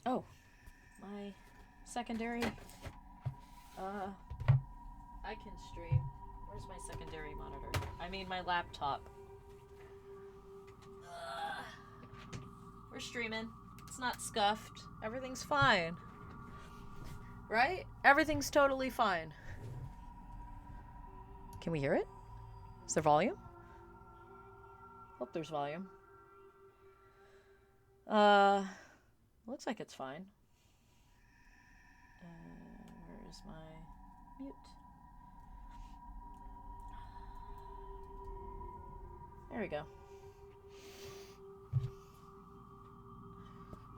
Oh, my secondary. I can stream. Where's my secondary monitor? I mean, my laptop. We're streaming. It's not scuffed. Everything's fine. Right? Everything's totally fine. Can we hear it? Is there volume? Hope there's volume. Looks like it's fine. Where is my mute? There we go.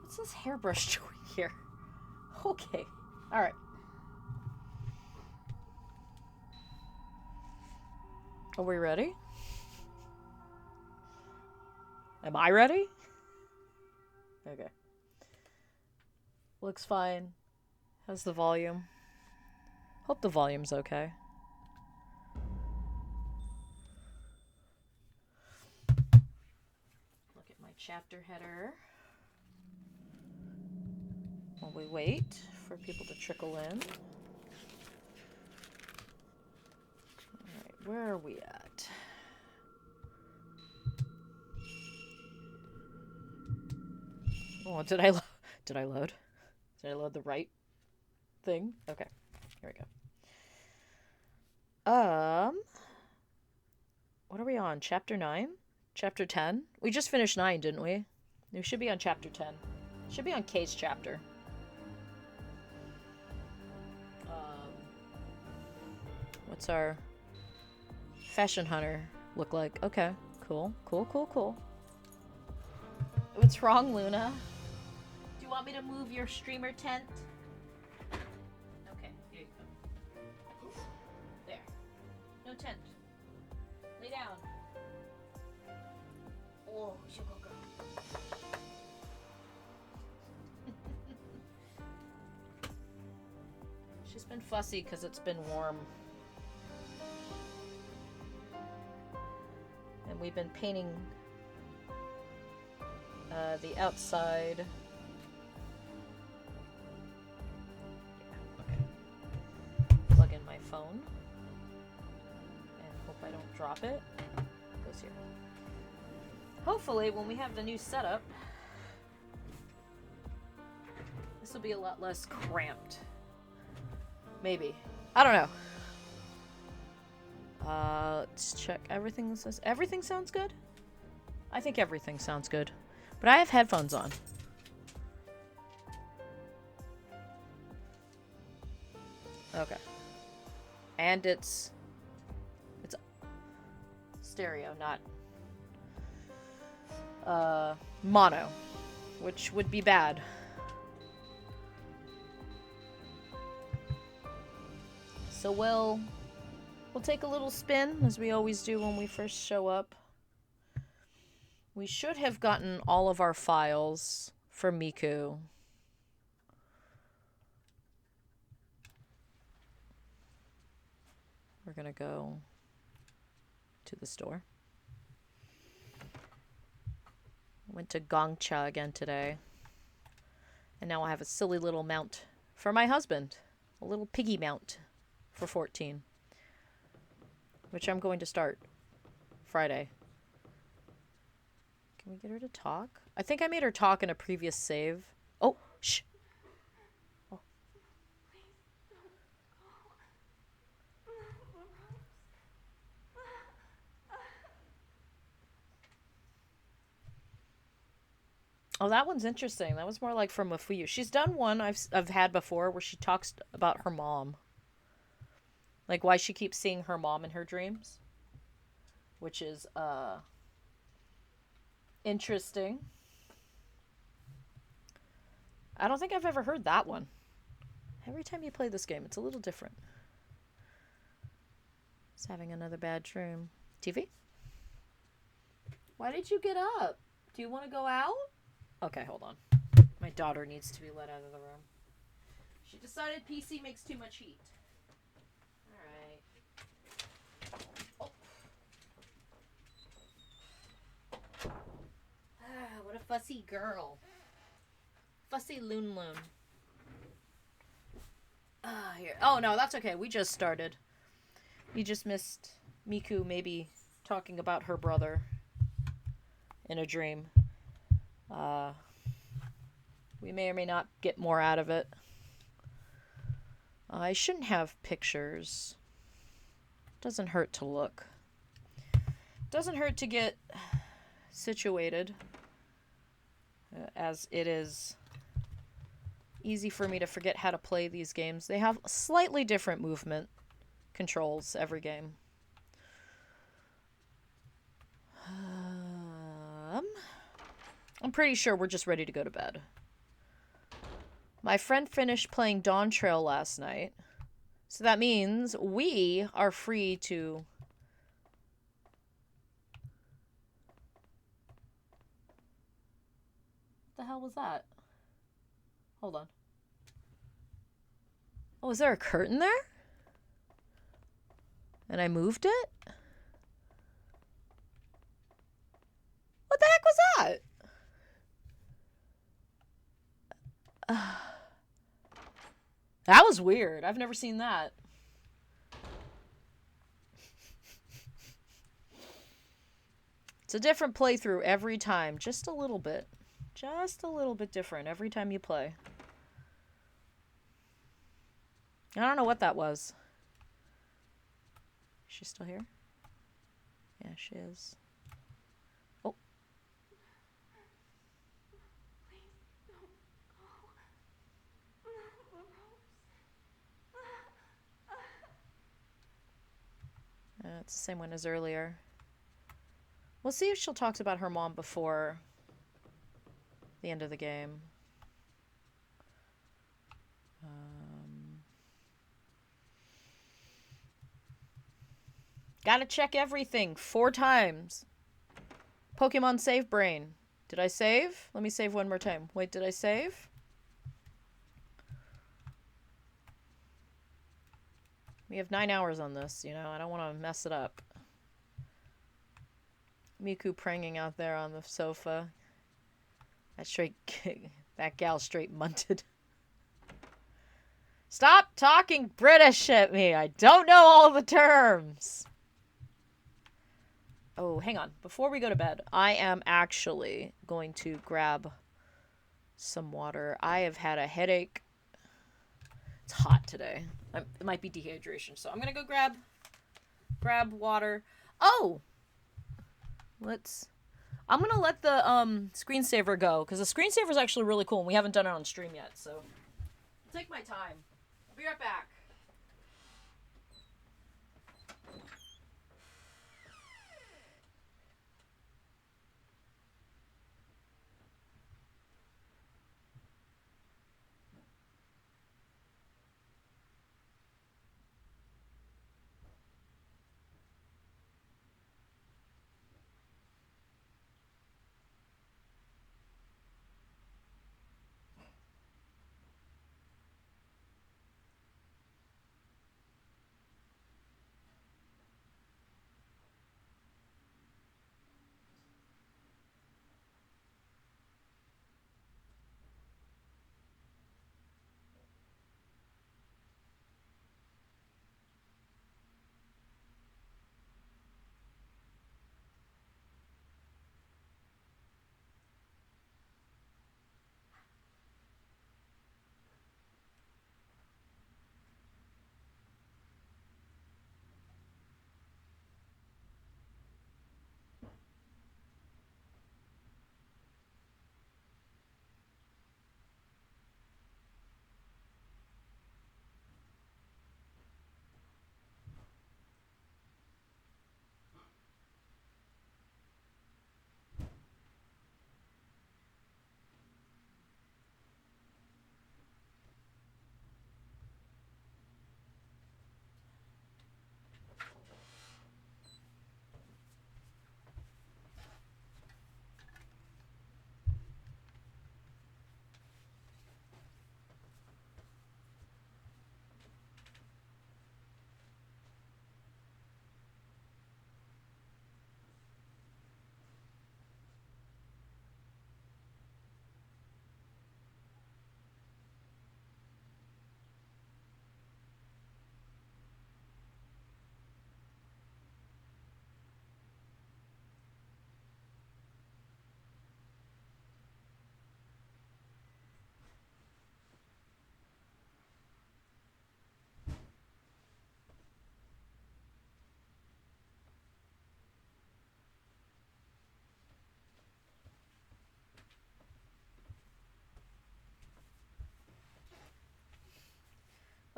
What's this hairbrush doing here? Okay. Alright. Are we ready? Am I ready? Okay. Looks fine. How's the volume? Hope the volume's okay. Look at my chapter header. While we wait for people to trickle in. Alright, where are we at? Oh, did I load? Did I load the right thing? Okay, here we go. What are we on? Chapter 9? Chapter 10? We just finished 9, didn't we? We should be on chapter 10. Should be on Kay's chapter. What's our fashion hunter look like? Okay, cool. What's wrong, Luna? Do you want me to move your streamer tent? Okay, here you go. There. No tent. Lay down. Oh, Shokoko. She's been fussy because it's been warm. And we've been painting the outside. Yeah, okay. Plug in my phone. And hope I don't drop it. It goes here. Hopefully, when we have the new setup, this will be a lot less cramped. Maybe. I don't know. Let's check everything. Everything sounds good? I think everything sounds good. But I have headphones on. Okay. And it's stereo, not mono, which would be bad. So we'll take a little spin, as we always do when we first show up. We should have gotten all of our files for Miku. We're gonna go to the store. Went to Gongcha again today. And now I have a silly little mount for my husband. A little piggy mount for 14. Which I'm going to start Friday. Can we get her to talk? I think I made her talk in a previous save. Oh, shh. Oh. Oh, that one's interesting. That was more like from Mafuyu. She's done one I've had before where she talks about her mom. Like why she keeps seeing her mom in her dreams. Which is interesting. I don't think I've ever heard that one. Every time you play this game, it's a little different. It's having another bad dream. TV? Why did you get up? Do you want to go out? Okay, hold on. My daughter needs to be let out of the room. She decided PC makes too much heat. Alright. Oh. What a fussy girl. Fussy Loon Loon. Here. Oh, no, that's okay. We just started. You just missed Miku maybe talking about her brother in a dream. We may or may not get more out of it. I shouldn't have pictures. Doesn't hurt to look. Doesn't hurt to get situated, as it is easy for me to forget how to play these games. They have slightly different movement controls every game. I'm pretty sure we're just ready to go to bed. My friend finished playing Dawn Trail last night, so that means we are free to... What the hell was that? Hold on. Oh, is there a curtain there? And I moved it? What the heck was that? That was weird. I've never seen that. It's a different playthrough every time. Just a little bit. Just a little bit different every time you play. I don't know what that was. Is she still here? Yeah, she is. Oh. It's the same one as earlier. We'll see if she'll talk about her mom before the end of the game. Gotta check everything 4 times. Pokemon save brain. Did I save? Let me save one more time. Wait, did I save? We have 9 hours on this, you know. I don't want to mess it up. Miku pranging out there on the sofa. That gal straight munted. Stop talking British at me. I don't know all the terms. Oh, hang on. Before we go to bed, I am actually going to grab some water. I have had a headache. It's hot today. It might be dehydration, so I'm gonna go grab water. Oh! I'm gonna let the screensaver go, because the screensaver is actually really cool, and we haven't done it on stream yet, so I'll take my time. I'll be right back.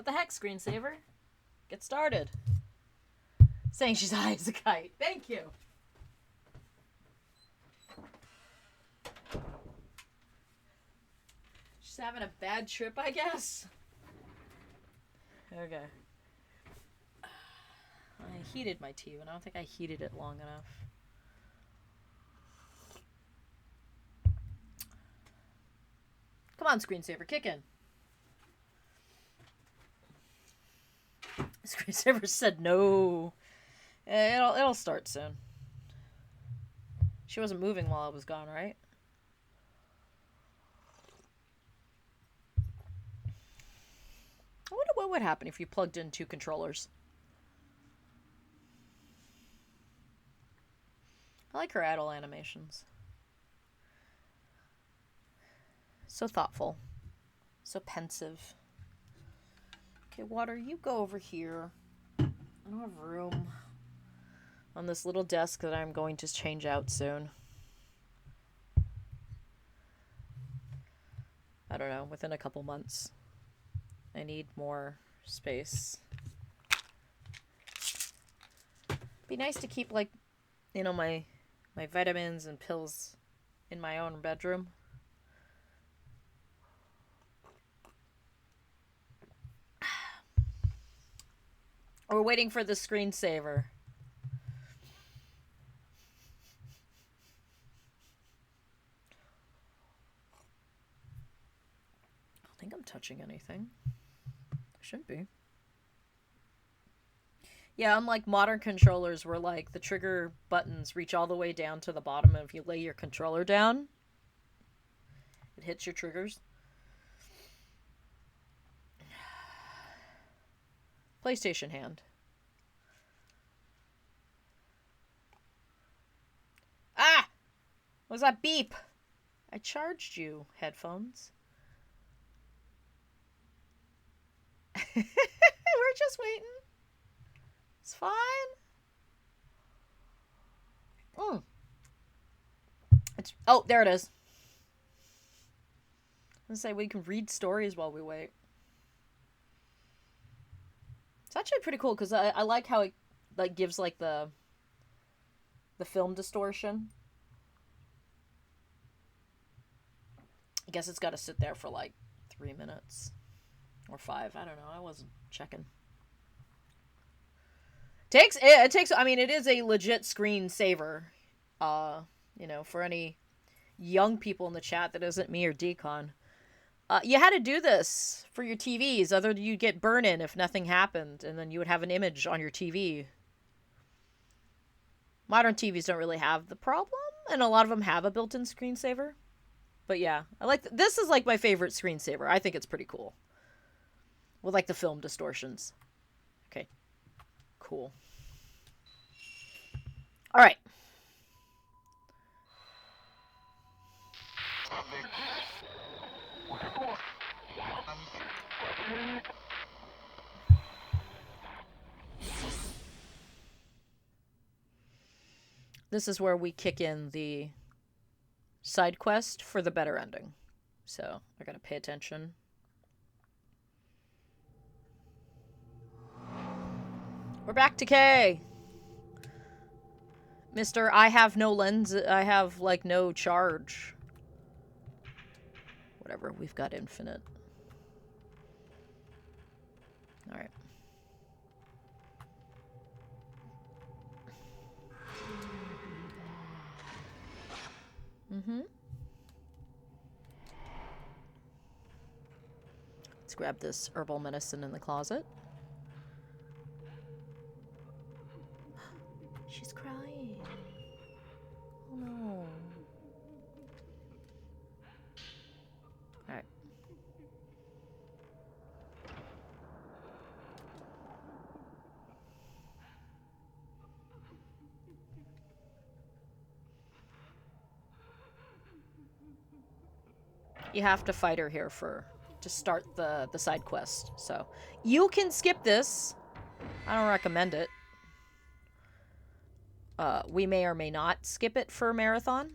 What the heck, screensaver? Get started. Saying she's high as a kite. Thank you. She's having a bad trip, I guess. Okay. I heated my tea, but I don't think I heated it long enough. Come on, screensaver, kick in. Screensaver said no. It'll start soon. She wasn't moving while I was gone, right? I wonder what would happen if you plugged in 2 controllers. I like her idle animations. So thoughtful. So pensive. Okay, Water, you go over here. I don't have room on this little desk that I'm going to change out soon. I don't know, within a couple months. I need more space. Be nice to keep, like, you know, my vitamins and pills in my own bedroom. We're waiting for the screensaver. I don't think I'm touching anything. I shouldn't be. Yeah, unlike modern controllers where, like, the trigger buttons reach all the way down to the bottom, and if you lay your controller down, it hits your triggers. PlayStation hand. Ah! What was that beep? I charged you, headphones. We're just waiting. It's fine. Oh, there it is. Let's say we can read stories while we wait. It's actually pretty cool because I like how it like gives like the film distortion. I guess it's got to sit there for like 3 minutes or 5. I don't know. I wasn't checking. It takes. I mean, it is a legit screensaver. You know, for any young people in the chat that isn't me or Decon. You had to do this for your TVs, other than you'd get burn-in if nothing happened, and then you would have an image on your TV. Modern TVs don't really have the problem, and a lot of them have a built-in screensaver. But yeah, I like this is like my favorite screensaver. I think it's pretty cool. With like the film distortions. Okay. Cool. All right. This is where we kick in the side quest for the better ending. So I gotta pay attention. We're back to K. Mr. I have no lens. I have like no charge. Whatever. We've got infinite. All right. Let's grab this herbal medicine in the closet. She's crying. Oh no. Alright. You have to fight her here to start the side quest. So you can skip this. I don't recommend it. We may or may not skip it for marathon.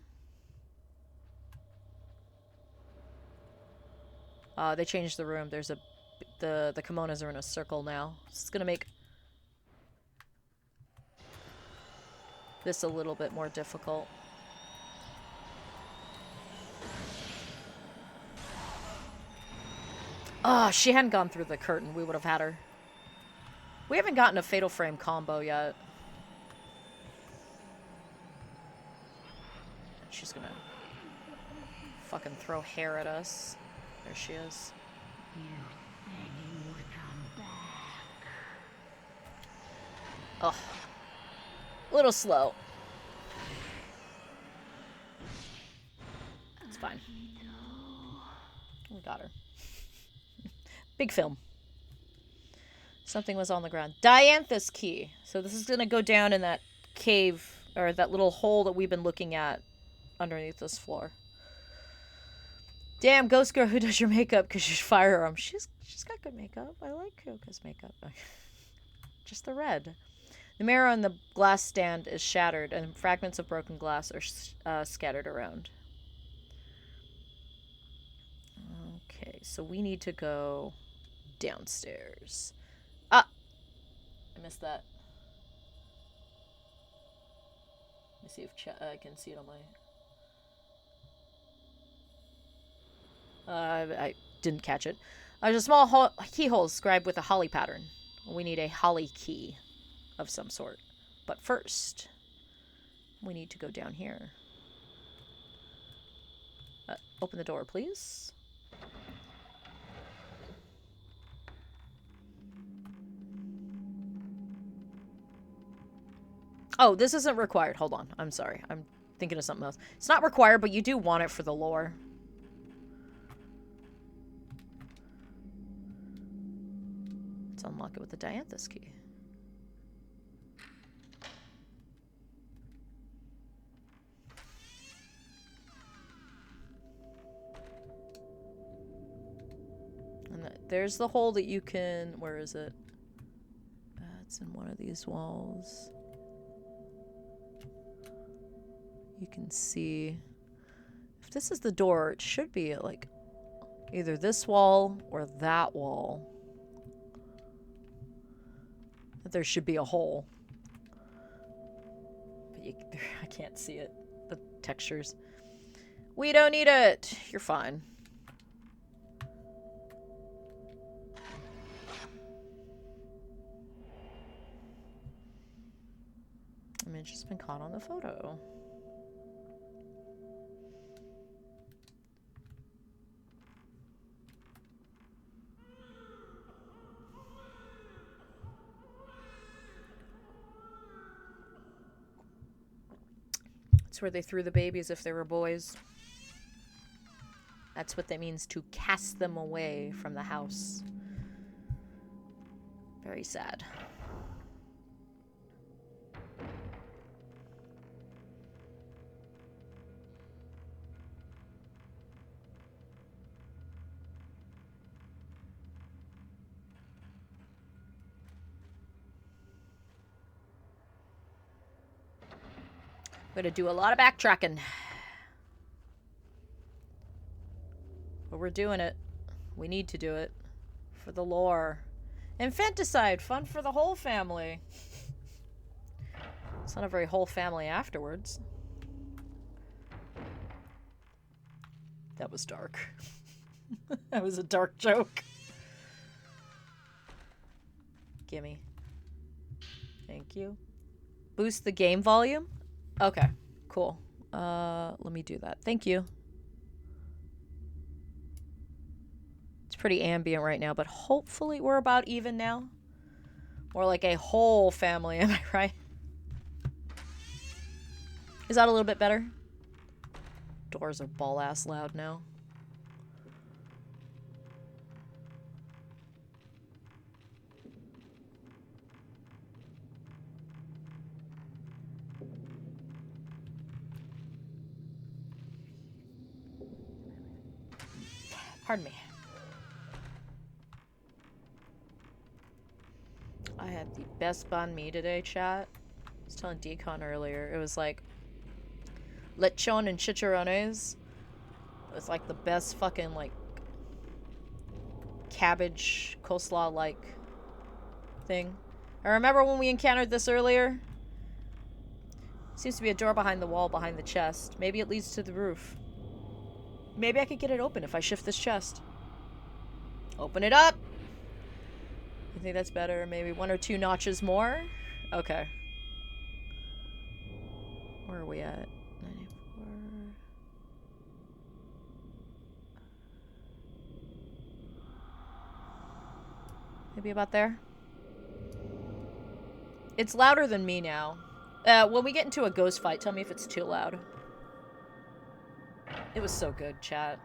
They changed the room. There's a the kimonos are in a circle now. This is gonna make this a little bit more difficult. Oh, she hadn't gone through the curtain. We would have had her. We haven't gotten a Fatal Frame combo yet. She's gonna fucking throw hair at us. There she is. Oh. A little slow. It's fine. We got her. Big film. Something was on the ground. Dianthus key. So this is going to go down in that cave, or that little hole that we've been looking at underneath this floor. Damn, ghost girl, who does your makeup? Because she's firearm. She's got good makeup. I like Kyoko's makeup. Just the red. The mirror on the glass stand is shattered, and fragments of broken glass are scattered around. Okay, so we need to go downstairs. Ah! I missed that. Let me see if I can see it on my... I didn't catch it. There's a small keyhole inscribed with a holly pattern. We need a holly key of some sort. But first, we need to go down here. Open the door, please. Oh, this isn't required. Hold on. I'm sorry. I'm thinking of something else. It's not required, but you do want it for the lore. Let's unlock it with the Dianthus key. And there's the hole that you can... Where is it? It's in one of these walls. You can see... If this is the door, it should be like either this wall or that wall. There should be a hole. But I can't see it. The textures. We don't need it. You're fine. Image has been caught on the photo. That's where they threw the babies if they were boys. That's what that means, to cast them away from the house. Very sad. I'm gonna do a lot of backtracking. But we're doing it. We need to do it. For the lore. Infanticide! Fun for the whole family. It's not a very whole family afterwards. That was dark. That was a dark joke. Gimme. Thank you. Boost the game volume? Okay, cool. Let me do that. Thank you. It's pretty ambient right now, but hopefully we're about even now. More like a whole family, am I right? Is that a little bit better? Doors are ball-ass loud now. Pardon me. I had the best banh mi today, chat. I was telling Decon earlier. It was like lechon and chicharrones. It's like the best fucking like cabbage coleslaw-like thing. I remember when we encountered this earlier. Seems to be a door behind the wall, behind the chest. Maybe it leads to the roof. Maybe I could get it open if I shift this chest. Open it up! I think that's better. Maybe 1 or 2 notches more? Okay. Where are we at? 94. Maybe about there? It's louder than me now. When we get into a ghost fight, tell me if it's too loud. It was so good, chat.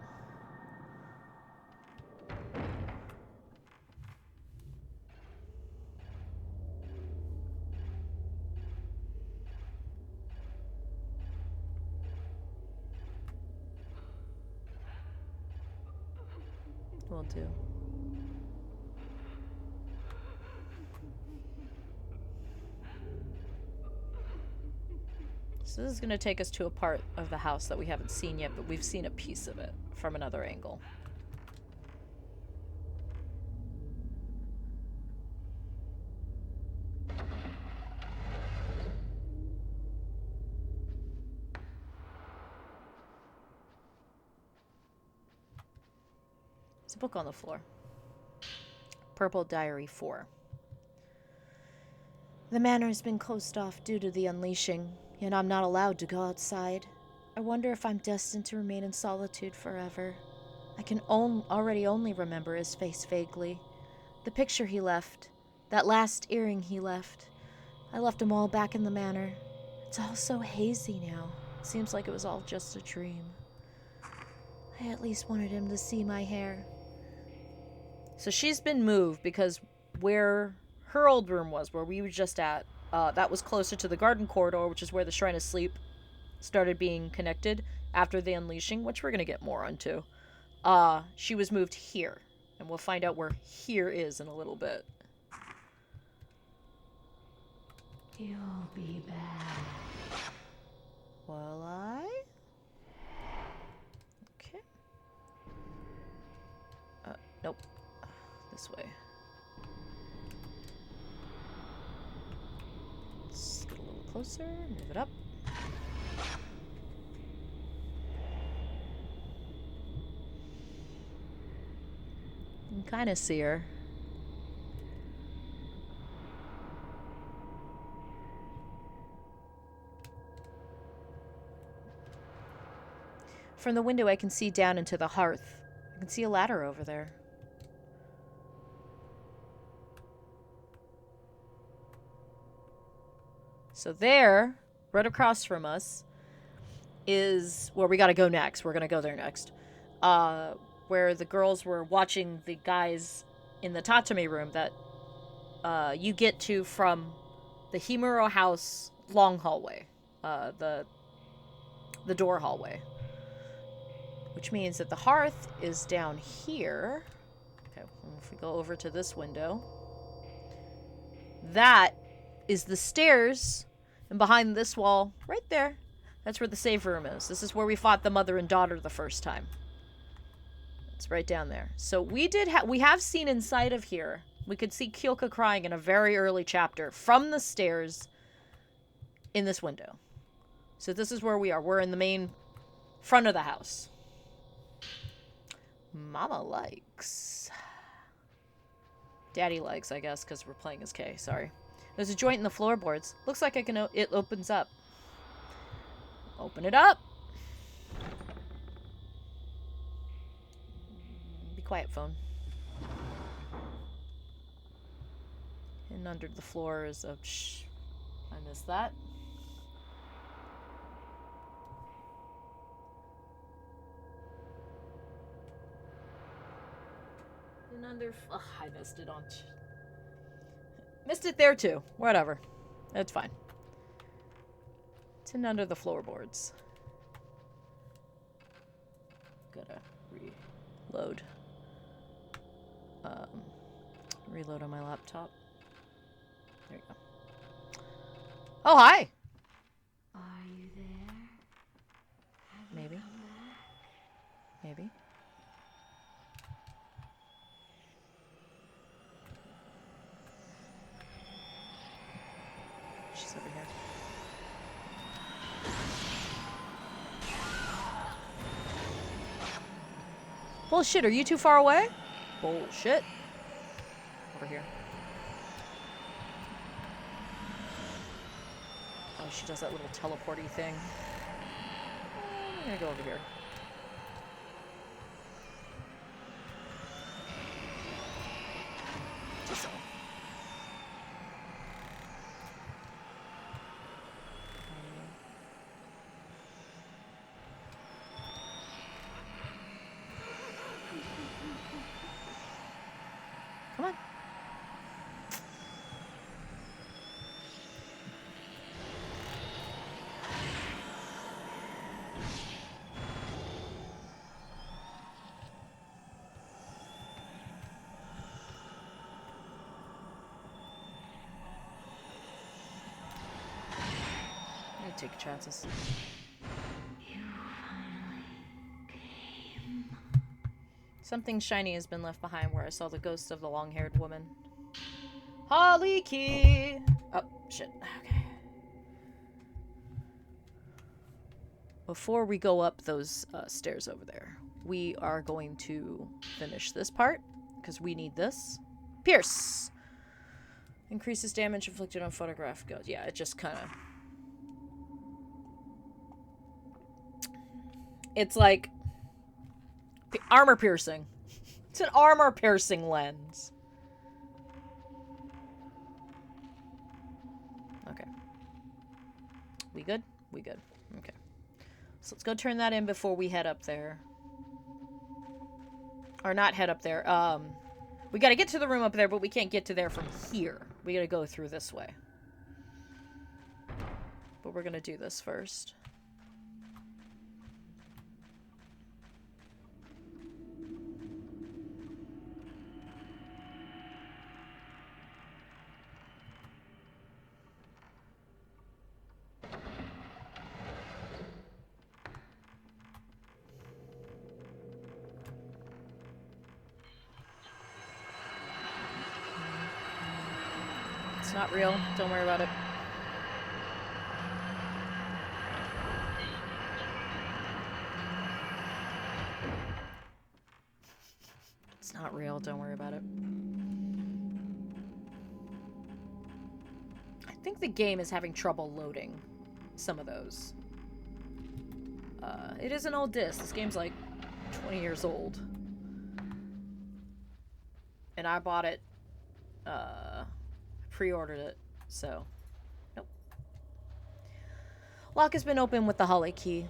Will do. So this is going to take us to a part of the house that we haven't seen yet, but we've seen a piece of it from another angle. There's a book on the floor. Purple Diary 4. The manor has been closed off due to the unleashing, yet I'm not allowed to go outside. I wonder if I'm destined to remain in solitude forever. I can already only remember his face vaguely. The picture he left, that last earring he left. I left them all back in the manor. It's all so hazy now. Seems like it was all just a dream. I at least wanted him to see my hair. So she's been moved because where her old room was, where we were just at, that was closer to the garden corridor, which is where the Shrine of Sleep started being connected after the unleashing, which we're going to get more onto. She was moved here, and we'll find out where here is in a little bit. You'll be back. Will I? Okay. Nope. This way. Let's get a little closer, move it up. You can kind of see her. From the window, I can see down into the hearth. I can see a ladder over there. So there, right across from us, is where we gotta go next. We're gonna go there next. Where the girls were watching the guys in the Tatami room that you get to from the Himuro house long hallway. The door hallway. Which means that the hearth is down here. Okay, if we go over to this window. That is the stairs. And behind this wall, right there, that's where the save room is. This is where we fought the mother and daughter the first time. It's right down there. So we have seen inside of here. We could see Kyoka crying in a very early chapter from the stairs in this window. So this is where we are. We're in the main front of the house. Mama likes. Daddy likes, I guess, because we're playing as Kay. Sorry. There's a joint in the floorboards. Looks like it opens up. Open it up. Be quiet, phone. And under the floor is a... Shh. I missed that. And under... Ugh, I missed it on... Missed it there too. Whatever. That's fine. It's in under the floorboards. Gotta reload. Reload on my laptop. There you go. Oh, hi! Are you there? Maybe. Maybe. Bullshit, are you too far away? Bullshit. Over here. Oh, she does that little teleporty thing. I'm gonna go over here. Just so. Come on. I need to take chances. Something shiny has been left behind where I saw the ghost of the long-haired woman. Holly key! Oh, shit. Okay. Before we go up those stairs over there, we are going to finish this part, because we need this. Pierce! Increases damage inflicted on photograph goes. Yeah, it just kind of... It's like... armor piercing. It's an armor piercing lens. Okay. We good? We good. Okay. So let's go turn that in before we head up there. Or not head up there. We gotta get to the room up there, but we can't get to there from here. We gotta go through this way. But we're gonna do this first. It's not real. Don't worry about it. It's not real. Don't worry about it. I think the game is having trouble loading some of those. It is an old disc. This game's like 20 years old. And I bought it, pre-ordered it, so, nope. Lock has been opened with the holly key.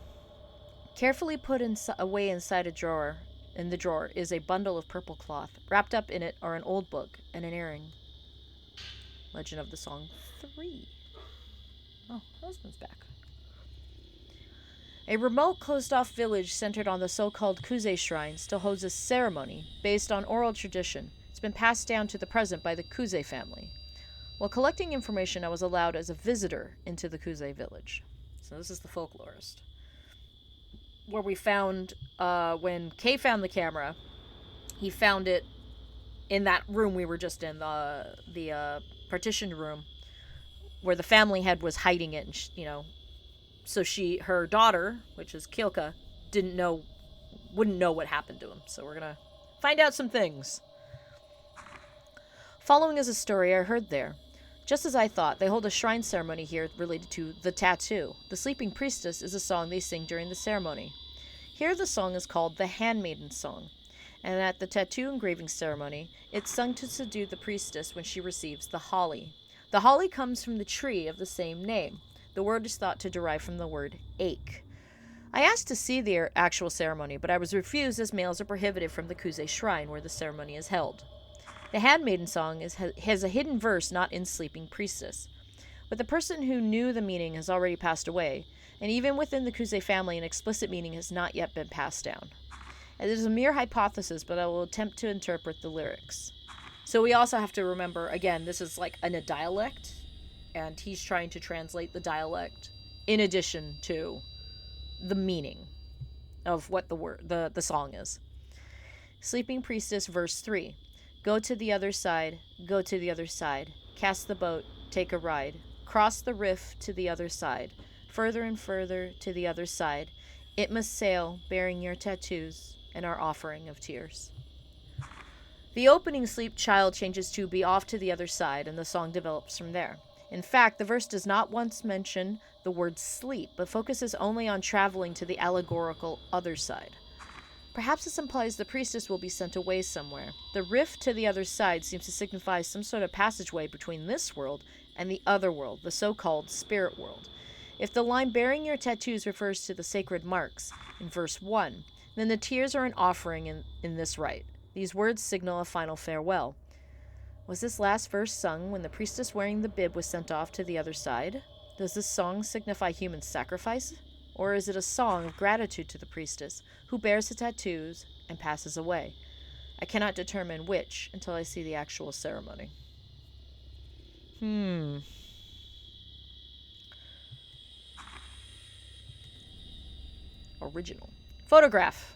Carefully put away inside a drawer, in the drawer, is a bundle of purple cloth. Wrapped up in it are an old book and an earring. Legend of the Song 3. Oh, husband's back. A remote, closed-off village centered on the so-called Kuze Shrine still holds a ceremony based on oral tradition. It's been passed down to the present by the Kuze family. While collecting information, I was allowed as a visitor into the Kuze village. So this is the folklorist. Where we found, when Kay found the camera, he found it in that room we were just in, the partitioned room, where the family head was hiding it, and you know, so her daughter, which is Kilka, wouldn't know what happened to him. So we're gonna find out some things. Following is a story I heard there. Just as I thought, they hold a shrine ceremony here related to the tattoo. The Sleeping Priestess is a song they sing during the ceremony. Here the song is called the Handmaiden Song, and at the tattoo engraving ceremony, it's sung to subdue the priestess when she receives the holly. The holly comes from the tree of the same name. The word is thought to derive from the word ache. I asked to see the actual ceremony, but I was refused as males are prohibited from the Kuze Shrine where the ceremony is held. The Handmaiden Song has a hidden verse not in Sleeping Priestess. But the person who knew the meaning has already passed away, and even within the Kuze family an explicit meaning has not yet been passed down. It is a mere hypothesis, but I will attempt to interpret the lyrics. So we also have to remember, again, this is like in a dialect, and he's trying to translate the dialect in addition to the meaning of what the song is. Sleeping Priestess, verse 3. Go to the other side, go to the other side. Cast the boat, take a ride. Cross the rift to the other side. Further and further to the other side. It must sail, bearing your tattoos. and our offering of tears. The opening sleep child changes to be off to the other side, and the song develops from there. In fact, the verse does not once mention the word sleep, but focuses only on traveling to the allegorical other side. Perhaps this implies the priestess will be sent away somewhere. The rift to the other side seems to signify some sort of passageway between this world and the other world, the so-called spirit world. If the line bearing your tattoos refers to the sacred marks in verse 1, then the tears are an offering in this rite. These words signal a final farewell. Was this last verse sung when the priestess wearing the bib was sent off to the other side? Does this song signify human sacrifice? Or is it a song of gratitude to the priestess, who bears the tattoos and passes away? I cannot determine which until I see the actual ceremony. Original. Photograph.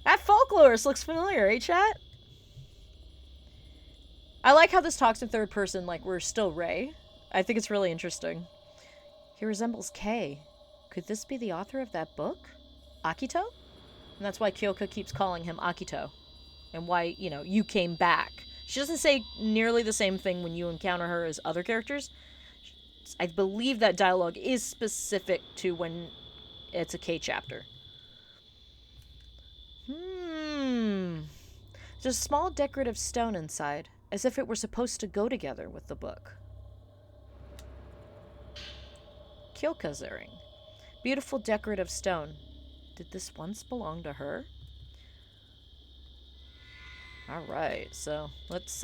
That folklorist looks familiar, eh, chat? I like how this talks in third person like we're still Ray. I think it's really interesting. He resembles Kei. Could this be the author of that book? Akito? And that's why Kyoka keeps calling him Akito. And why, you came back. She doesn't say nearly the same thing when you encounter her as other characters. I believe that dialogue is specific to when it's a K chapter. There's a small decorative stone inside, as if it were supposed to go together with the book. Kyoka's earring. Beautiful decorative stone. Did this once belong to her? Alright, so let's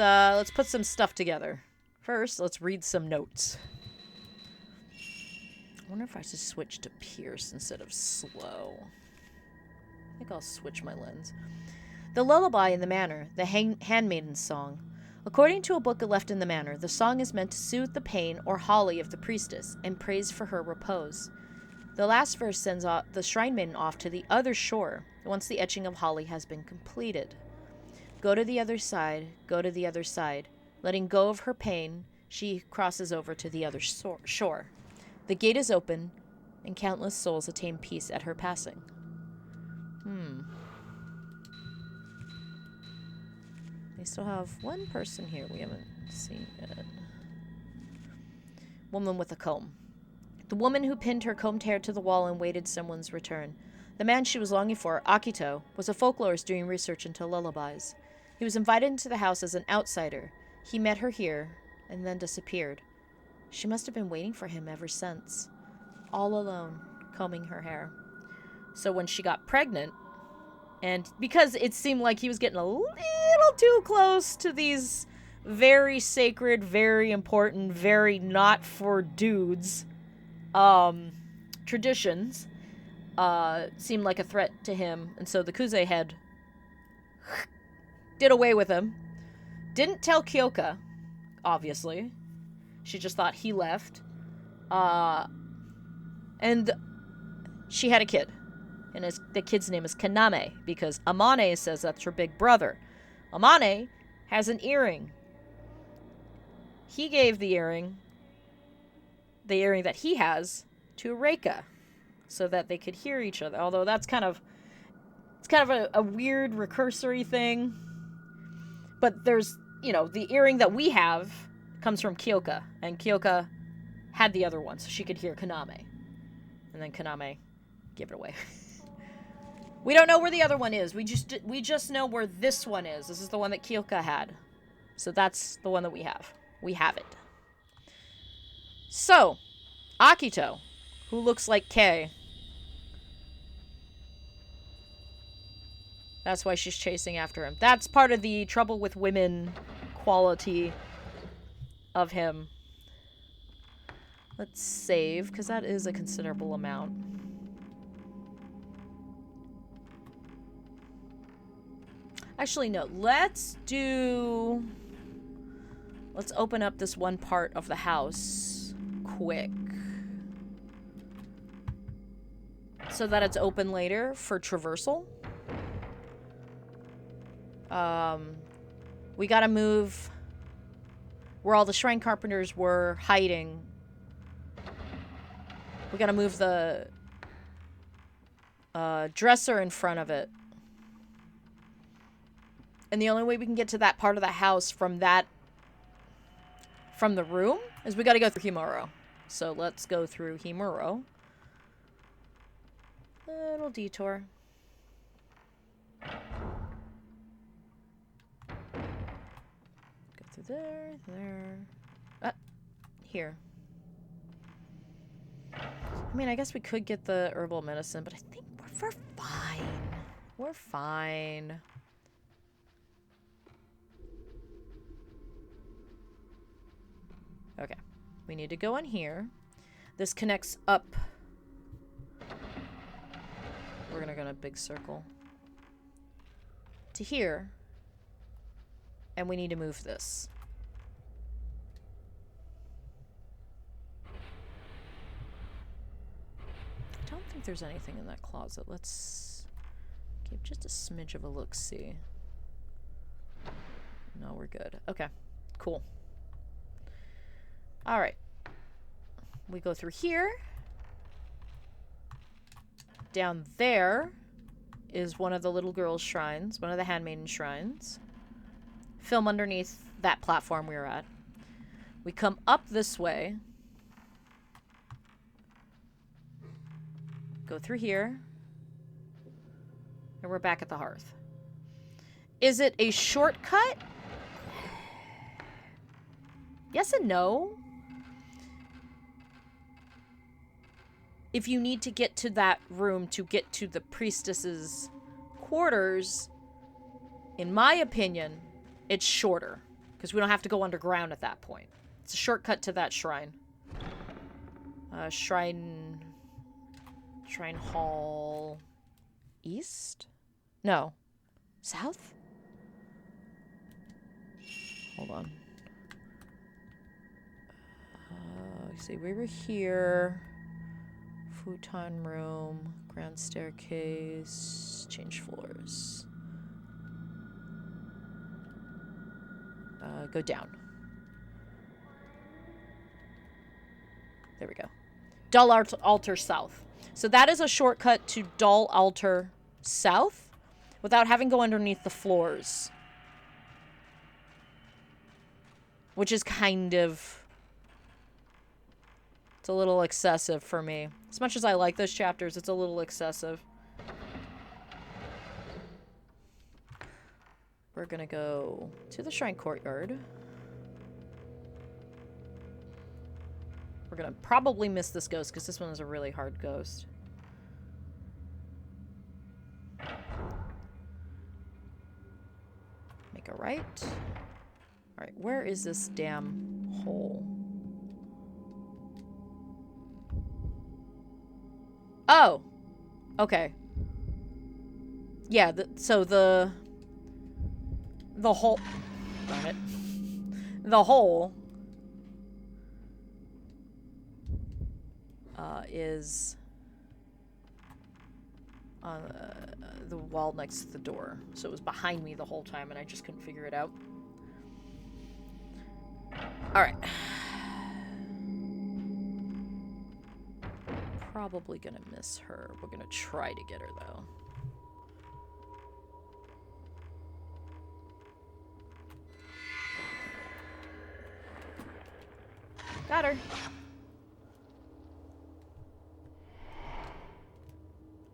put some stuff together. First, let's read some notes. I wonder if I should switch to Pierce instead of slow. I think I'll switch my lens. The lullaby in the manor, the handmaiden's song. According to a book left in the manor, the song is meant to soothe the pain or holly of the priestess and praise for her repose. The last verse sends the shrine maiden off to the other shore once the etching of holly has been completed. Go to the other side, go to the other side. Letting go of her pain, she crosses over to the other shore. The gate is open, and countless souls attain peace at her passing. We still have one person here we haven't seen yet. Woman with a comb. The woman who pinned her combed hair to the wall and waited someone's return. The man she was longing for, Akito, was a folklorist doing research into lullabies. He was invited into the house as an outsider. He met her here, and then disappeared. She must have been waiting for him ever since. All alone, combing her hair. So when she got pregnant, and because it seemed like he was getting a little too close to these very sacred, very important, very not for dudes, traditions, seemed like a threat to him, and so the Kuze head did away with him. Didn't tell Kyoka, obviously. She just thought he left. And she had a kid. And the kid's name is Kaname, because Amane says that's her big brother. Amane has an earring. He gave the earring that he has, to Reika, so that they could hear each other. Although it's kind of a weird recursory thing. But there's, the earring that we have comes from Kyoka, and Kyoka had the other one, so she could hear Kaname. And then Kaname gave it away. We don't know where the other one is. We just know where this one is. This is the one that Kyoka had. So that's the one that we have. We have it. So, Akito, who looks like Kei. That's why she's chasing after him. That's part of the trouble with women quality of him. Let's save, because that is a considerable amount. Actually, no. Let's open up this one part of the house quick. so that it's open later for traversal. We gotta move where all the shrine carpenters were hiding. We gotta move the dresser in front of it. And the only way we can get to that part of the house from the room is we gotta go through Himuro. So let's go through Himuro. Little detour. Go through there. Here. I mean, I guess we could get the herbal medicine, but I think we're fine. We're fine. Okay. We need to go in here. This connects up. We're gonna go in a big circle. To here. And we need to move this. I don't think there's anything in that closet. Let's give just a smidge of a look-see. No, we're good. Okay, cool. Alright. We go through here. Down there is one of the little girl's shrines, one of the handmaiden shrines. Film underneath that platform we were at. We come up this way. Go through here. And we're back at the hearth. Is it a shortcut? Yes and no. If you need to get to that room to get to the priestess's quarters, in my opinion, it's shorter. Because we don't have to go underground at that point. It's a shortcut to that shrine. Shrine Hall East? No. South? Hold on. See, we were here. Futon room. Grand staircase. Change floors. Go down. There we go. Dull Altar South. So that is a shortcut to Dull Altar South without having to go underneath the floors. Which is kind of... It's a little excessive for me. As much as I like those chapters, it's a little excessive. We're gonna go to the Shrine Courtyard. We're gonna probably miss this ghost because this one is a really hard ghost. Make a right. Alright, where is this damn hole? Oh! Okay. Yeah, so the hole... Darn it. The hole... is... on the wall next to the door. So it was behind me the whole time and I just couldn't figure it out. Alright. Probably gonna miss her. We're gonna try to get her, though. Got her.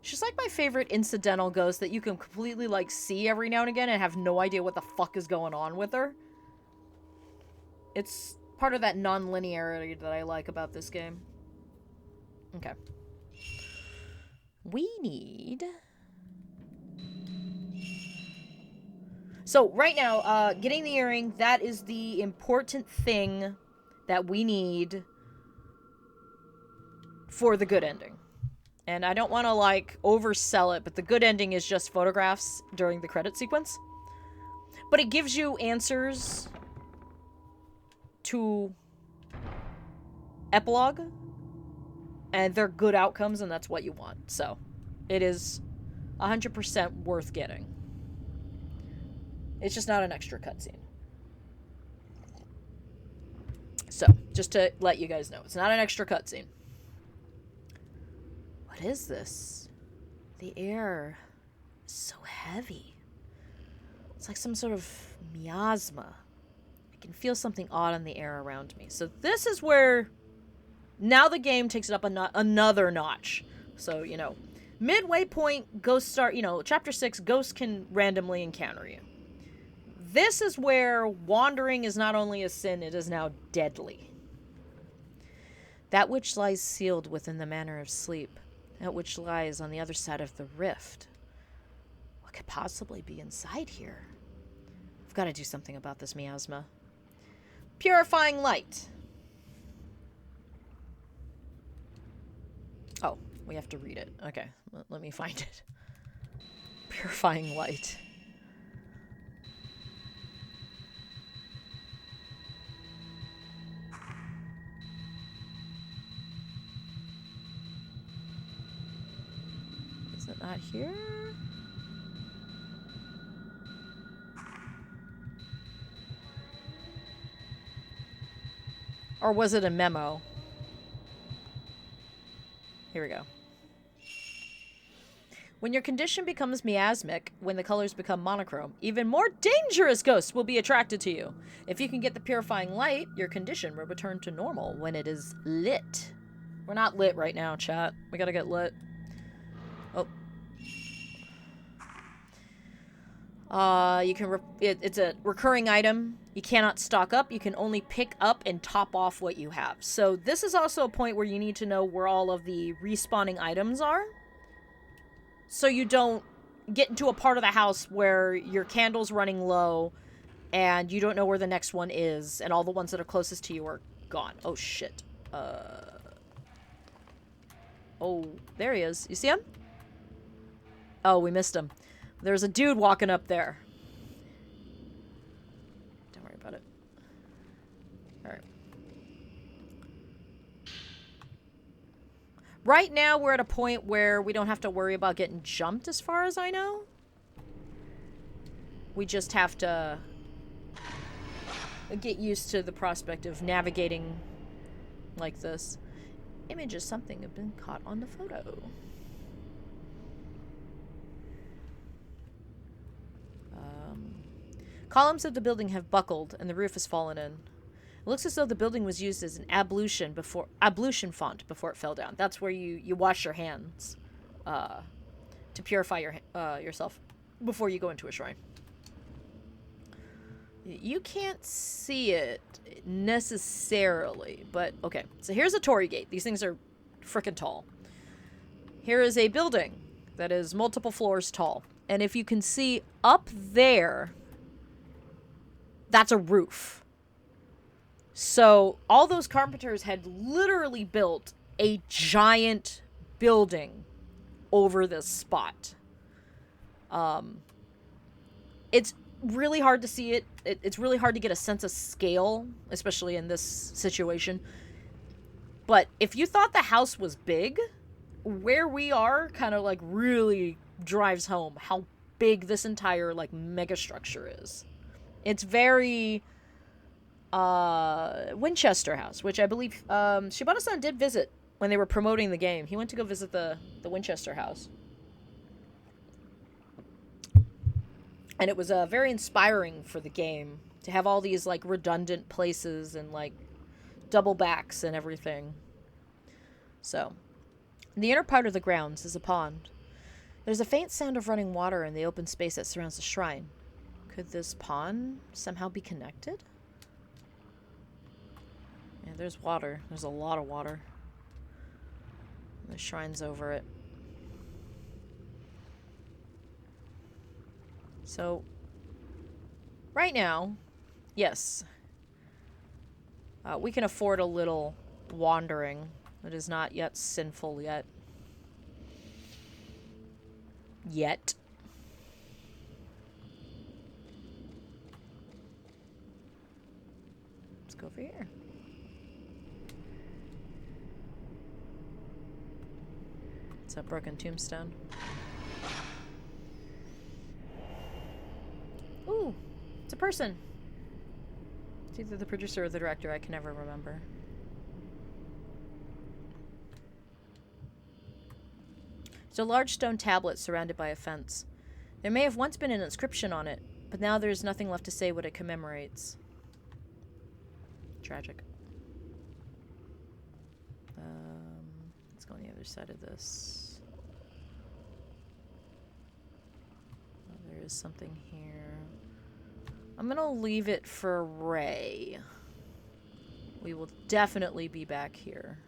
She's like my favorite incidental ghost that you can completely, like, see every now and again and have no idea what the fuck is going on with her. It's part of that non-linearity that I like about this game. Okay. We need... So, right now, getting the earring, that is the important thing that we need for the good ending. And I don't want to, like, oversell it, but the good ending is just photographs during the credit sequence. But it gives you answers to epilogue. And they're good outcomes, and that's what you want. So, It is 100% worth getting. It's just not an extra cutscene. So, just to let you guys know, it's not an extra cutscene. What is this? The air is so heavy. It's like some sort of miasma. I can feel something odd in the air around me. So this is where now the game takes it up another notch. So, you know, midway point, ghosts start, you know, chapter 6, ghosts can randomly encounter you. This is where wandering is not only a sin, it is now deadly. That which lies sealed within the manner of sleep, that which lies on the other side of the rift. What could possibly be inside here? I've got to do something about this miasma. Purifying light. Oh, we have to read it. Okay, let me find it. Purifying light. Is it not here? Or was it a memo? Here we go. When your condition becomes miasmic, when the colors become monochrome, even more dangerous ghosts will be attracted to you. If you can get the purifying light, your condition will return to normal when it is lit. We're not lit right now, chat. We gotta get lit. Oh. You can it's a recurring item. You cannot stock up. You can only pick up and top off what you have. So this is also a point where you need to know where all of the respawning items are. So you don't get into a part of the house where your candle's running low and you don't know where the next one is and all the ones that are closest to you are gone. Oh, shit. Oh, there he is. You see him? Oh, we missed him. There's a dude walking up there. Don't worry about it. Alright. Right now, we're at a point where we don't have to worry about getting jumped, as far as I know. We just have to get used to the prospect of navigating like this. Image of something have been caught on the photo. Columns of the building have buckled and the roof has fallen in. It looks as though the building was used as an ablution font before it fell down. That's where you wash your hands to purify yourself before you go into a shrine. You can't see it necessarily, but okay. So here's a Torii gate. These things are frickin' tall. Here is a building that is multiple floors tall. And if you can see up there, that's a roof. So all those carpenters had literally built a giant building over this spot. It's really hard to see it. It's really hard to get a sense of scale, especially in this situation. But if you thought the house was big, where we are kind of like really drives home how big this entire like mega structure is. It's very Winchester House, which I believe Shibata-san did visit when they were promoting the game. He went to go visit the Winchester House. And it was very inspiring for the game to have all these like redundant places and like double backs and everything. So, in the inner part of the grounds is a pond. There's a faint sound of running water in the open space that surrounds the shrine. Could this pond somehow be connected? Yeah, there's water. There's a lot of water. The shrine's over it. So, right now, yes, we can afford a little wandering. It is not yet sinful yet. Yet. Let's go over here. It's a broken tombstone. person. It's either the producer or the director. I can never remember. It's a large stone tablet surrounded by a fence. There may have once been an inscription on it, but now there's nothing left to say what it commemorates. Tragic. Let's go on the other side of this. Oh, there is something here. I'm gonna leave it for Ray. We will definitely be back here.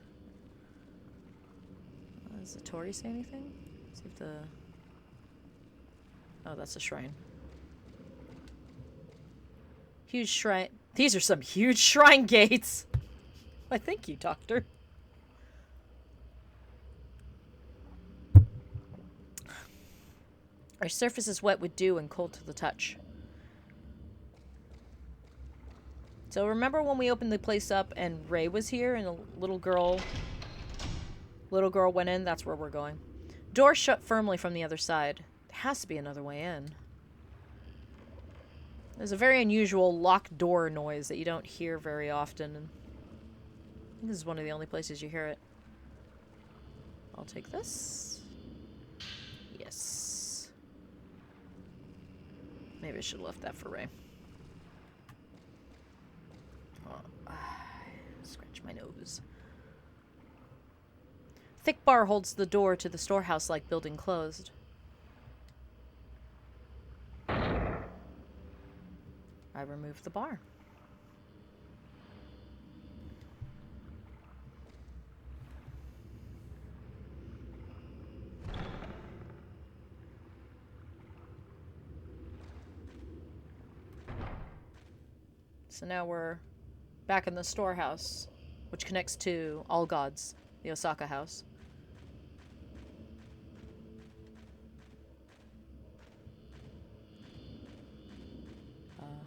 Does the Tori say anything? See if the... Oh, that's a shrine. Huge shrine. These are some huge shrine gates. Why, thank you, Doctor. Our surface is wet with dew and cold to the touch. So remember when we opened the place up and Ray was here and a little girl went in? That's where we're going. Door shut firmly from the other side. There has to be another way in. There's a very unusual locked door noise that you don't hear very often. And I think this is one of the only places you hear it. I'll take this. Yes. Maybe I should have left that for Ray. Scratch my nose. Thick bar holds the door to the storehouse-like building closed. I remove the bar. So now we're back in the storehouse, which connects to All Gods, the Osaka house.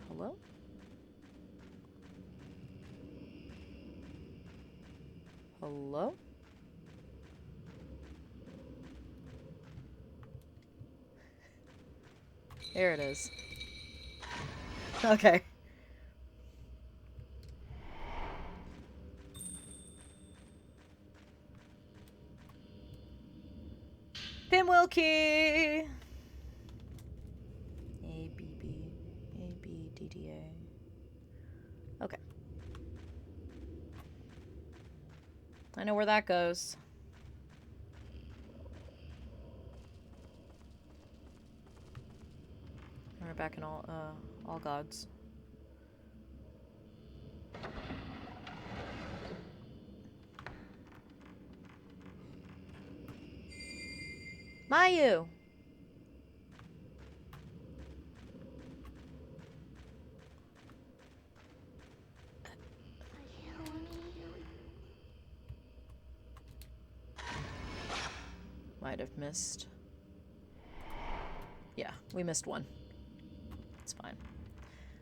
Hello? Hello? There it is. Okay. Pinwheel key! A, B, B, A, B, D, D, A. Okay. I know where that goes. We're back in all gods. Mayu! Might have missed. Yeah, we missed one. It's fine.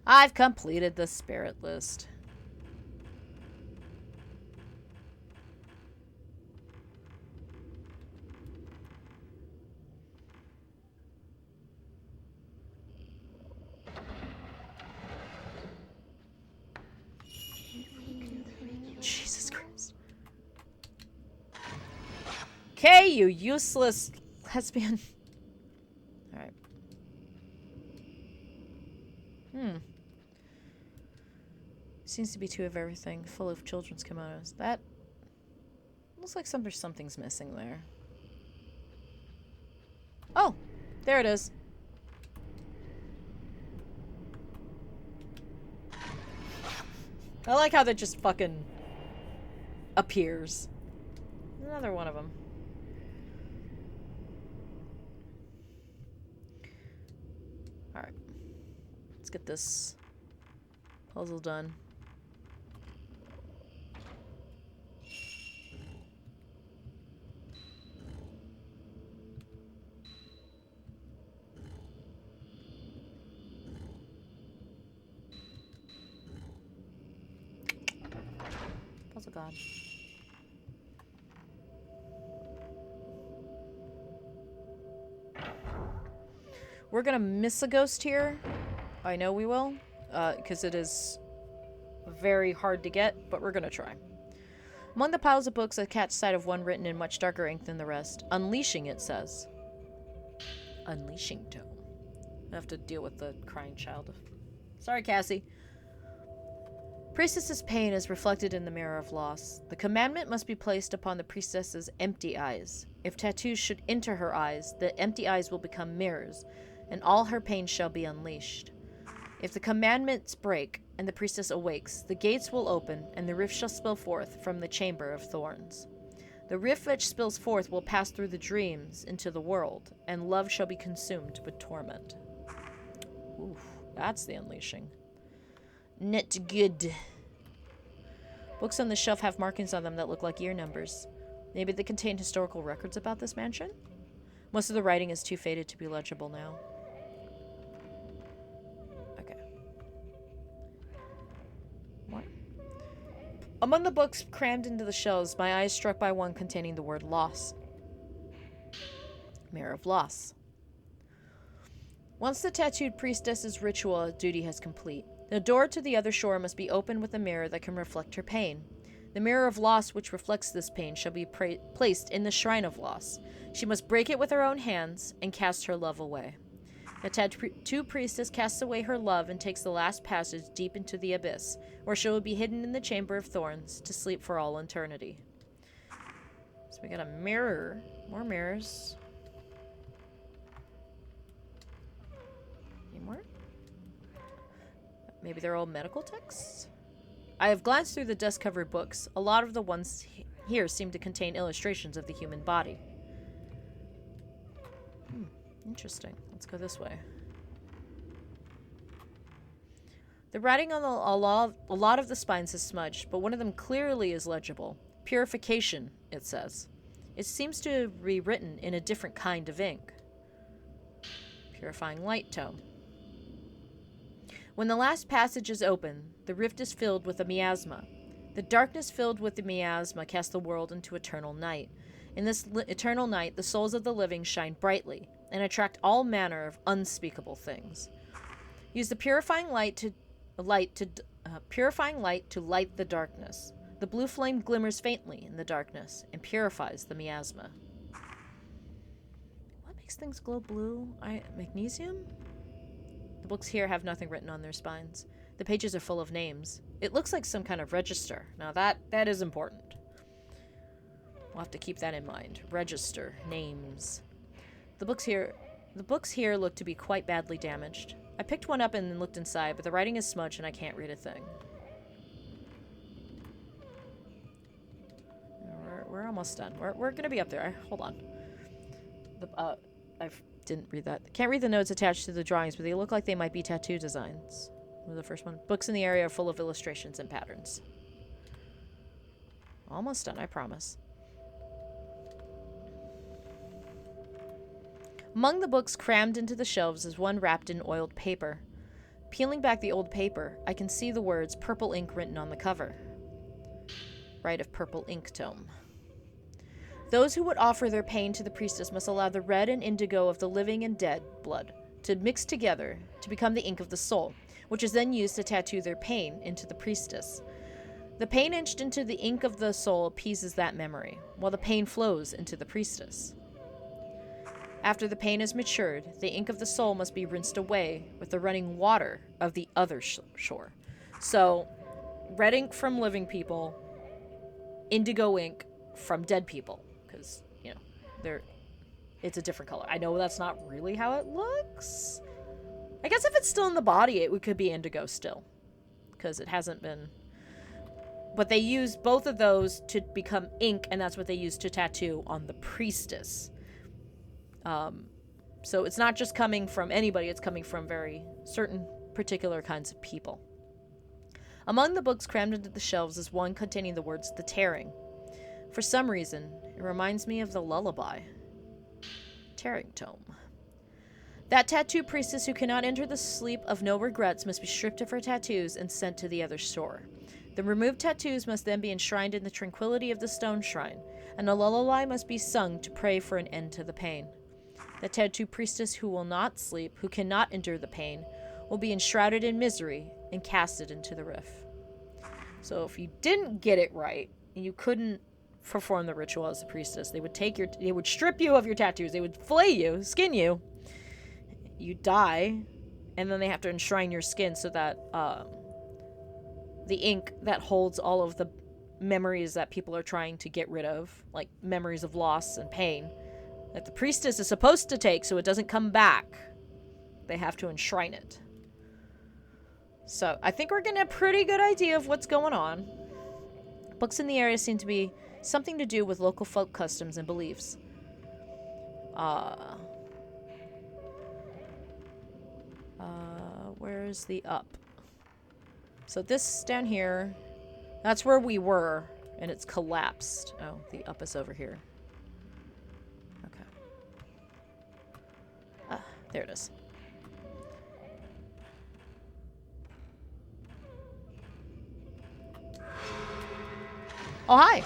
I've completed the spirit list. Jesus Christ. Okay, you useless lesbian. Alright. Seems to be two of everything, full of children's kimonos. That looks like something's missing there. Oh, there it is. I like how that just fucking appears. Another one of them. Alright. Let's get this puzzle done. Puzzle god. We're gonna miss a ghost here. I know we will. because it is very hard to get, but we're going to try. Among the piles of books, I catch sight of one written in much darker ink than the rest. Unleashing, it says. Unleashing tome. I have to deal with the crying child. Sorry, Cassie. Priestess's pain is reflected in the mirror of loss. The commandment must be placed upon the priestess's empty eyes. If tattoos should enter her eyes, the empty eyes will become mirrors, and all her pain shall be unleashed. If the commandments break, and the priestess awakes, the gates will open, and the rift shall spill forth from the chamber of thorns. The rift which spills forth will pass through the dreams into the world, and love shall be consumed with torment. Oof, that's the unleashing. Not good. Books on the shelf have markings on them that look like year numbers. Maybe they contain historical records about this mansion? Most of the writing is too faded to be legible now. Okay. What? Among the books crammed into the shelves, my eye is struck by one containing the word loss. Mirror of Loss. Once the tattooed priestess's ritual duty has complete, the door to the other shore must be opened with a mirror that can reflect her pain. The mirror of loss which reflects this pain shall be placed in the shrine of loss. She must break it with her own hands and cast her love away. The tattooed priestess casts away her love and takes the last passage deep into the abyss, where she will be hidden in the chamber of thorns to sleep for all eternity. So we got a mirror. More mirrors. Any more? Maybe they're all medical texts? I have glanced through the dust-covered books. A lot of the ones here seem to contain illustrations of the human body. Interesting. Let's go this way. The writing on a lot of the spines is smudged, but one of them clearly is legible. Purification, it says. It seems to be written in a different kind of ink. Purifying light tome. When the last passage is open, the rift is filled with a miasma. The darkness filled with the miasma casts the world into eternal night. In this eternal night, the souls of the living shine brightly and attract all manner of unspeakable things. Use the purifying light to light the darkness. The blue flame glimmers faintly in the darkness and purifies the miasma. What makes things glow blue? Magnesium? The books here have nothing written on their spines. The pages are full of names. It looks like some kind of register. Now that is important. We'll have to keep that in mind. Register. Names. The books here look to be quite badly damaged. I picked one up and looked inside, but the writing is smudged and I can't read a thing. We're almost done. We're gonna be up there. Hold on. I didn't read that. Can't read the notes attached to the drawings, but they look like they might be tattoo designs. What was the first one? Books in the area are full of illustrations and patterns. Almost done, I promise. Among the books crammed into the shelves is one wrapped in oiled paper. Peeling back the old paper, I can see the words purple ink written on the cover. Rite of Purple Ink Tome. Those who would offer their pain to the priestess must allow the red and indigo of the living and dead blood to mix together to become the ink of the soul, which is then used to tattoo their pain into the priestess. The pain etched into the ink of the soul appeases that memory, while the pain flows into the priestess. After the pain is matured, the ink of the soul must be rinsed away with the running water of the other shore. So, red ink from living people, indigo ink from dead people, because, it's a different color. I know that's not really how it looks. I guess if it's still in the body, it could be indigo still, because it hasn't been. But they use both of those to become ink, and that's what they use to tattoo on the priestess. So it's not just coming from anybody, it's coming from very certain particular kinds of people. Among the books crammed into the shelves is one containing the words "The Tearing." For some reason, it reminds me of the lullaby. Tearing Tome. That tattoo priestess who cannot enter the sleep of no regrets must be stripped of her tattoos and sent to the other shore. The removed tattoos must then be enshrined in the tranquility of the stone shrine, and a lullaby must be sung to pray for an end to the pain. The tattoo priestess who will not sleep, who cannot endure the pain, will be enshrouded in misery and casted into the rift. So if you didn't get it right, and you couldn't perform the ritual as a priestess, they would strip you of your tattoos, they would flay you, skin you, you die, and then they have to enshrine your skin so that the ink that holds all of the memories that people are trying to get rid of, like memories of loss and pain, that the priestess is supposed to take so it doesn't come back, they have to enshrine it. So I think we're getting a pretty good idea of what's going on. Books in the area seem to be something to do with local folk customs and beliefs. Where's the up? So this down here, that's where we were, and it's collapsed. Oh, the up is over here. Okay. Ah, there it is. Oh, hi!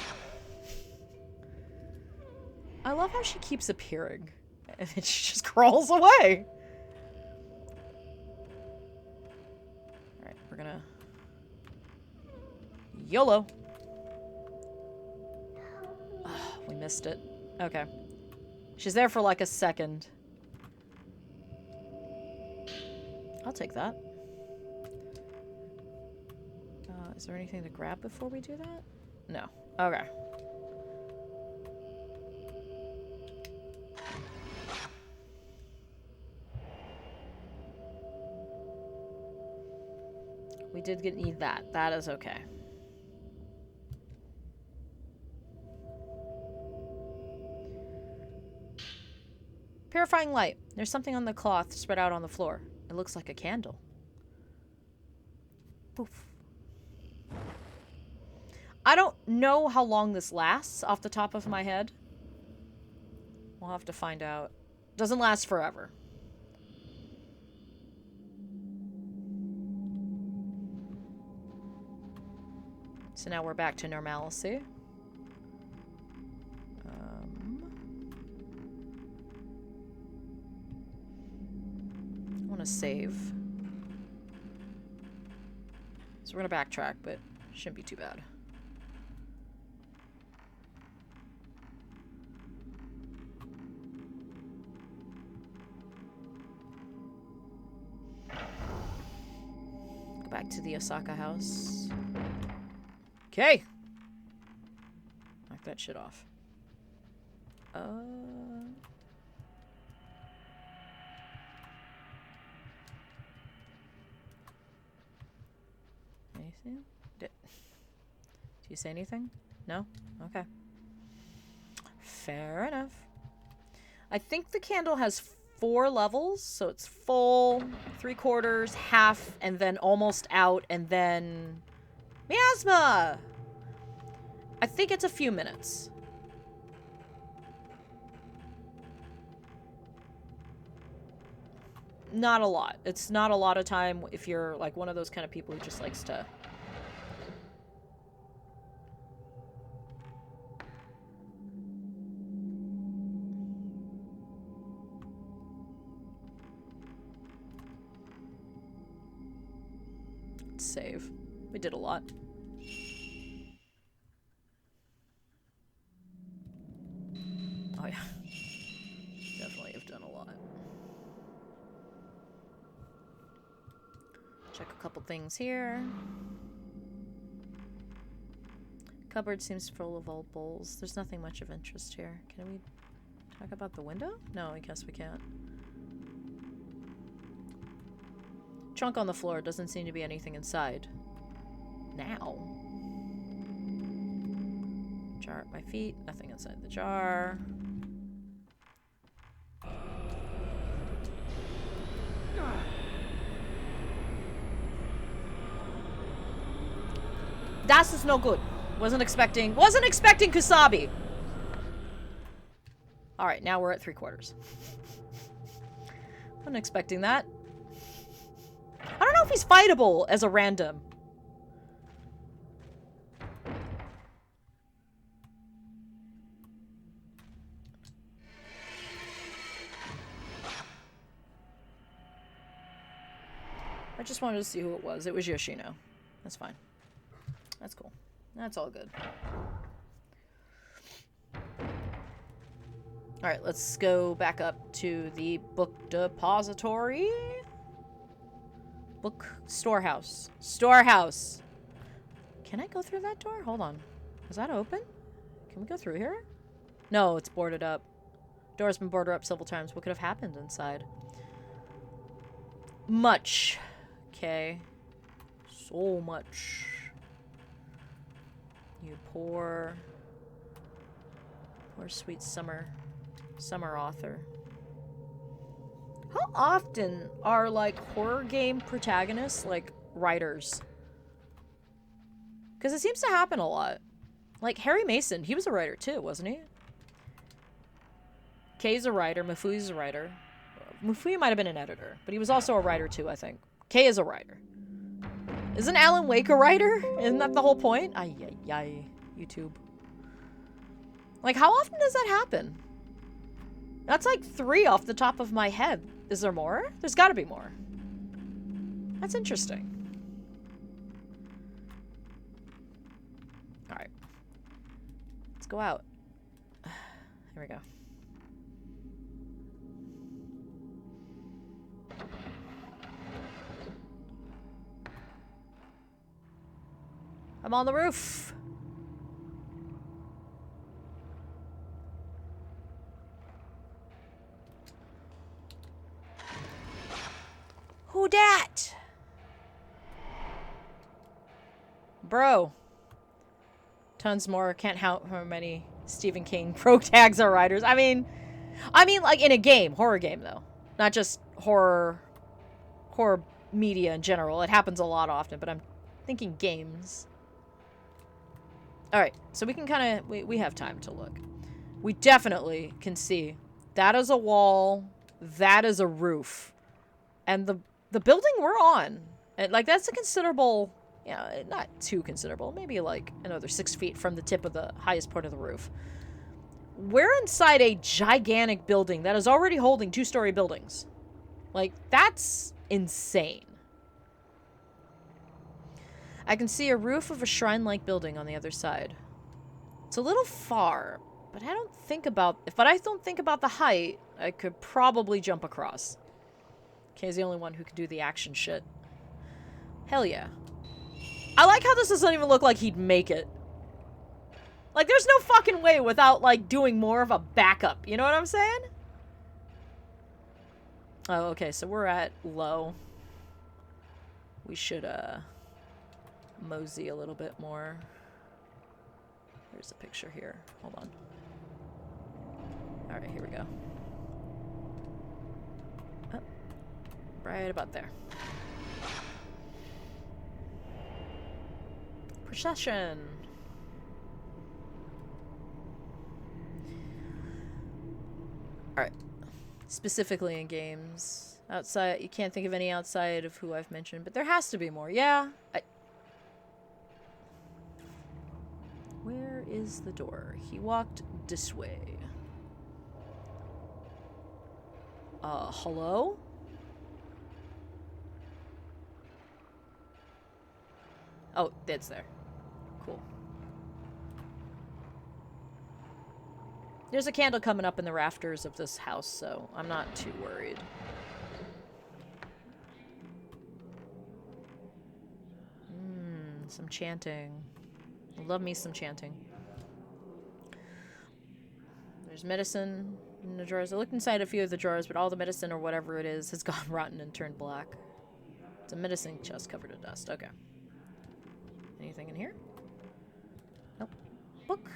I love how she keeps appearing, and then she just crawls away. Alright, we're gonna... YOLO! Oh, we missed it. Okay. She's there for like a second. I'll take that. Is there anything to grab before we do that? No. Okay. We did need that. That is okay. Purifying light. There's something on the cloth spread out on the floor. It looks like a candle. Poof. I don't know how long this lasts off the top of my head. We'll have to find out. Doesn't last forever. So now we're back to normalcy. I want to save. So we're going to backtrack, but shouldn't be too bad. Go back to the Osaka house. Okay. Knock that shit off. Anything? Do you say anything? No? Okay. Fair enough. I think the candle has 4 levels, so it's full, 3/4, half, and then almost out, and then... Miasma! I think it's a few minutes. Not a lot. It's not a lot of time if you're like one of those kind of people who just likes to... Save. We did a lot. Oh yeah. Definitely have done a lot. Check a couple things here. Cupboard seems full of old bowls. There's nothing much of interest here. Can we talk about the window? No, I guess we can't. Trunk on the floor. Doesn't seem to be anything inside. Now. Jar at my feet. Nothing inside the jar. Das is no good. Wasn't expecting Kusabi. Alright, now we're at 3/4. Wasn't expecting that. I don't know if he's fightable as a random. I just wanted to see who it was. It was Yoshino. That's fine. That's cool. That's all good. Alright, let's go back up to the book depository. Book storehouse. Storehouse! Can I go through that door? Hold on. Is that open? Can we go through here? No, it's boarded up. Door's been boarded up several times. What could have happened inside? Much. Okay. So much. You poor sweet summer author. How often are, like, horror game protagonists, like, writers? Because it seems to happen a lot. Like, Harry Mason, he was a writer too, wasn't he? Kei's a writer, Mifui's a writer. Mifui might have been an editor, but he was also a writer too, I think. Kei is a writer. Isn't Alan Wake a writer? Isn't that the whole point? Ay, ay, ay. YouTube. Like, how often does that happen? That's like 3 off the top of my head. Is there more? There's gotta be more. That's interesting. Alright. Let's go out. Here we go. I'm on the roof. Who dat? Bro. Tons more. Can't count how many Stephen King pro tags are writers. I mean like in a game, horror game though. Not just horror media in general. It happens a lot often, but I'm thinking games. Alright, so we can kind of... We have time to look. We definitely can see. That is a wall. That is a roof. And the building we're on. And, like, that's a considerable... You know, not too considerable. Maybe, like, another 6 feet from the tip of the highest part of the roof. We're inside a gigantic building that is already holding 2-story buildings. Like, that's insane. I can see a roof of a shrine-like building on the other side. It's a little far, but I don't think about... If I don't think about the height, I could probably jump across. Kay's the only one who can do the action shit. Hell yeah. I like how this doesn't even look like he'd make it. Like, there's no fucking way without, like, doing more of a backup. You know what I'm saying? Oh, okay, so we're at low. We should, mosey a little bit more. There's a picture here. Hold on. Alright, here we go. Oh, right about there. Procession. Alright. Specifically in games. Outside, you can't think of any outside of who I've mentioned, but there has to be more. Yeah. Where is the door? He walked this way. Hello? Oh, it's there. Cool. There's a candle coming up in the rafters of this house, so I'm not too worried. Some chanting. Love me some chanting. There's medicine in the drawers. I looked inside a few of the drawers, but all the medicine or whatever it is has gone rotten and turned black. It's a medicine chest covered in dust. Okay. Anything in here? Nope. Book.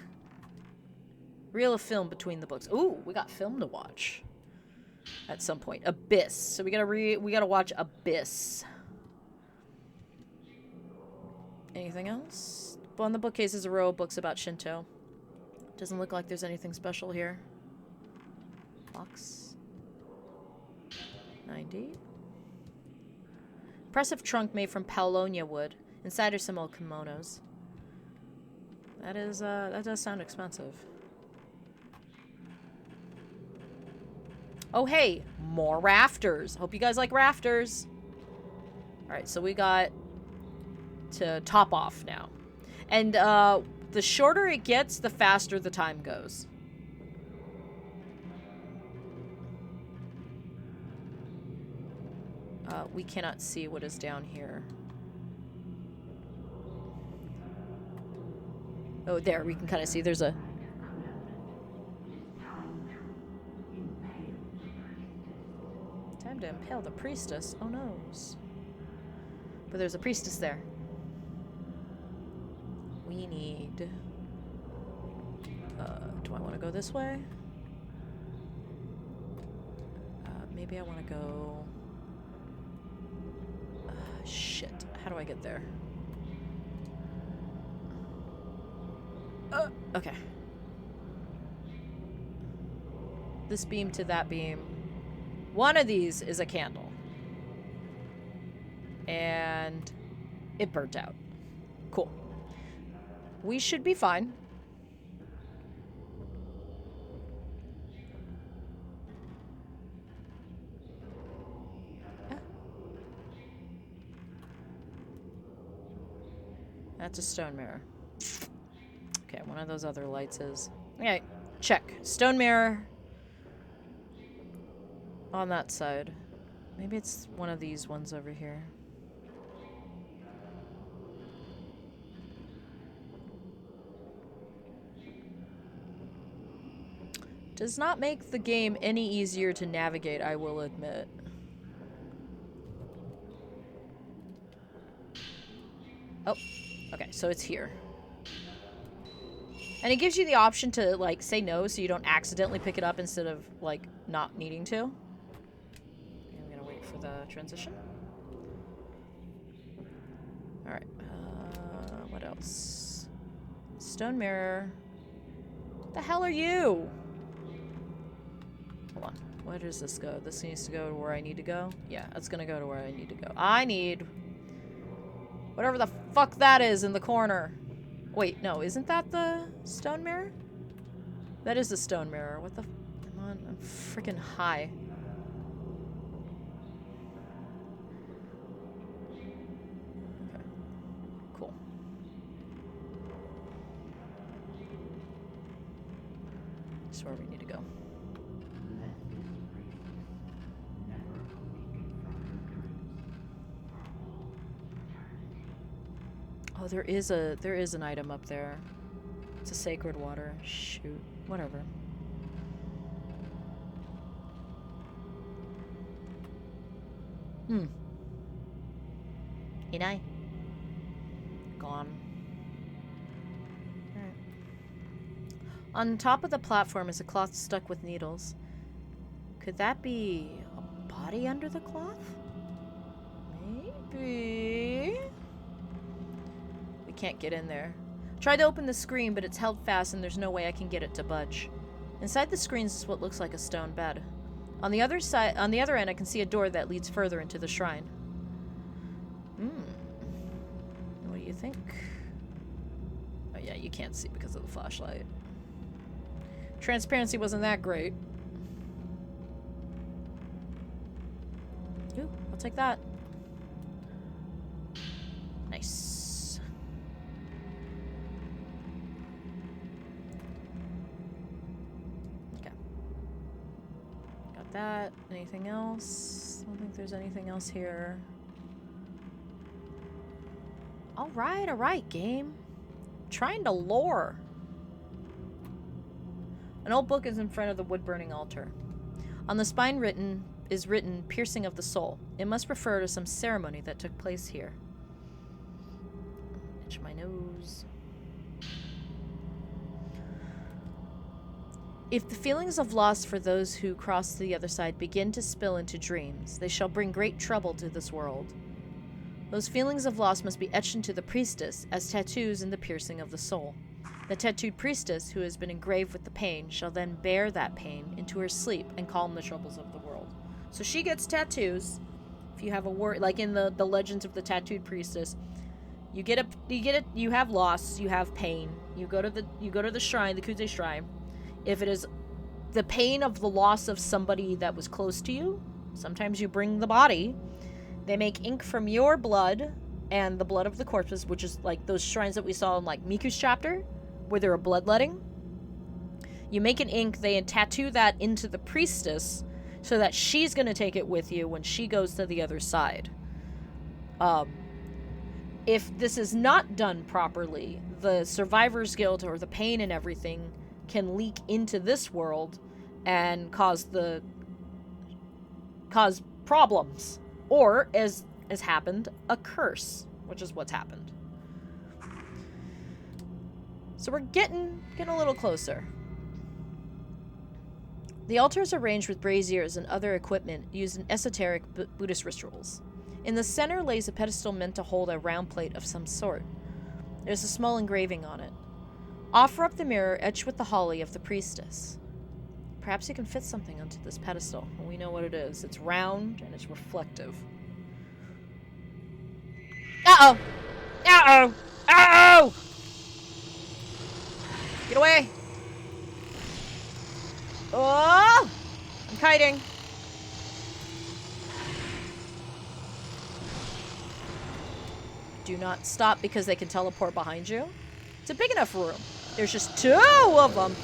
Reel of film between the books. Ooh, we got film to watch. At some point. Abyss. So we gotta watch Abyss. Anything else? Well, on the bookcase is a row of books about Shinto. Doesn't look like there's anything special here. Box. 90. Impressive trunk made from paulownia wood. Inside are some old kimonos. That does sound expensive. Oh, hey! More rafters! Hope you guys like rafters! Alright, so we got to top off now. And the shorter it gets, the faster the time goes. We cannot see what is down here. Oh, there, we can kind of see there's a... Time to impale the priestess. Oh, noes. But there's a priestess there. We need... do I want to go this way? Maybe I want to go... shit. How do I get there? Okay. This beam to that beam. One of these is a candle. And it burnt out. Cool. We should be fine. That's a stone mirror. Okay, one of those other lights is... Okay, check. Stone mirror. On that side. Maybe it's one of these ones over here. Does not make the game any easier to navigate, I will admit. Oh, okay, so it's here. And it gives you the option to, like, say no so you don't accidentally pick it up instead of, like, not needing to. I'm gonna wait for the transition. Alright, what else? Stone mirror. What the hell are you? Hold on. Where does this go? This needs to go to where I need to go? Yeah, that's gonna go to where I need to go. I need... whatever the fuck that is in the corner. Wait, no, isn't that the stone mirror? That is the stone mirror. What the... come on, I'm freaking high. Okay. Cool. This is where we need to go. Oh, there is an item up there. It's a sacred water. Shoot. Whatever. Inai. Gone. Alright. On top of the platform is a cloth stuck with needles. Could that be a body under the cloth? Maybe. Can't get in there. Tried to open the screen, but it's held fast and there's no way I can get it to budge. Inside the screens is what looks like a stone bed. On the other end, I can see a door that leads further into the shrine. What do you think? Oh yeah, you can't see because of the flashlight. Transparency wasn't that great. Ooh, I'll take that. Nice. That. Anything else? I don't think there's anything else here. Alright, game. Trying to lore. An old book is in front of the wood-burning altar. On the spine is written, piercing of the soul. It must refer to some ceremony that took place here. Itch my nose. If the feelings of loss for those who cross to the other side begin to spill into dreams, they shall bring great trouble to this world. Those feelings of loss must be etched into the priestess as tattoos in the piercing of the soul. The tattooed priestess, who has been engraved with the pain, shall then bear that pain into her sleep and calm the troubles of the world. So she gets tattoos. If you have a word, like in the legends of the tattooed priestess, you have loss, you have pain. You go to the shrine, the Kuze shrine. If it is the pain of the loss of somebody that was close to you, sometimes you bring the body, They make ink from your blood and the blood of the corpses, which is like those shrines that we saw in like Miku's chapter, where they're bloodletting. You make an ink, they tattoo that into the priestess so that she's going to take it with you when she goes to the other side. If this is not done properly, the Survivor's Guild or the pain and everything can leak into this world and cause problems. Or, as happened, a curse, which is what's happened. So we're getting a little closer. The altar is arranged with braziers and other equipment used in esoteric Buddhist rituals. In the center lays a pedestal meant to hold a round plate of some sort. There's a small engraving on it. Offer up the mirror etched with the holly of the priestess. Perhaps you can fit something onto this pedestal. Well, we know what it is. It's round and it's reflective. Uh-oh! Uh-oh! Uh-oh! Get away! Oh! I'm kiting. Do not stop because they can teleport behind you. It's a big enough room. There's just 2 of them.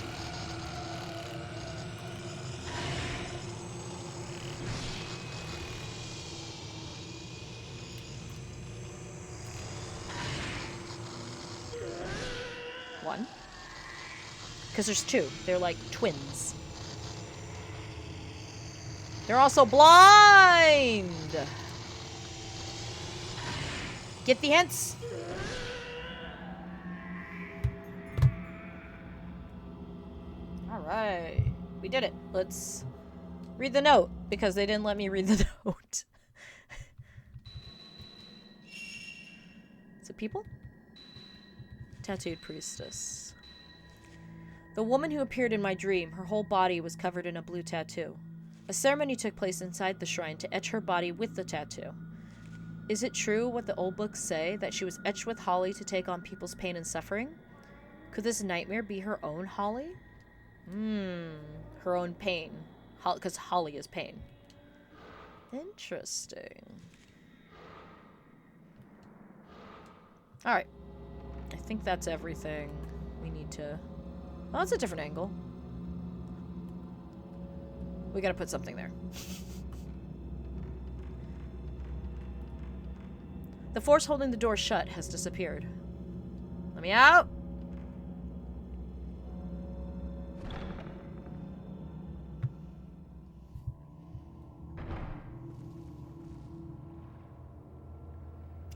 One. Because there's 2. They're like twins. They're also blind! Get the hints! Alright. We did it. Let's read the note, because they didn't let me read the note. Is it people? Tattooed priestess. The woman who appeared in my dream, her whole body was covered in a blue tattoo. A ceremony took place inside the shrine to etch her body with the tattoo. Is it true what the old books say, that she was etched with holly to take on people's pain and suffering? Could this nightmare be her own holly? Her own pain. Because holly is pain. Interesting. Alright. I think that's everything we need to... Oh, that's a different angle. We gotta put something there. The force holding the door shut has disappeared. Let me out!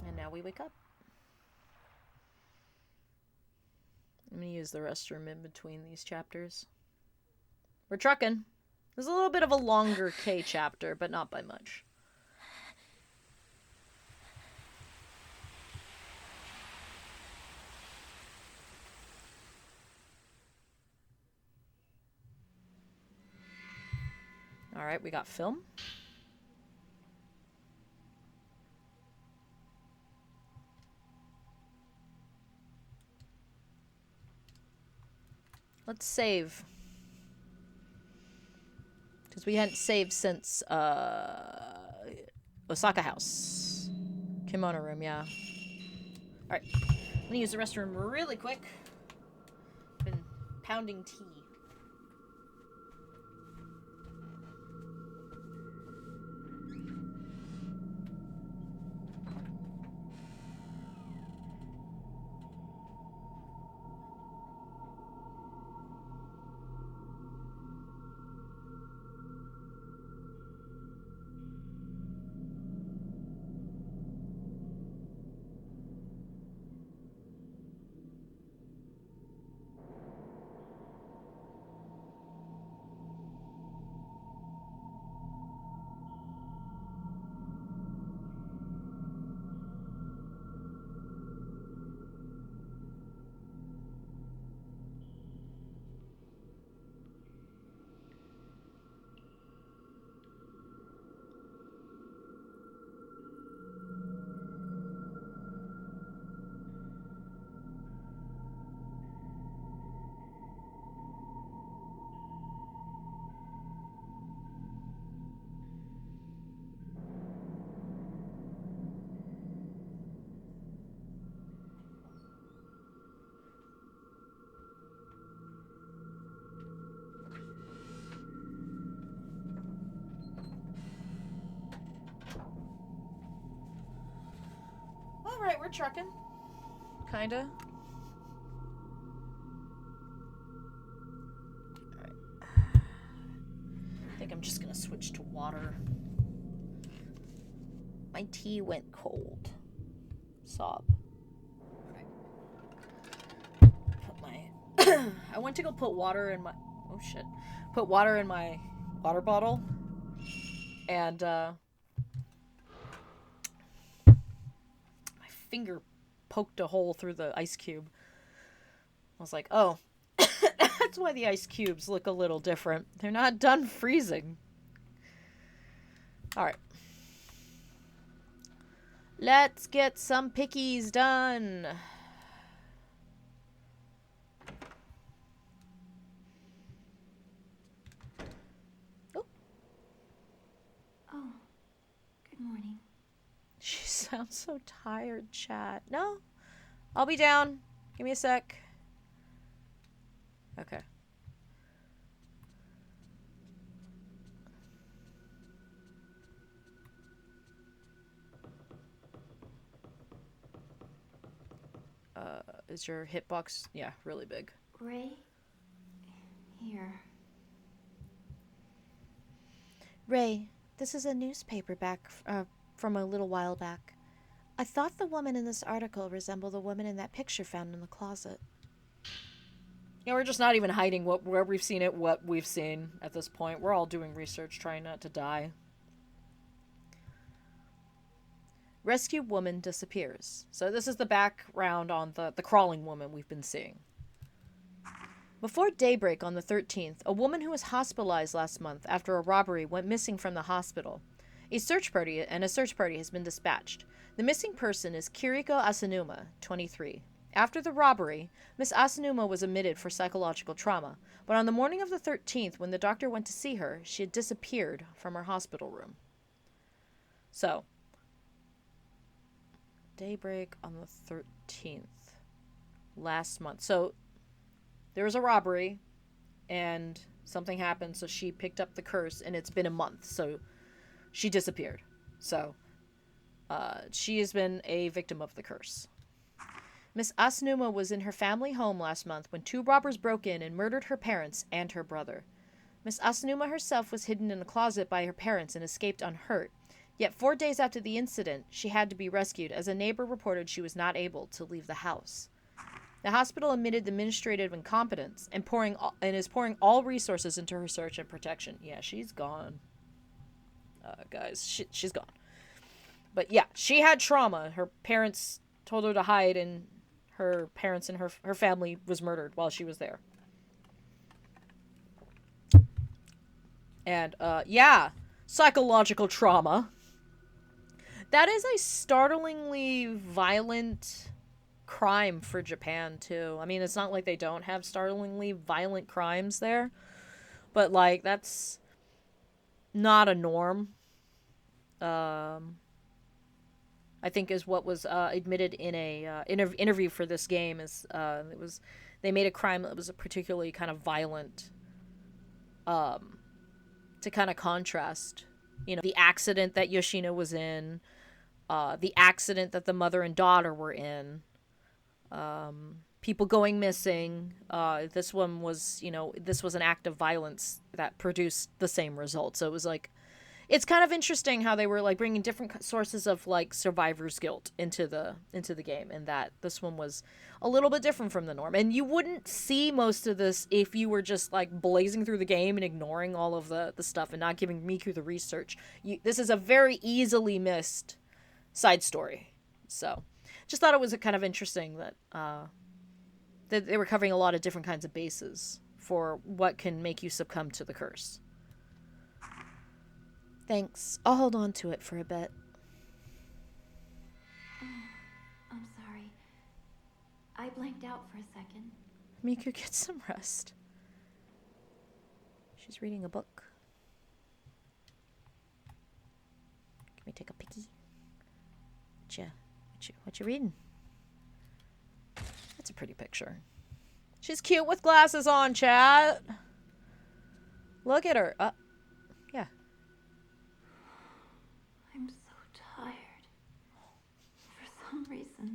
And now we wake up. I'm gonna use the restroom in between these chapters. We're trucking. There's a little bit of a longer K chapter, but not by much. Alright, we got film. Let's save. Because we hadn't saved since, Osaka House. Kimono room, yeah. Alright. I'm gonna use the restroom really quick. Been pounding tea. Alright, we're trucking. Kinda. Alright. I think I'm just gonna switch to water. My tea went cold. Sob. Alright. Put my... I went to go put water in my... Oh shit. Put water in my water bottle. And, my finger poked a hole through the ice cube. I was like, oh. That's why the ice cubes look a little different. They're not done freezing. Alright. Let's get some pickies done. Oh. Oh, good morning. She sounds so tired, chat. No. I'll be down. Give me a sec. Okay. Is your hitbox, yeah, really big. Ray? Here. Ray, this is a newspaper from a little while back. I thought the woman in this article resembled the woman in that picture found in the closet. Yeah, we're just not even hiding where we've seen it, what we've seen at this point. We're all doing research, trying not to die. Rescued woman disappears. So this is the background on the crawling woman we've been seeing. Before daybreak on the 13th, a woman who was hospitalized last month after a robbery went missing from the hospital. A search party has been dispatched. The missing person is Kiriko Asanuma, 23. After the robbery, Miss Asanuma was admitted for psychological trauma, but on the morning of the 13th, when the doctor went to see her, she had disappeared from her hospital room. So, daybreak on the 13th. Last month. So, there was a robbery, and something happened, so she picked up the curse, and it's been a month, so she disappeared. So, she has been a victim of the curse. Miss Asanuma was in her family home last month when 2 robbers broke in and murdered her parents and her brother. Miss Asanuma herself was hidden in a closet by her parents and escaped unhurt. Yet 4 days after the incident, she had to be rescued as a neighbor reported she was not able to leave the house. The hospital admitted administrative incompetence and is pouring all resources into her search and protection. Yeah, she's gone. Guys, she's gone. But yeah, she had trauma. Her parents told her to hide, and her parents and her family was murdered while she was there. And, yeah, psychological trauma. That is a startlingly violent crime for Japan, too. I mean, it's not like they don't have startlingly violent crimes there, but, like, that's not a norm. I think is what was admitted in a interview for this game is they made a crime that was a particularly kind of violent to kind of contrast, you know, the accident that Yoshino was in, the accident that the mother and daughter were in, people going missing. This one was, you know, this was an act of violence that produced the same result. So it was like, it's kind of interesting how they were like bringing different sources of like survivor's guilt into the game, and that this one was a little bit different from the norm. And you wouldn't see most of this if you were just like blazing through the game and ignoring all of the stuff and not giving Miku the research. This is a very easily missed side story. So just thought it was kind of interesting that they were covering a lot of different kinds of bases for what can make you succumb to the curse. Thanks. I'll hold on to it for a bit. I'm sorry. I blanked out for a second. Miku, get some rest. She's reading a book. Can we take a picky? What you reading? That's a pretty picture. She's cute with glasses on, chat. Look at her. Yeah. I'm so tired. For some reason,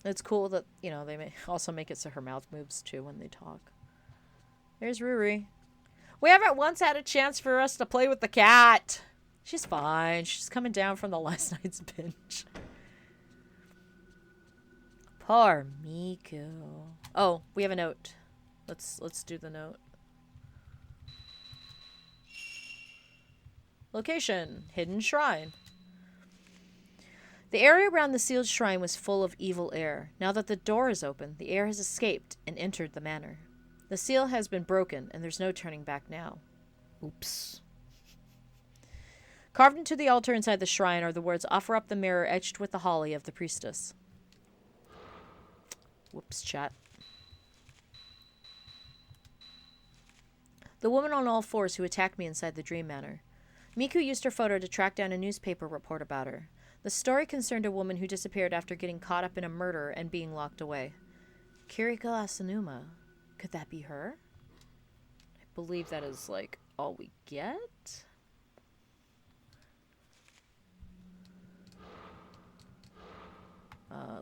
It's cool that, you know, they may also make it so her mouth moves too when they talk. There's Ruri. We haven't once had a chance for us to play with the cat. She's fine. She's coming down from the last night's binge. Poor Miku. Oh, we have a note. Let's do the note. Location: hidden shrine. The area around the sealed shrine was full of evil air. Now that the door is open, the air has escaped and entered the manor. The seal has been broken, and there's no turning back now. Oops. Carved into the altar inside the shrine are the words, "Offer up the mirror etched with the holly of the priestess." Whoops, chat. The woman on all fours who attacked me inside the dream manor. Miku used her photo to track down a newspaper report about her. The story concerned a woman who disappeared after getting caught up in a murder and being locked away. Kiriko Asanuma. Could that be her? I believe that is, like, all we get?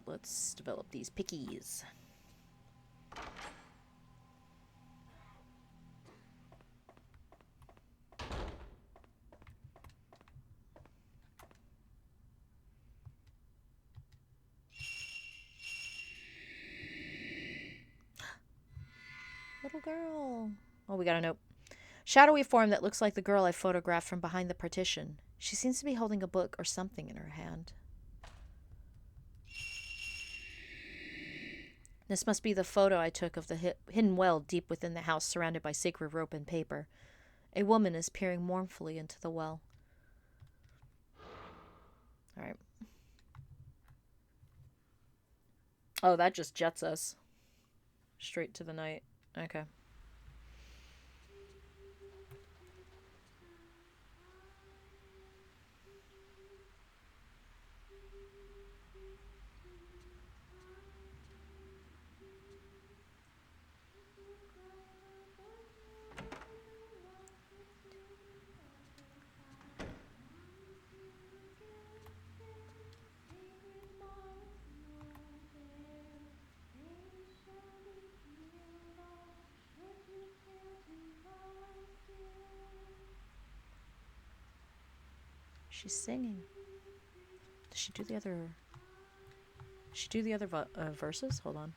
Let's develop these pickies. Little girl. Oh, we got a note. Shadowy form that looks like the girl I photographed from behind the partition. She seems to be holding a book or something in her hand. This must be the photo I took of the hidden well deep within the house surrounded by sacred rope and paper. A woman is peering mournfully into the well. Alright. Oh, that just jets us. Straight to the night. Okay. She's singing. Does she do the other... Does she do the other verses? Hold on.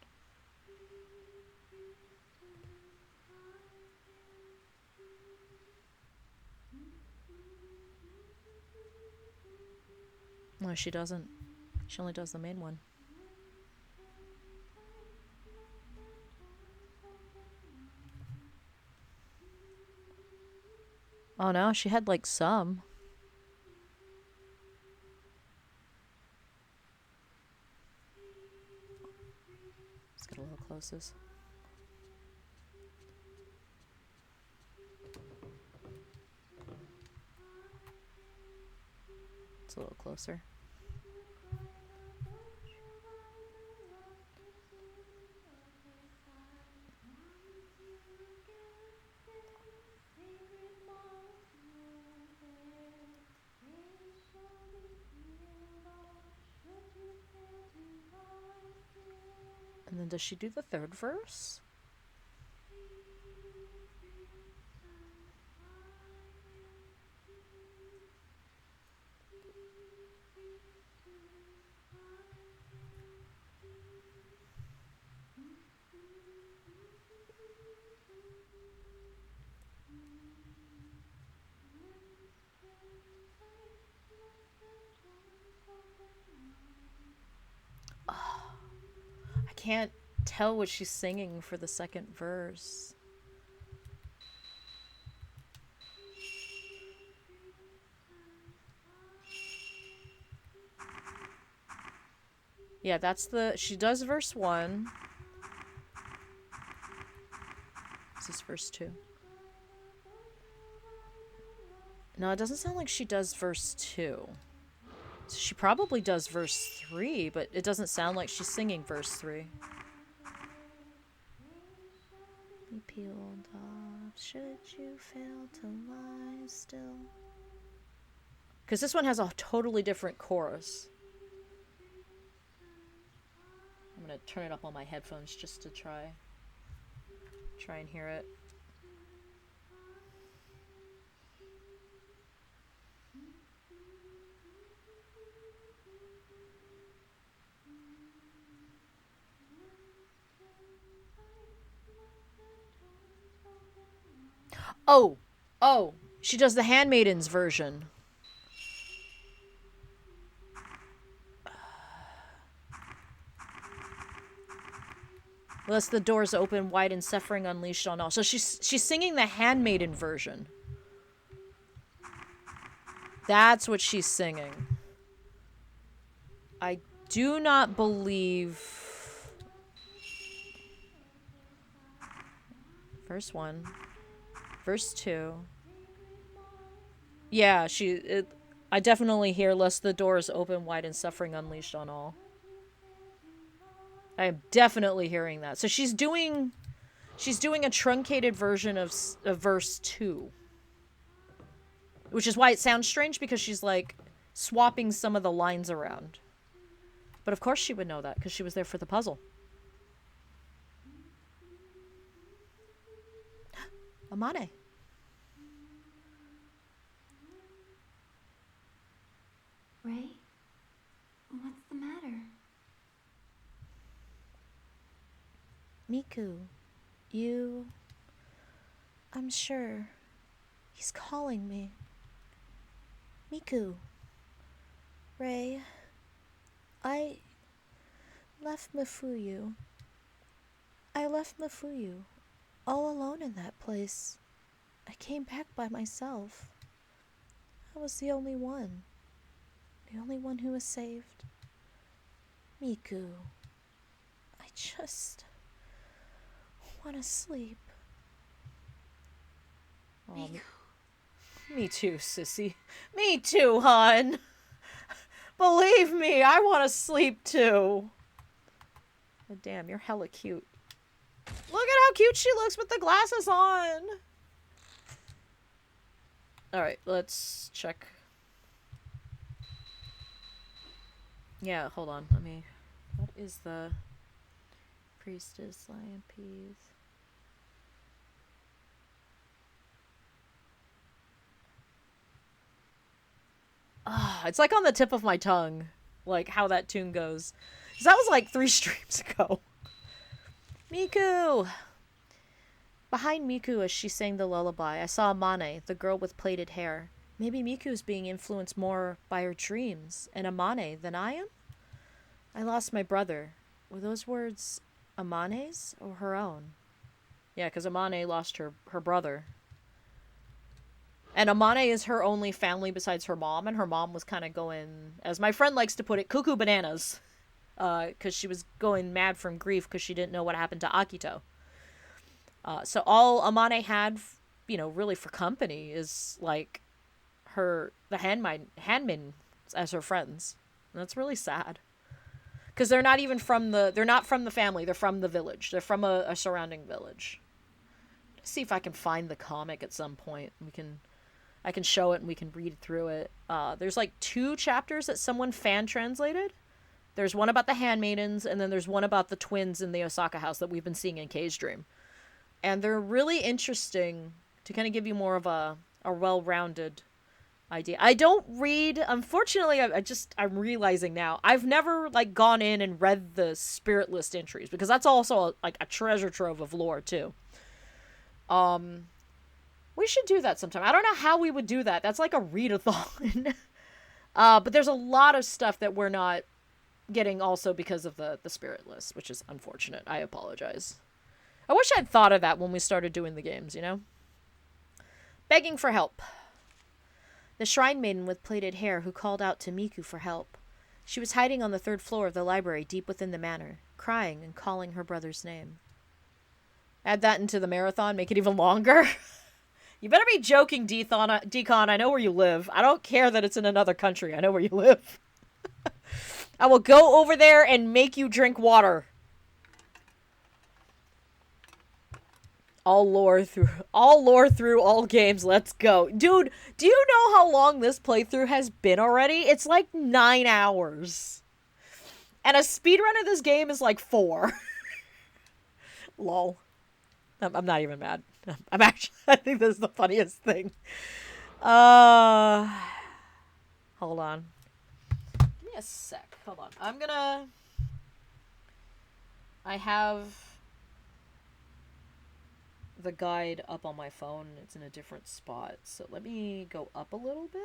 No, she doesn't. She only does the main one. Oh no, she had like some. Let's get a little closest. It's a little closer. And then does she do the third verse? I can't tell what she's singing for the second verse. Yeah, that's the... She does verse 1. This is verse 2. No, it doesn't sound like she does verse 2. So she probably does verse 3, but it doesn't sound like she's singing verse 3. Be peeled off, should you fail to lie still. Because this one has a totally different chorus. I'm gonna turn it up on my headphones just to try and hear it. Oh, she does the Handmaidens version. Lest the doors open wide and suffering unleashed on all. So she's singing the Handmaiden version. That's what she's singing. I do not believe... Verse 1. Verse 2. Yeah, I definitely hear lest the doors open wide and suffering unleashed on all. I am definitely hearing that. So she's doing a truncated version of verse 2. Which is why it sounds strange, because she's like swapping some of the lines around. But of course she would know that, because she was there for the puzzle. Amane. Ray? What's the matter? Miku, I'm sure. He's calling me. Miku. Ray. I left Mafuyu. All alone in that place. I came back by myself. I was the only one. The only one who was saved. Miku. I just want to sleep. Oh, me too, sissy. Me too, hon. Believe me, I want to sleep too. Oh, damn, you're hella cute. Look at how cute she looks with the glasses on. Alright, let's check. Yeah, hold on. Let me... What is the... Priestess, Lion Peas... Ah, it's like on the tip of my tongue. Like, how that tune goes. 'Cause that was like 3 streams ago. Miku! Behind Miku as she sang the lullaby, I saw Amane, the girl with plaited hair. Maybe Miku's being influenced more by her dreams and Amane than I am? I lost my brother. Were those words Amane's or her own? Yeah, because Amane lost her brother. And Amane is her only family besides her mom, and her mom was kind of going, as my friend likes to put it, cuckoo bananas. Because she was going mad from grief because she didn't know what happened to Akito. So all Amane had, you know, really for company is, like, the handmaiden as her friends. And that's really sad. Because they're not even they're not from the family, they're from the village. They're from a surrounding village. Let's see if I can find the comic at some point. I can show it and we can read through it. There's like 2 chapters that someone fan translated. There's one about the handmaidens, and then there's one about the twins in the Osaka house that we've been seeing in Kei's dream. And they're really interesting to kind of give you more of a well-rounded idea. I don't read, unfortunately, I'm realizing now, I've never like gone in and read the spirit list entries, because that's also like a treasure trove of lore too. We should do that sometime. I don't know how we would do that. That's like a readathon. But there's a lot of stuff that we're not getting also because of the spirit list, which is unfortunate. I apologize. I wish I'd thought of that when we started doing the games, you know? Begging for help. The shrine maiden with plaited hair who called out to Miku for help. She was hiding on the 3rd floor of the library deep within the manor, crying and calling her brother's name. Add that into the marathon, make it even longer. You better be joking, Decon. I know where you live. I don't care that it's in another country. I know where you live. I will go over there and make you drink water. All lore through all games. Let's go. Dude, do you know how long this playthrough has been already? It's like 9 hours. And a speedrun of this game is like 4. Lol. I'm not even mad. I'm actually, I think this is the funniest thing. Hold on. Give me a sec. Hold on. I have the guide up on my phone. It's in a different spot. So let me go up a little bit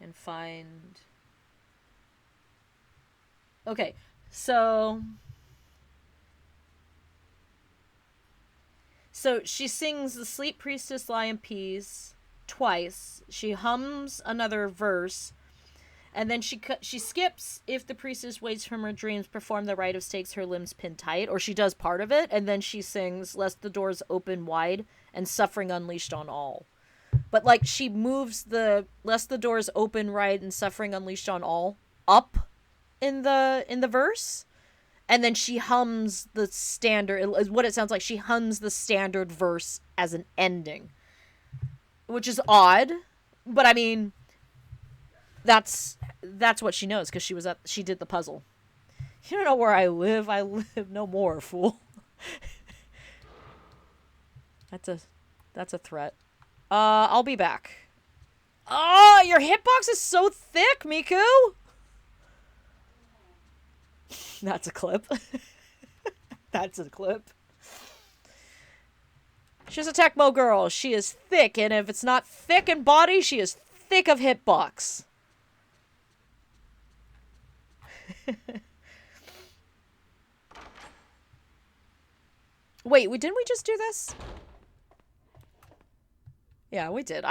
and find... Okay, so she sings the Sleep Priestess Lie in Peace twice. She hums another verse, and then she skips if the priestess wakes from her dreams, perform the rite of stakes, her limbs pinned tight, or she does part of it, and then she sings lest the doors open wide and suffering unleashed on all. But like she moves the lest the doors open wide and suffering unleashed on all up in the verse, and then she hums the standard, what it sounds like, she hums the standard verse as an ending, which is odd, but I mean, that's what she knows because she did the puzzle. You don't know where I live no more, fool. That's a threat. I'll be back. Oh, your hitbox is so thick, Miku. That's a clip. That's a clip. She's a Tecmo girl. She is thick, and if it's not thick in body, she is thick of hitbox. Wait, didn't we just do this? Yeah, we did.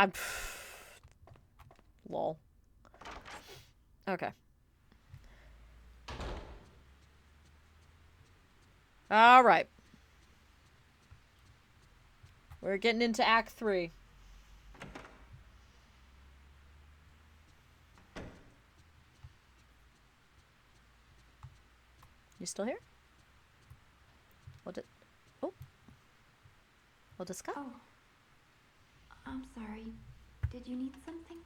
Lol. Okay. All right. We're getting into Act 3. You still here? What did... Oh. What is that? Oh. I'm sorry. Did you need something?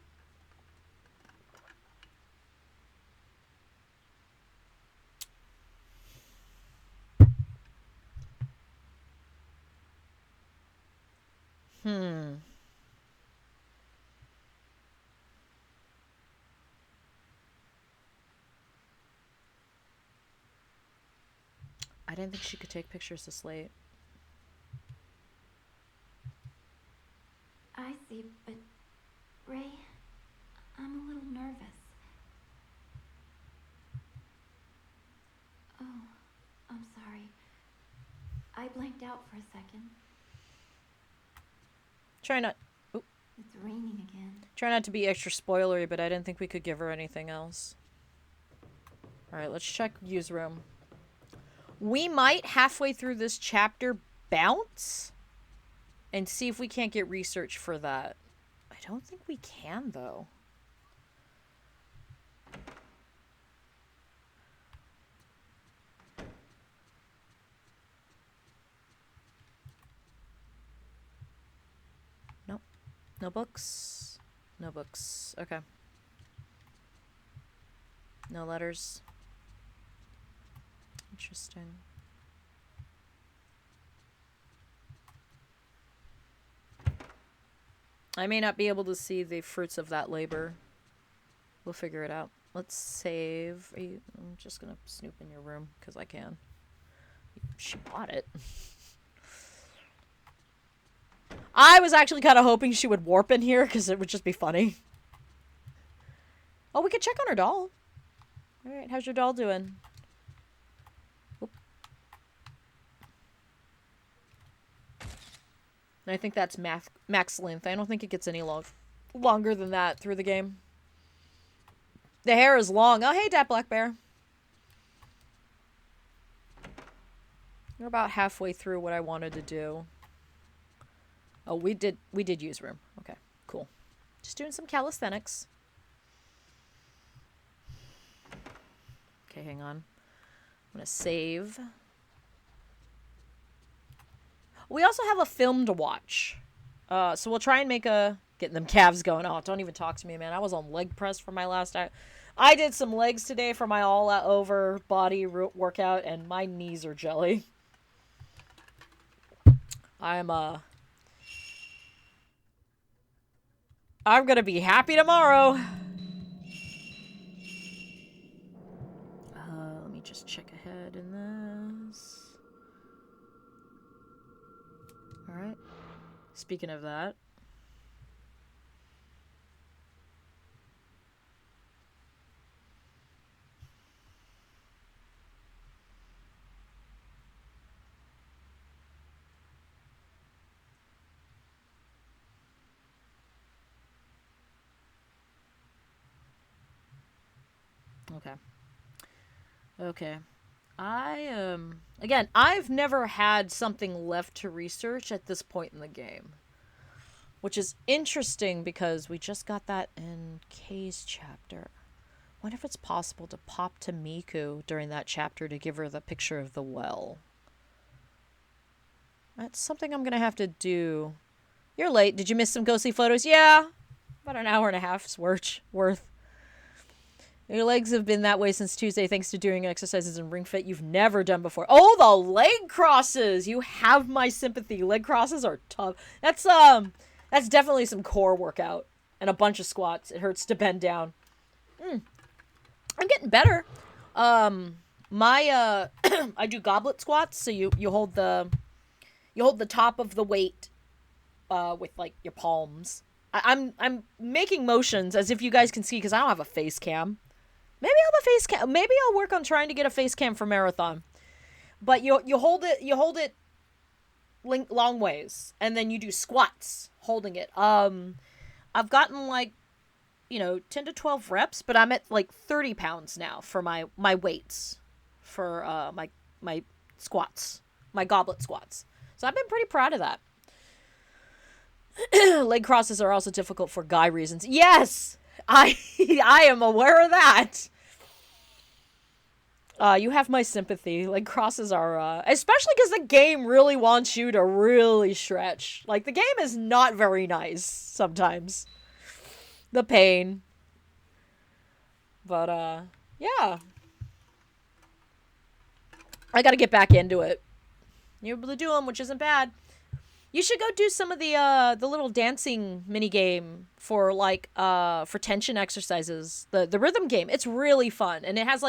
I didn't think she could take pictures this late. I see, but Ray, I'm a little nervous. Oh, I'm sorry. I blanked out for a second. Try not... Oop. It's raining again. Try not to be extra spoilery, but I didn't think we could give her anything else. Alright, let's check use room. We might, halfway through this chapter, bounce and see if we can't get research for that. I don't think we can, though. Nope. No books. No books. Okay. No letters. Interesting. I may not be able to see the fruits of that labor. We'll figure it out. Let's save. I'm just gonna snoop in your room because I can. She bought it. I was actually kind of hoping she would warp in here because it would just be funny. Oh, we could check on her doll. Alright, how's your doll doing? Oop. I think that's max length. I don't think it gets any longer than that through the game. The hair is long. Oh, hey, Dat Black Bear. We're about halfway through what I wanted to do. Oh, we did use room. Okay, cool. Just doing some calisthenics. Okay, hang on. I'm gonna save. We also have a film to watch. So we'll try and make a... Getting them calves going. Oh, don't even talk to me, man. I was on leg press for my last I did some legs today for my all-over body workout, and my knees are jelly. I'm gonna be happy tomorrow. Let me just check ahead in this. Alright. Speaking of that. Okay. Okay. Again, I've never had something left to research at this point in the game. Which is interesting because we just got that in Kay's chapter. Wonder if it's possible to pop to Miku during that chapter to give her the picture of the well. That's something I'm gonna have to do. You're late. Did you miss some ghostly photos? Yeah. About an hour and a half's worth. Your legs have been that way since Tuesday thanks to doing exercises in Ring Fit you've never done before. Oh, the leg crosses! You have my sympathy. Leg crosses are tough. That's definitely some core workout. And a bunch of squats. It hurts to bend down. I'm getting better. I do goblet squats, so you hold the top of the weight with like your palms. I'm making motions as if you guys can see because I don't have a face cam. Maybe I'll have a face cam. Maybe I'll work on trying to get a face cam for marathon. But you hold it long ways, and then you do squats holding it. I've gotten like 10 to 12 reps, but I'm at like 30 pounds now for my weights for my squats, my goblet squats. So I've been pretty proud of that. Leg crosses are also difficult for guy reasons. Yes, I am aware of that. You have my sympathy. Leg crosses are, especially because the game really wants you to really stretch. Like, the game is not very nice sometimes. The pain. But, yeah. I gotta get back into it. You're able to do them, which isn't bad. You should go do some of the little dancing mini game for like for tension exercises. The rhythm game. It's really fun, and it has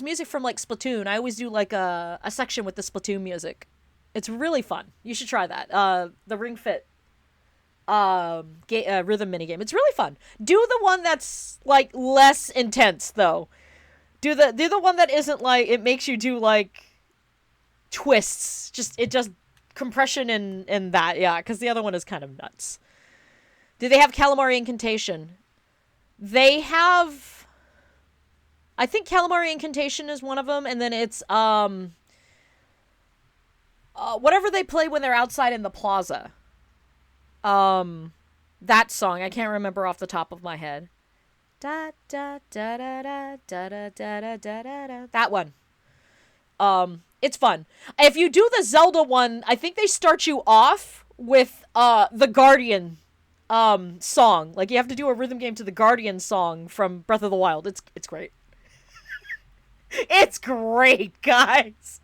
music from like Splatoon. I always do like a section with the Splatoon music. It's really fun. You should try that. The Ring Fit rhythm mini game. It's really fun. Do the one that's like less intense though. Do the one that isn't like it makes you do like twists. Just compression and that, yeah, because the other one is kind of nuts. Do they have Calamari Incantation? They have, I think Calamari Incantation is one of them, and then it's whatever they play when they're outside in the plaza. That song, I can't remember off the top of my head. Da da da da da da da da da da da. That one. It's fun. If you do the Zelda one, I think they start you off with the Guardian song. Like you have to do a rhythm game to the Guardian song from Breath of the Wild. It's great. It's great, guys.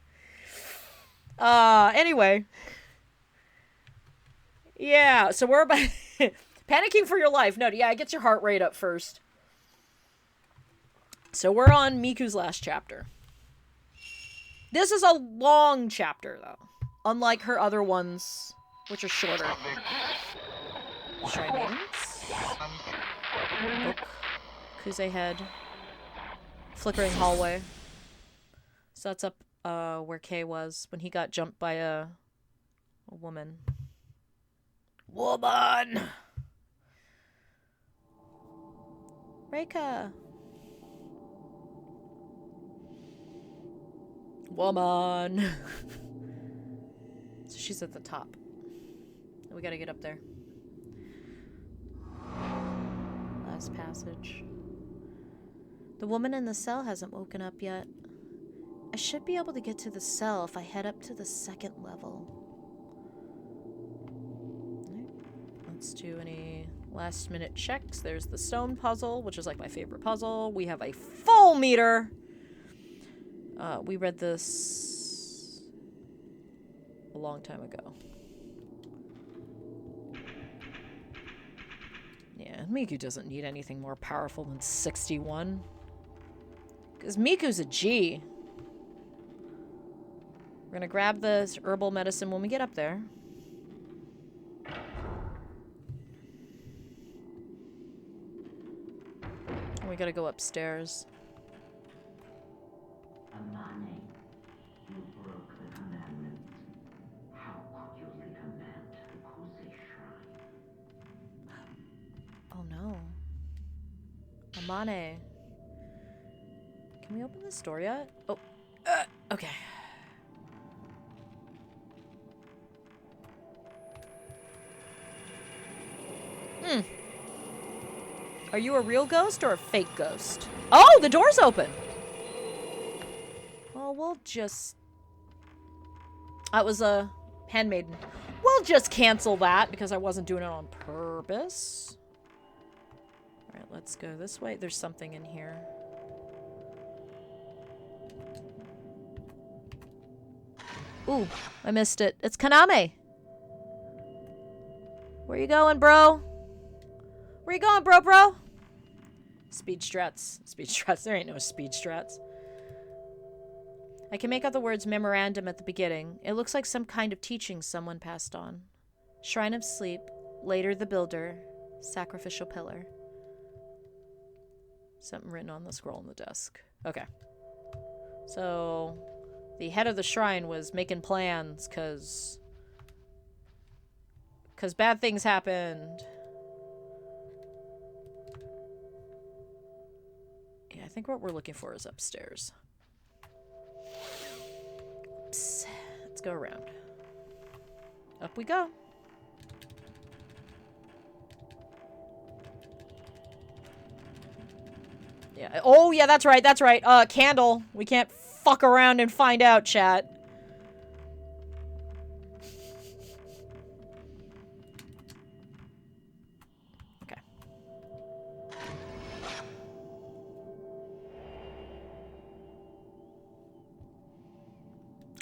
Anyway. Yeah, so we're about panicking for your life. No, yeah, it gets your heart rate up first. So we're on Miku's last chapter. This is a long chapter, though. Unlike her other ones, which are shorter. Shrines. Book. Kuze head. Flickering hallway. So that's up where Kay was when he got jumped by a woman. Woman! Reika! Woman! So she's at the top. We gotta get up there. Last passage. The woman in the cell hasn't woken up yet. I should be able to get to the cell if I head up to the second level. Let's do any Last minute checks. There's the stone puzzle, which is like my favorite puzzle. We have a full meter. We read this a long time ago. Yeah, Miku doesn't need anything more powerful than 61. Because Miku's a G. We're gonna grab this herbal medicine when we get up there. We gotta go upstairs. Amane, you broke the commandment. How could you recommend the Kose Shrine? Oh no. Amane. Can we open this door yet? Oh. Okay. Are you a real ghost or a fake ghost? Oh, the door's open! Well, we'll just... That was a handmaiden. We'll just cancel that because I wasn't doing it on purpose. Alright, let's go this way. There's something in here. Ooh, I missed it. It's Kaname! Where you going, bro? Where you going, bro? Speed strats. Speed strats. There ain't no speed strats. I can make out the words memorandum at the beginning. It looks like some kind of teaching someone passed on. Shrine of Sleep. Later the Builder. Sacrificial Pillar. Something written on the scroll on the desk. Okay. So, the head of the shrine was making plans because bad things happened. Yeah, I think what we're looking for is upstairs. Oops. Let's go around. Up we go. Yeah. Oh, yeah, that's right. That's right. Candle. We can't fuck around and find out, chat. Okay.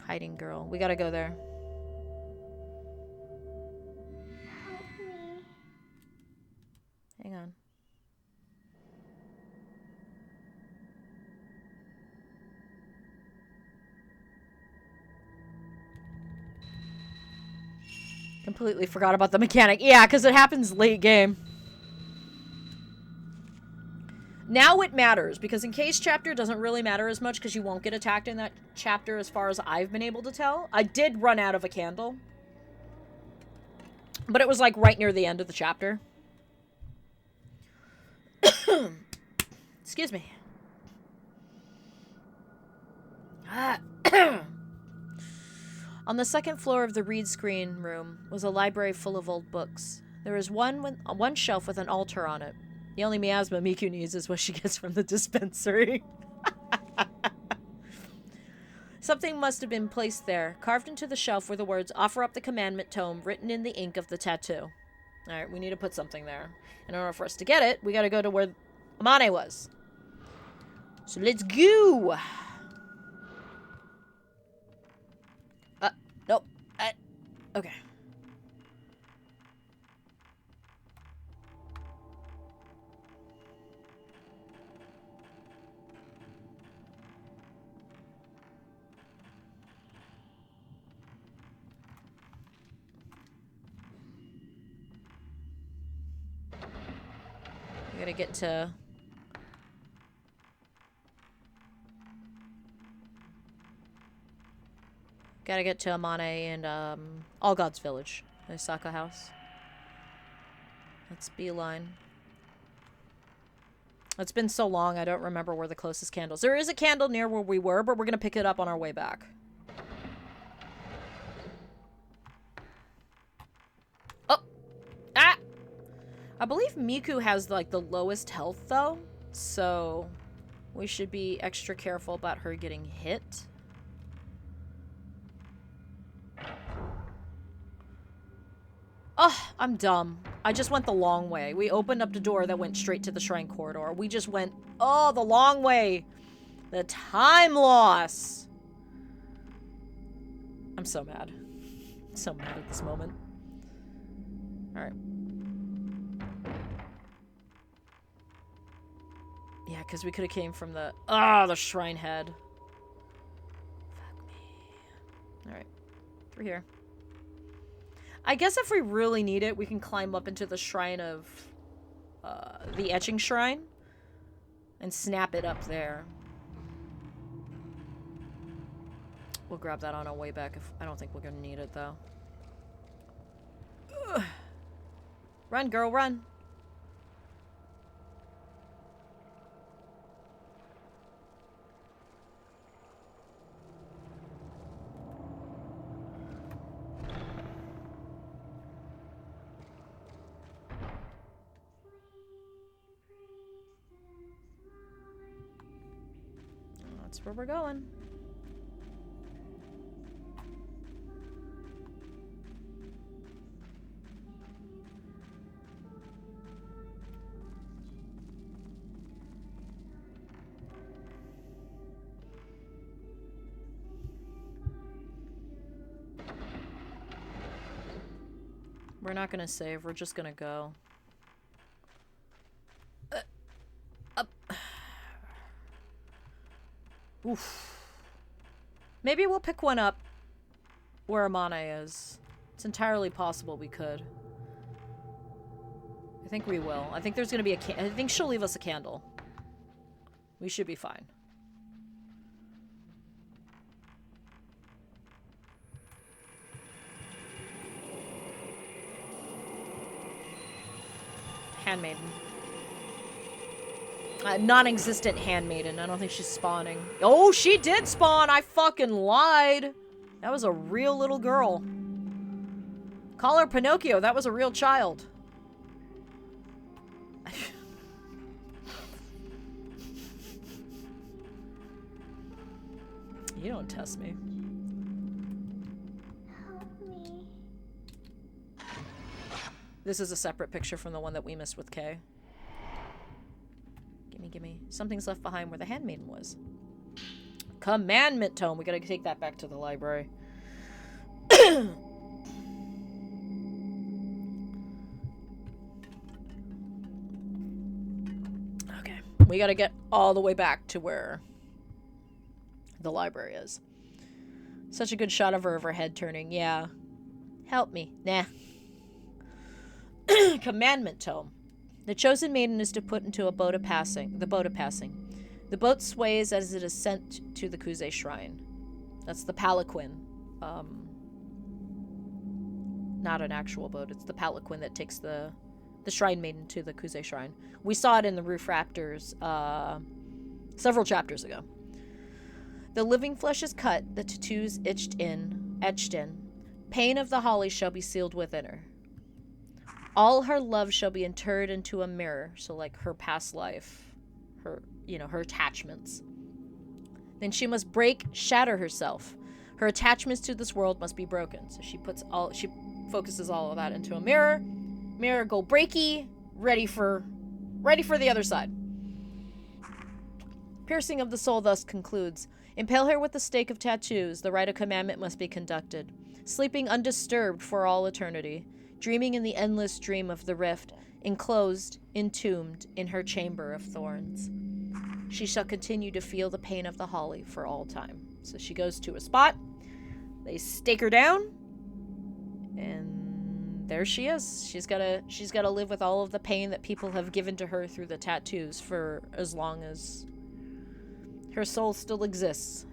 Hiding girl. We gotta go there. Help me. Hang on. Completely forgot about the mechanic. Yeah, because it happens late game. Now it matters, because in case chapter doesn't really matter as much because you won't get attacked in that chapter as far as I've been able to tell. I did run out of a candle. But it was like right near the end of the chapter. Excuse me. On the second floor of the read screen room was a library full of old books. There was one shelf with an altar on it. The only miasma Miku needs is what she gets from the dispensary. Something must have been placed there. Carved into the shelf were the words, "Offer up the commandment tome," written in the ink of the tattoo. Alright, we need to put something there. In order for us to get it, we gotta go to where Amane was. So let's go! Nope. Okay. We gotta get to... Gotta get to Amane and, All Gods Village. The Osaka house. Let's beeline. It's been so long, I don't remember where the closest candles... There is a candle near where we were, but we're gonna pick it up on our way back. Oh! Ah! I believe Miku has, like, the lowest health, though. So, we should be extra careful about her getting hit. Oh, I'm dumb. I just went the long way. We opened up the door that went straight to the shrine corridor. We just went, oh, the long way. The time loss. I'm so mad. So mad at this moment. Alright. Yeah, because we could have came from the... the shrine head. Fuck me. Alright. Through here. I guess if we really need it, we can climb up into the shrine of... the etching shrine. And snap it up there. We'll grab that on our way back. If I don't think we're gonna need it, though. Ugh. Run, girl, run. That's where we're going. We're not gonna save, we're just gonna go. Up. Oof. Maybe we'll pick one up where Amane is. It's entirely possible we could. I think we will. I think there's gonna be I think she'll leave us a candle. We should be fine. Handmaiden. Non-existent handmaiden. I don't think she's spawning. Oh, she did spawn! I fucking lied! That was a real little girl. Call her Pinocchio. That was a real child. You don't test me. This is a separate picture from the one that we missed with Kay. Gimme, gimme. Something's left behind where the handmaiden was. Commandment tome. We gotta take that back to the library. Okay. We gotta get all the way back to where the library is. Such a good shot of her of her head turning. Yeah. Help me. Nah. Commandment tome. The chosen maiden is to put into a boat of passing. The boat of passing. The boat sways as it is sent to the Kuze shrine. That's the palanquin. Not an actual boat. It's the palanquin that takes the shrine maiden to the Kuze shrine. We saw it in the Roof Raptors several chapters ago. The living flesh is cut, the tattoos etched in. Pain of the holly shall be sealed within her. All her love shall be interred into a mirror. So, like, her past life. Her, her attachments. Then she must shatter herself. Her attachments to this world must be broken. So she focuses all of that into a mirror. Mirror go breaky. Ready for the other side. Piercing of the soul thus concludes. Impale her with the stake of tattoos. The rite of commandment must be conducted. Sleeping undisturbed for all eternity. Dreaming in the endless dream of the rift, enclosed, entombed in her chamber of thorns. She shall continue to feel the pain of the holly for all time. So she goes to a spot, they stake her down, and there she is. She's gotta live with all of the pain that people have given to her through the tattoos for as long as her soul still exists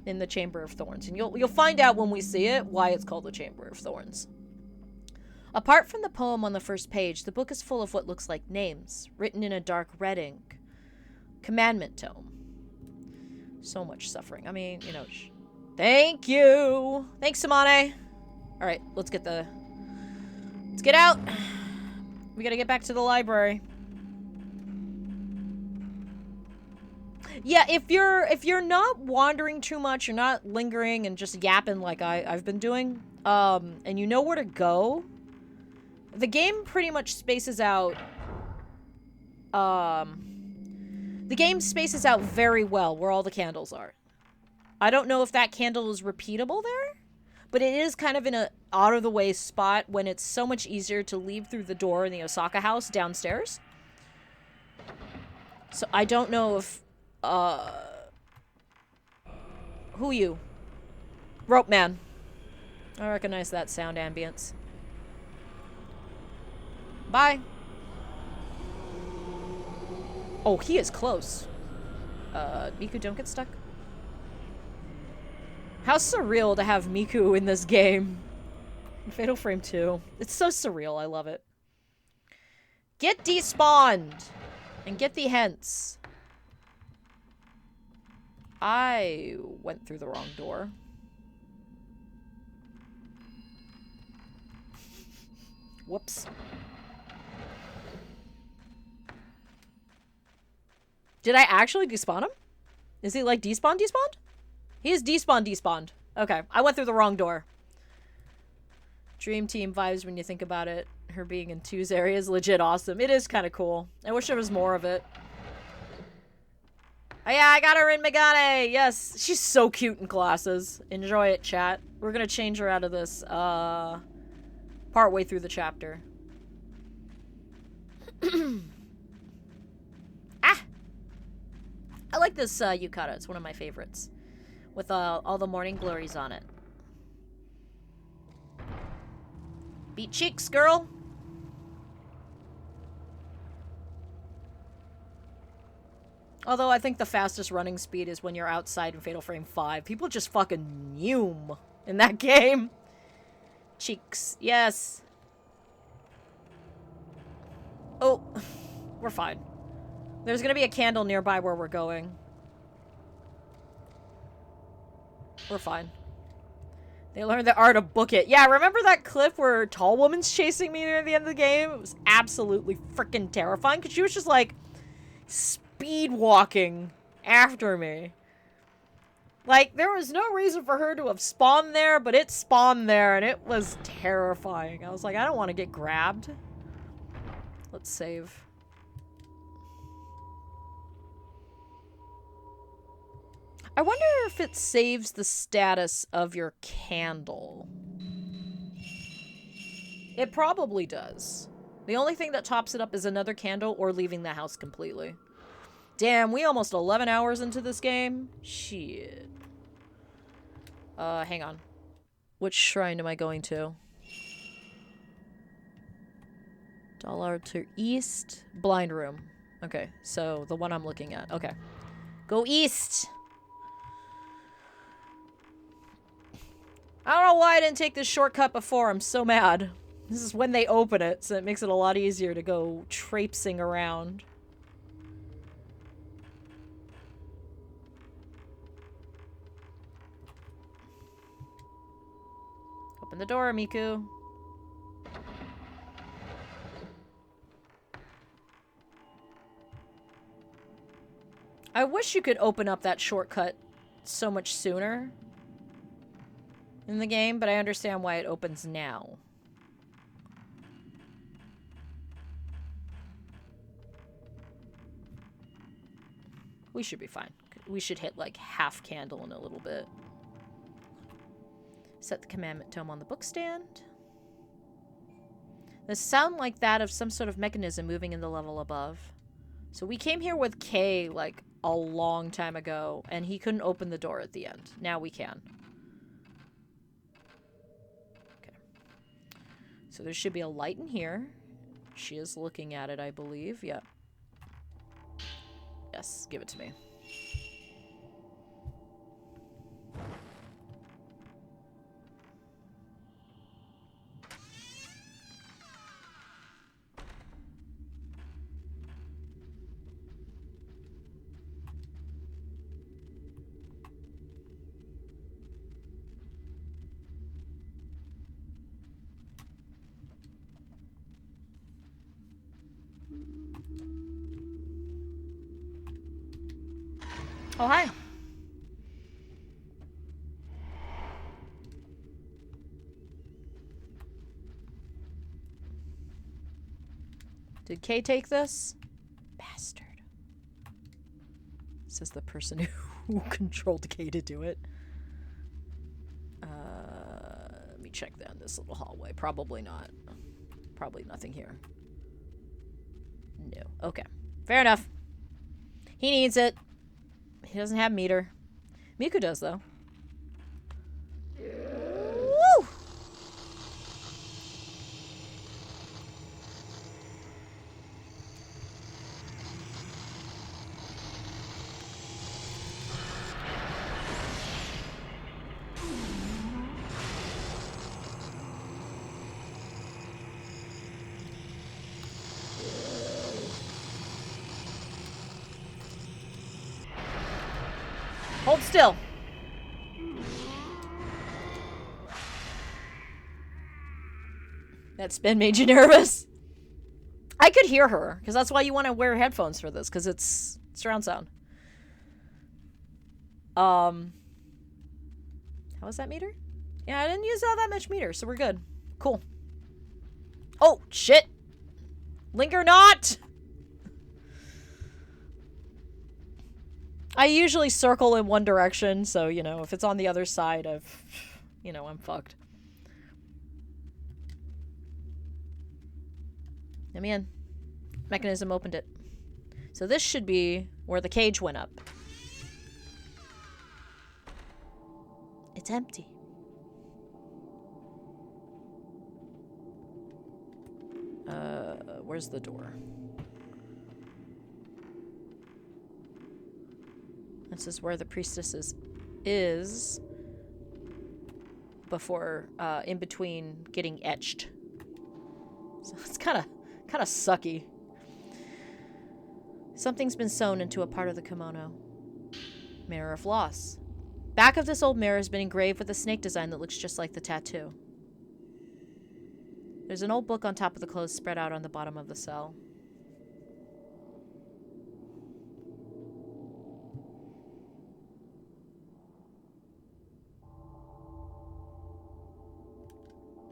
in the Chamber of Thorns. And you'll find out when we see it why it's called the Chamber of Thorns. Apart from the poem on the first page, the book is full of what looks like names, written in a dark red ink. Commandment tome. So much suffering. I mean, thank you! Thanks, Samane! Alright, let's get out! We gotta get back to the library. Yeah, if you're not wandering too much, you're not lingering and just yapping like I've been doing, and you know where to go, The game pretty much spaces out... The game spaces out very well where all the candles are. I don't know if that candle is repeatable there, but it is kind of in a out-of-the-way spot when it's so much easier to leave through the door in the Osaka house downstairs. So I don't know if... Who you? Rope Man. I recognize that sound ambience. Bye. Oh, he is close. Miku, don't get stuck. How surreal to have Miku in this game. Fatal Frame 2. It's so surreal, I love it. Get despawned! And get thee hence. I went through the wrong door. Whoops. Did I actually despawn him? Is he like despawned? He is despawned. Okay, I went through the wrong door. Dream Team vibes when you think about it. Her being in 2's area is legit awesome. It is kind of cool. I wish there was more of it. Oh yeah, I got her in Megane! Yes! She's so cute in glasses. Enjoy it, chat. We're gonna change her out of this, partway through the chapter. Ah! I like this, yukata. It's one of my favorites. With, all the morning glories on it. Beat cheeks, girl! Although I think the fastest running speed is when you're outside in Fatal Frame 5. People just fucking fume in that game. Cheeks. Yes. Oh. We're fine. There's gonna be a candle nearby where we're going. We're fine. They learned the art of book it. Yeah, remember that clip where Tall Woman's chasing me near the end of the game? It was absolutely freaking terrifying because she was just like speed walking after me. Like, there was no reason for her to have spawned there, but it spawned there and it was terrifying. I was like, I don't want to get grabbed. Let's save. I wonder if it saves the status of your candle. It probably does. The only thing that tops it up is another candle or leaving the house completely. Damn, we almost 11 hours into this game? Shit. Hang on. Which shrine am I going to? Dollar to east. Blind room. Okay, so the one I'm looking at. Okay. Go east! I don't know why I didn't take this shortcut before. I'm so mad. This is when they open it, so it makes it a lot easier to go traipsing around. Open the door, Miku. I wish you could open up that shortcut so much sooner in the game, but I understand why it opens now. We should be fine. We should hit like half candle in a little bit. Set the commandment tome on the bookstand. The sound like that of some sort of mechanism moving in the level above. So we came here with Kay like a long time ago, and he couldn't open the door at the end. Now we can. Okay. So there should be a light in here. She is looking at it, I believe. Yep. Yes, give it to me. Oh, hi. Did Kay take this? Bastard. Says the person who controlled Kay to do it. Let me check down this little hallway. Probably not. Probably nothing here. No. Okay. Fair enough. He needs it. He doesn't have meter. Miku does, though. Woo! Hold still. That spin made you nervous? I could hear her, because that's why you want to wear headphones for this, because it's surround sound. How was that meter? Yeah, I didn't use all that much meter, so we're good. Cool. Oh, shit! Linger not! I usually circle in one direction, so, you know, if it's on the other side of, you know, I'm fucked. Let me in. Mechanism opened it. So this should be where the cage went up. It's empty. Where's the door? This is where the priestess is before, in between getting etched. So it's kind of sucky. Something's been sewn into a part of the kimono. Mirror of Loss. Back of this old mirror has been engraved with a snake design that looks just like the tattoo. There's an old book on top of the clothes spread out on the bottom of the cell.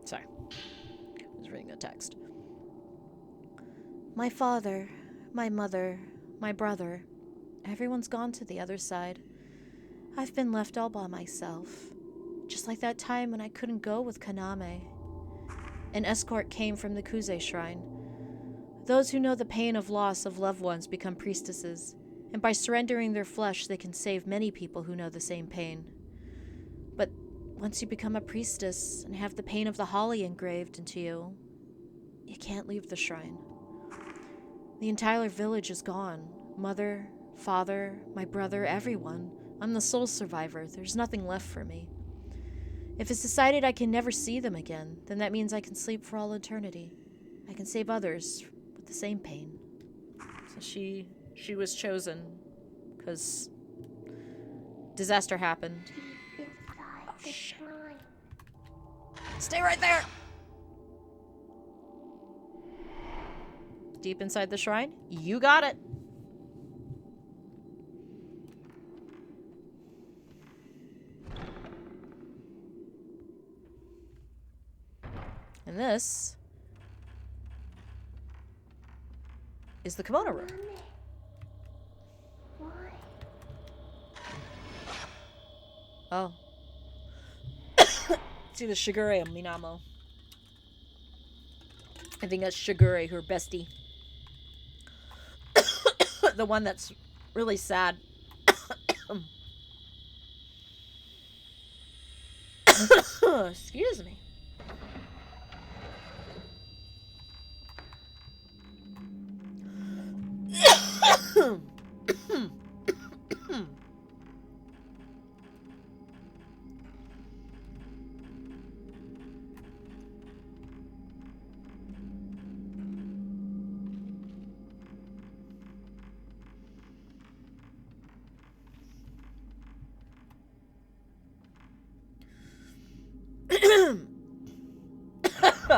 Sorry. I was reading the text. My father, my mother, my brother, everyone's gone to the other side. I've been left all by myself. Just like that time when I couldn't go with Kaname. An escort came from the Kuze shrine. Those who know the pain of loss of loved ones become priestesses, and by surrendering their flesh they can save many people who know the same pain. But once you become a priestess and have the pain of the holly engraved into you, you can't leave the shrine. The entire village is gone. Mother, father, my brother, everyone. I'm the sole survivor. There's nothing left for me. If it's decided I can never see them again, then that means I can sleep for all eternity. I can save others with the same pain. So she was chosen because disaster happened. Inside the shrine. Stay right there! Deep inside the shrine? You got it. And this is the kimono room. Why? Oh. See the Shigure and Minamo. I think that's Shigure, her bestie. The one that's really sad. Excuse me.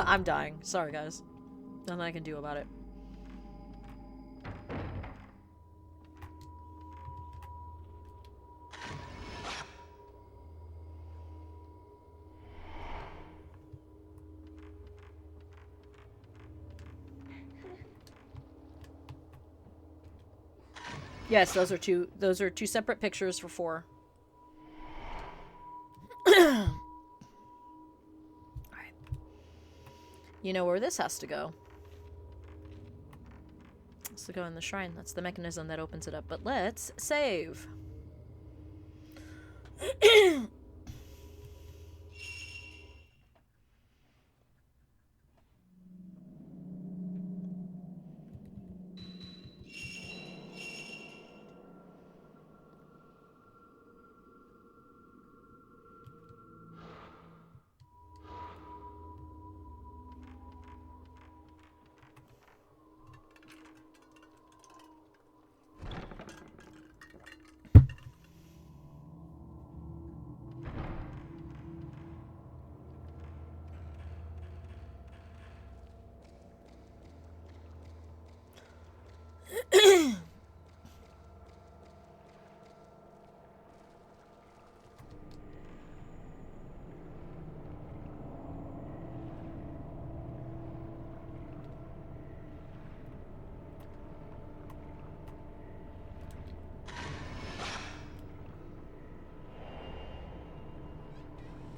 I'm dying. Sorry, guys. Nothing I can do about it. Yes, those are two separate pictures for 4. Alright. You know where this has to go. It has to go in the shrine. That's the mechanism that opens it up. But let's save.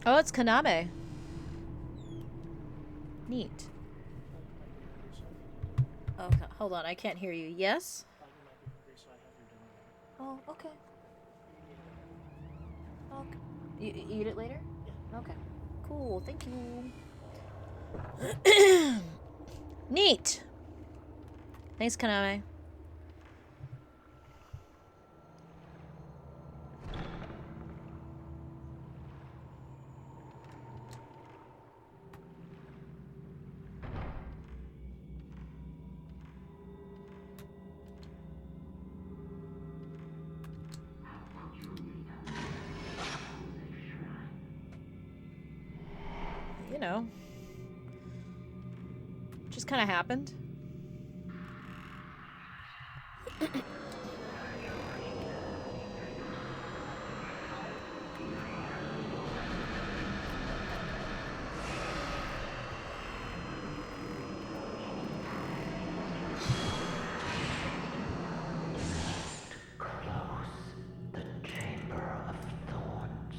Oh, it's Kaname. Neat. Okay, hold on. I can't hear you. Yes? Oh, okay. Okay. You eat it later? Yeah. Okay. Cool. Thank you. Neat. Thanks, Kaname. You know, just kind of happened. Close the chamber of thorns.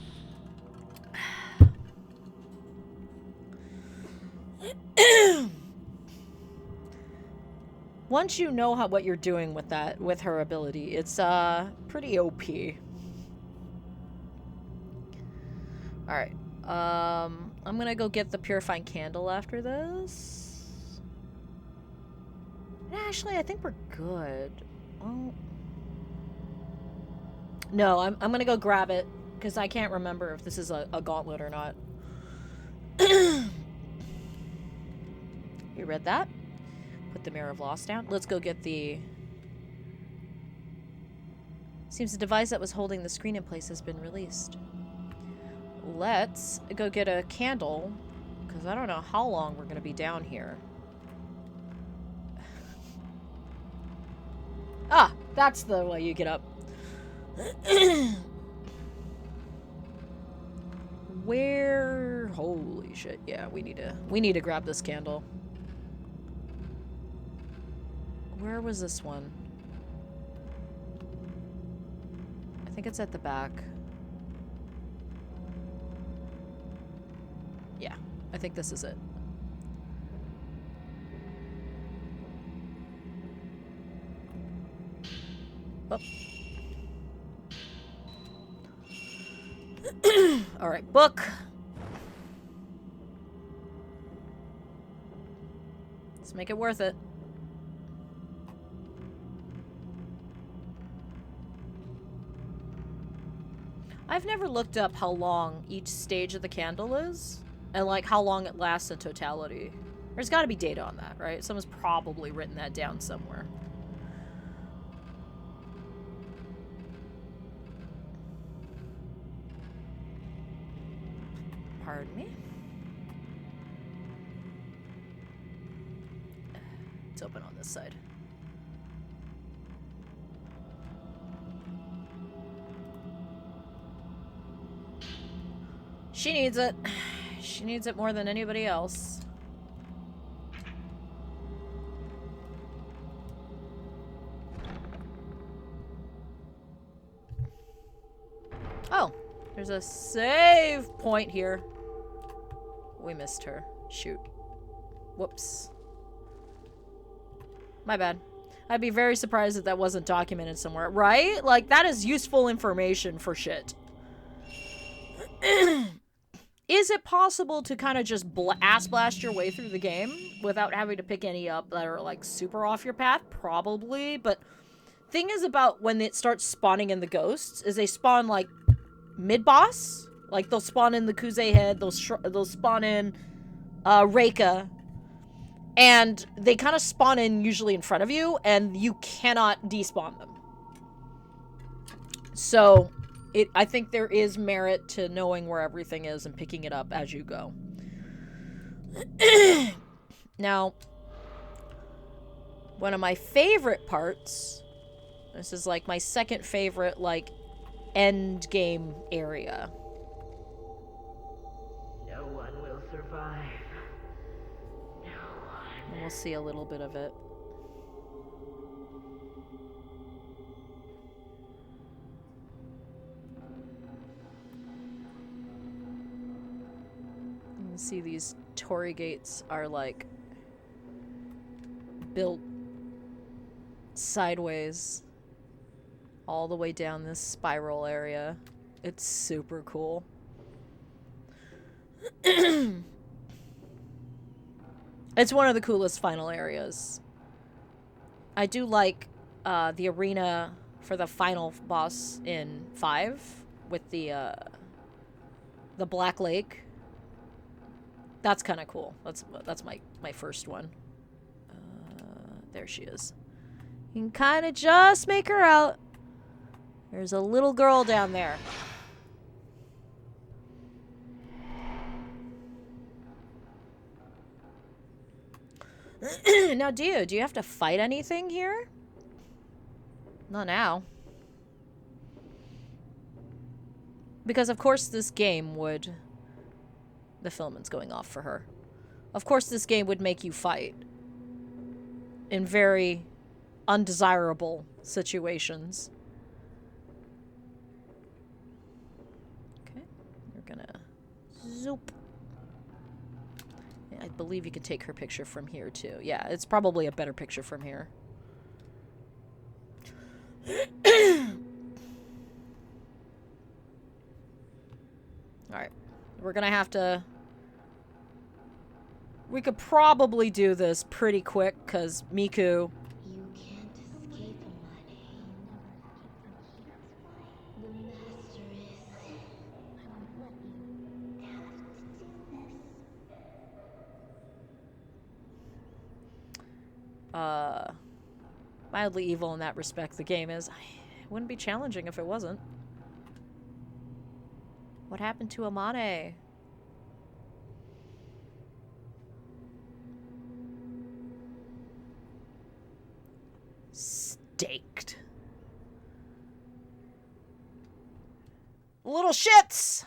Once you know what you're doing with that, with her ability, it's pretty OP. All right. I'm gonna go get the purifying candle after this. Actually, I think we're good. Oh. No, I'm gonna go grab it because I can't remember if this is a gauntlet or not. You read that? Put the Mirror of Loss down. Let's go get the... Seems the device that was holding the screen in place has been released. Let's go get a candle, because I don't know how long we're going to be down here. Ah, that's the way you get up. Where... Holy shit. Yeah, we need to grab this candle. Where was this one? I think it's at the back. Yeah, I think this is it. Oh. Alright, book. Let's make it worth it. I've never looked up how long each stage of the candle is, and like how long it lasts in totality. There's got to be data on that, right? Someone's probably written that down somewhere. Pardon me? It's open on this side. She needs it. She needs it more than anybody else. There's a save point here. We missed her. Shoot. Whoops. My bad. I'd be very surprised if that wasn't documented somewhere, right? Like, that is useful information for shit. Is it possible to kind of just ass blast your way through the game without having to pick any up that are, like, super off your path? Probably, but thing is about when it starts spawning in the ghosts is they spawn, like, mid-boss. Like, they'll spawn in the Kuze head, they'll spawn in Reika, and they kind of spawn in usually in front of you, and you cannot despawn them. So, I think there is merit to knowing where everything is and picking it up as you go. Now, one of my favorite parts, this is like my second favorite, like, end game area. No one will survive. No one. And we'll see a little bit of it. You can see these torii gates are like built sideways all the way down this spiral area. It's super cool. It's one of the coolest final areas. I do like the arena for the final boss in 5 with the Black Lake. That's kind of cool. That's my first one. There she is. You can kind of just make her out. There's a little girl down there. Now, do you have to fight anything here? Not now. Because, of course, this game would... The filament's going off for her. Of course, this game would make you fight. In very undesirable situations. Okay. We're gonna... Zoop. I believe you can take her picture from here, too. Yeah, it's probably a better picture from here. Alright. We're gonna have to... We could probably do this pretty quick, because Miku... You can't escape money. The master is... I won't let you have to do this. Mildly evil in that respect, the game is. It wouldn't be challenging if it wasn't. What happened to Amane? Staked. Little shits!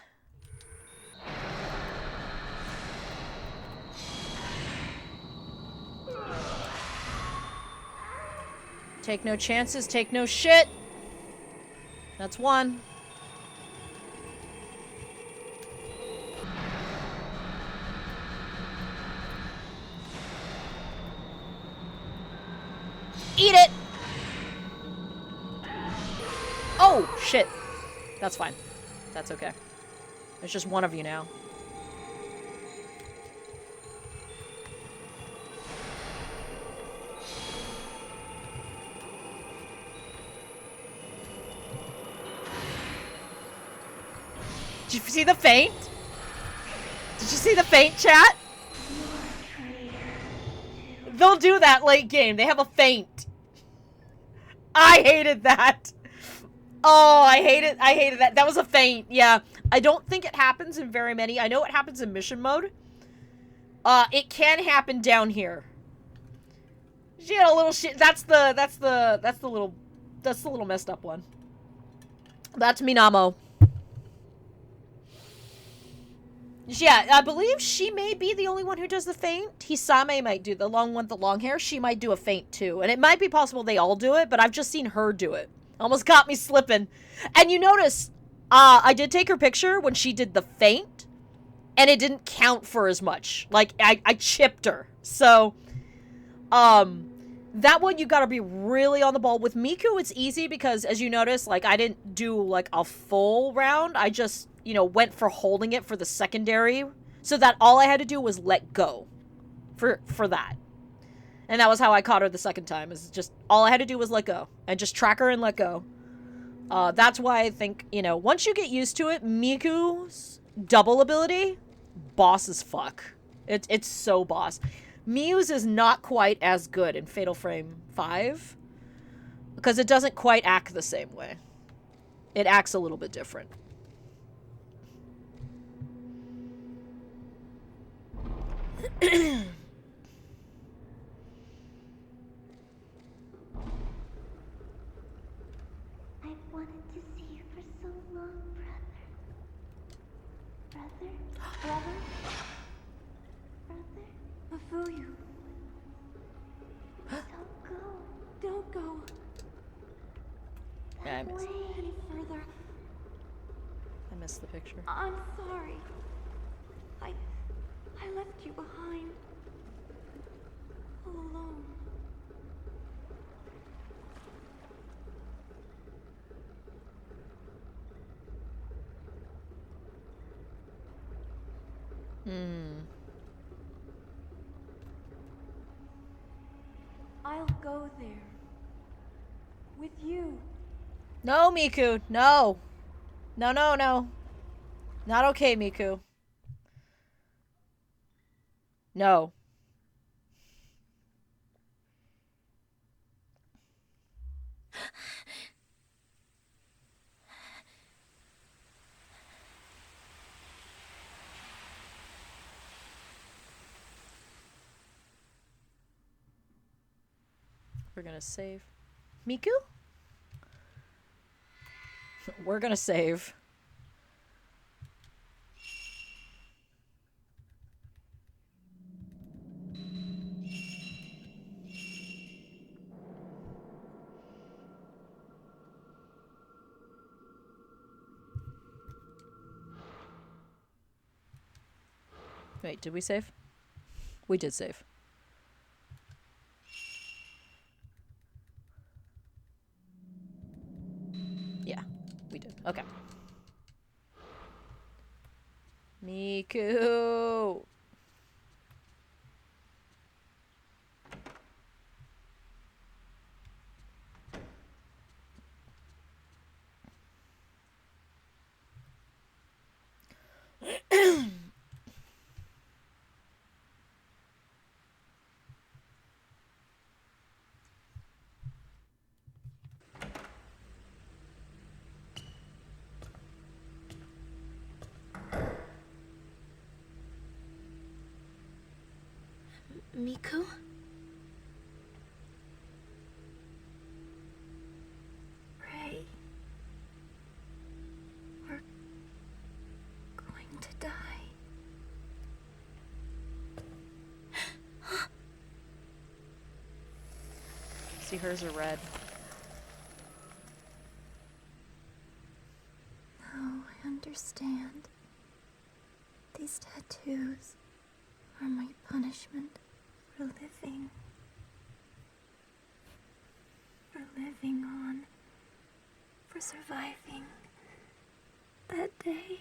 Take no chances, take no shit. That's one. Eat it! Oh, shit. That's fine. That's okay. There's just one of you now. Did you see the feint? Did you see the feint, chat? They'll do that late game. They have a feint. I hated that. Oh, I hated that. That was a feint. Yeah. I don't think it happens in very many. I know it happens in mission mode. It can happen down here. She had a little shit. That's the little messed up one. That's Minamo. Yeah, I believe she may be the only one who does the feint. Hisame might do the one with the long hair. She might do a feint too. And it might be possible they all do it, but I've just seen her do it. Almost got me slipping. And you notice, I did take her picture when she did the faint, and it didn't count for as much. Like, I chipped her. So, that one you gotta be really on the ball. With Miku, it's easy because, as you notice, like, I didn't do, like, a full round. I just, you know, went for holding it for the secondary, so that all I had to do was let go for that. And that was how I caught her the second time, is just, all I had to do was let go. And just track her and let go. That's why I think, you know, once you get used to it, Miku's double ability, boss as fuck. It's so boss. Miu's is not quite as good in Fatal Frame 5, because it doesn't quite act the same way. It acts a little bit different. I've wanted to see you for so long, brother. Brother? Brother? Brother? Mafuyu, Don't go. don't go Yeah, I missed. any further. I missed the picture. I'm sorry. I left you behind. All alone. I'll go there. With you. No, Miku, no. No, no, no. Not okay, Miku. No. We're gonna save. Miku? We're gonna save. Wait, did we save? We did save. Yeah, we did. Okay. Miku! Miku? Pray. We're going to die. See, hers are red. Now I understand. These tattoos are my punishment for living. For living on. For surviving that day.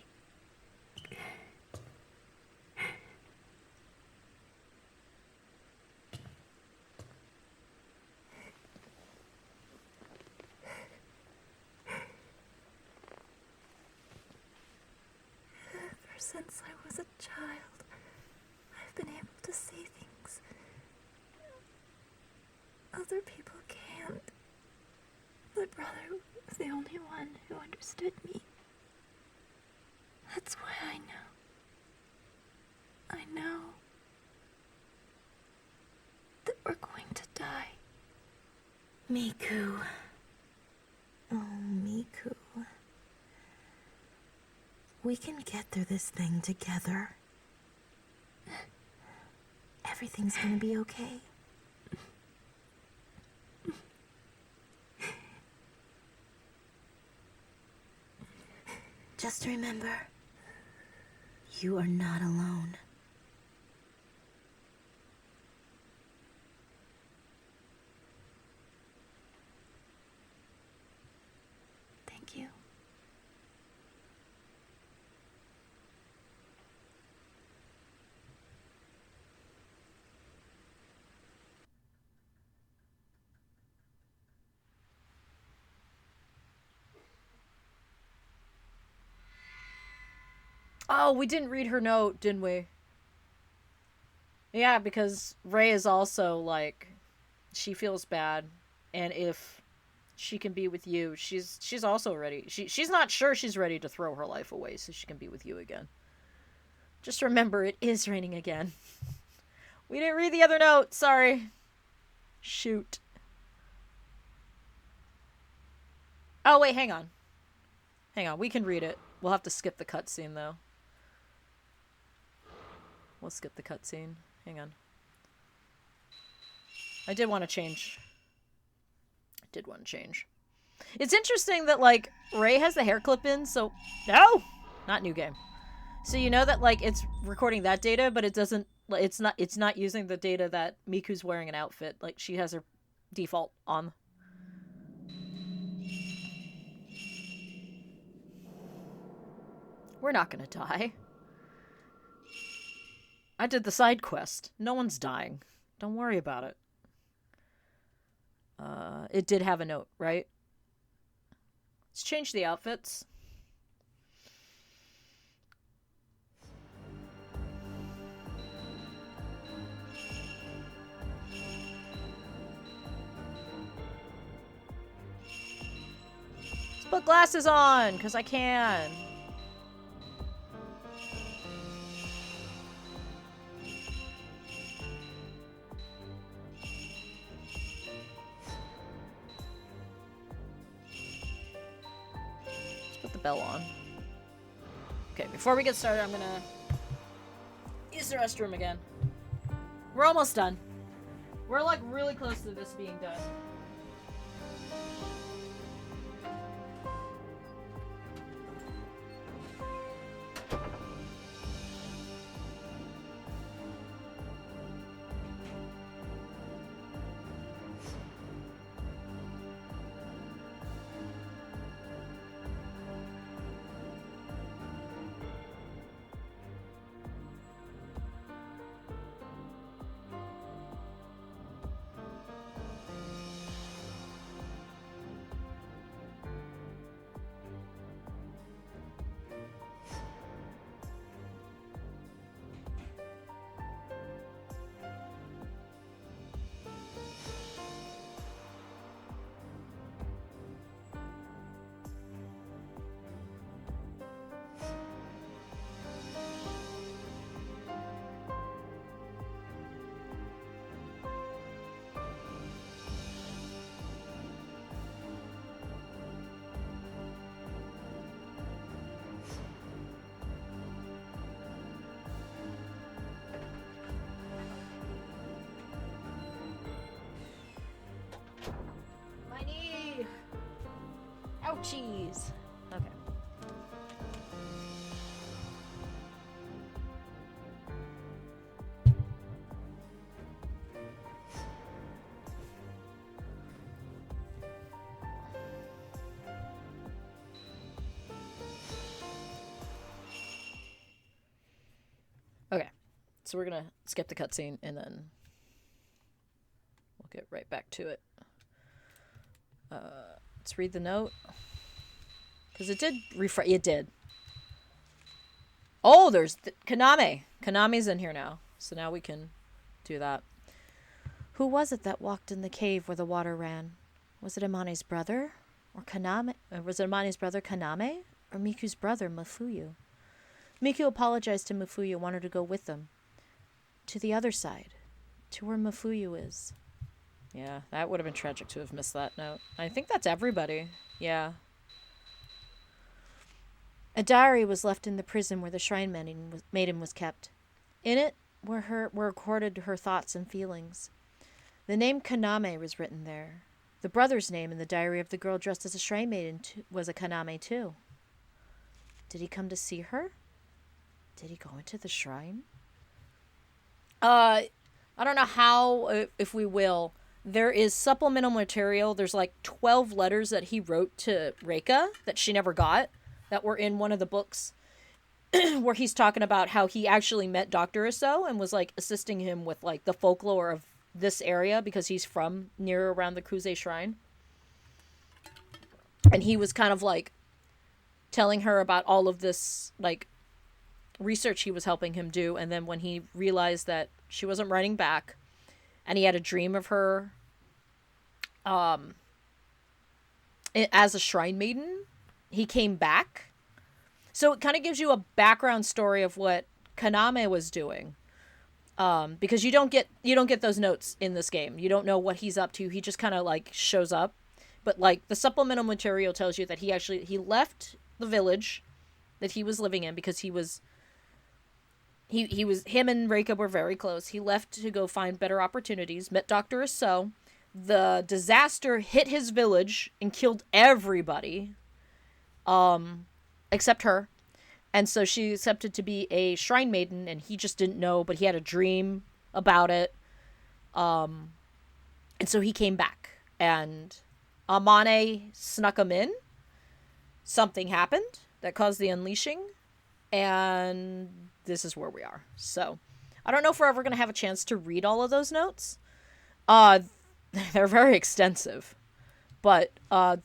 Ever since I was a child, I've been able to see things other people can't. But brother was the only one who understood me. That's why I know. I know that we're going to die. Miku. Oh, Miku. We can get through this thing together. Everything's gonna be okay. Just remember, you are not alone. Thank you. Oh, we didn't read her note, didn't we? Yeah, because Ray is also like, she feels bad, and if she can be with you, she's also ready. She's not sure she's ready to throw her life away so she can be with you again. Just remember, it is raining again. We didn't read the other note. Sorry. Shoot. Oh wait, hang on. Hang on, we can read it. We'll have to skip the cutscene though. We'll skip the cutscene. Hang on. I did want to change. It's interesting that, like, Ray has the hair clip in, so... No! Not new game. So you know that, like, it's recording that data, but it doesn't... It's not using the data that Miku's wearing an outfit. Like, she has her default on. We're not gonna die. I did the side quest. No one's dying. Don't worry about it. It did have a note, right? Let's change the outfits. Let's put glasses on, because I can. Put the bell on. Okay, before we get started, I'm gonna use the restroom again. We're almost done. We're like really close to this being done. My knee! Ouchies! Okay. Okay. So we're gonna skip the cutscene and then we'll get right back to it. Let's read the note. Because it did refresh. It did. Oh, there's Kaname. Kaname's in here now. So now we can do that. Who was it that walked in the cave where the water ran? Was it Amane's brother? Or Kaname? Was it Amane's brother Kaname? Or Miku's brother Mafuyu? Miku apologized to Mafuyu and wanted to go with them. To the other side. To where Mafuyu is. Yeah, that would have been tragic to have missed that note. I think that's everybody. Yeah. A diary was left in the prison where the shrine maiden was kept. In it were recorded her thoughts and feelings. The name Kaname was written there. The brother's name in the diary of the girl dressed as a shrine maiden was a Kaname too. Did he come to see her? Did he go into the shrine? I don't know how, if we will. There is supplemental material. There's like 12 letters that he wrote to Reika that she never got that were in one of the books where he's talking about how he actually met Dr. Isso and was like assisting him with like the folklore of this area because he's from near around the Kuze Shrine. And he was kind of like telling her about all of this like research he was helping him do. And then when he realized that she wasn't writing back and he had a dream of her as a shrine maiden, he came back. So it kind of gives you a background story of what Kaname was doing. Because you don't get those notes in this game. You don't know what he's up to. He just kind of like shows up. But like the supplemental material tells you that he left the village that he was living in because him and Reika were very close. He left to go find better opportunities, met Dr. Isso. The disaster hit his village and killed everybody. Except her. And so she accepted to be a shrine maiden, and he just didn't know, but he had a dream about it. And so he came back, and Amane snuck him in. Something happened that caused the unleashing, and this is where we are. So I don't know if we're ever going to have a chance to read all of those notes. They're very extensive, but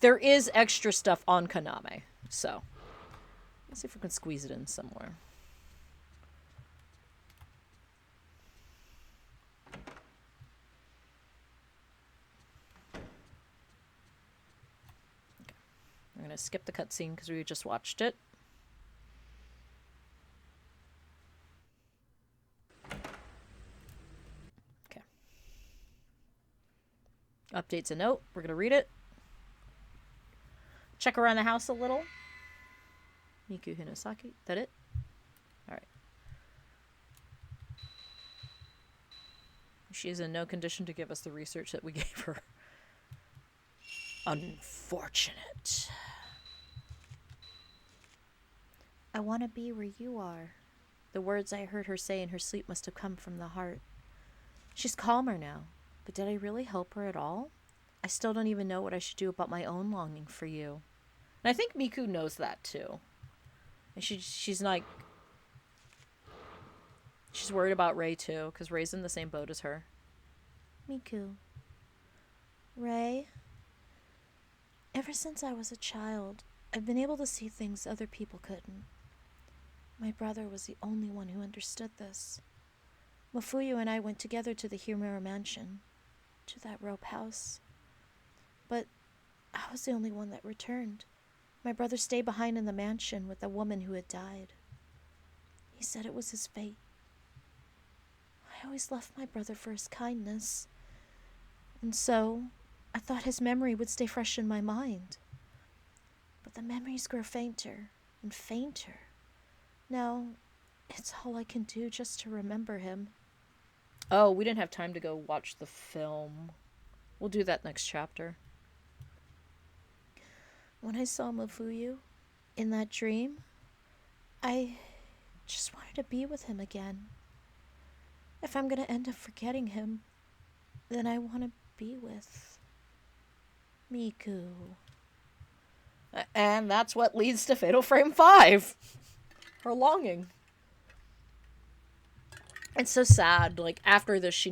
there is extra stuff on Kaname, so let's see if we can squeeze it in somewhere. Okay. I'm going to skip the cutscene because we just watched it. Okay. Updates a note. We're going to read it. Check around the house a little. Miku Hinosaki. That it? Alright. She is in no condition to give us the research that we gave her. Unfortunate. I want to be where you are. The words I heard her say in her sleep must have come from the heart. She's calmer now, but did I really help her at all? I still don't even know what I should do about my own longing for you. And I think Miku knows that too. And she's like... She's worried about Rei too, because Rei's in the same boat as her. Miku. Rei. Ever since I was a child, I've been able to see things other people couldn't. My brother was the only one who understood this. Mafuyu and I went together to the Hiromura mansion, to that rope house. But I was the only one that returned. My brother stayed behind in the mansion with a woman who had died. He said it was his fate. I always loved my brother for his kindness, and so I thought his memory would stay fresh in my mind. But the memories grow fainter and fainter. Now, it's all I can do just to remember him. Oh, we didn't have time to go watch the film. We'll do that next chapter. When I saw Mafuyu in that dream, I just wanted to be with him again. If I'm going to end up forgetting him, then I want to be with Miku. And that's what leads to Fatal Frame 5. Her longing. It's so sad. Like, after this, she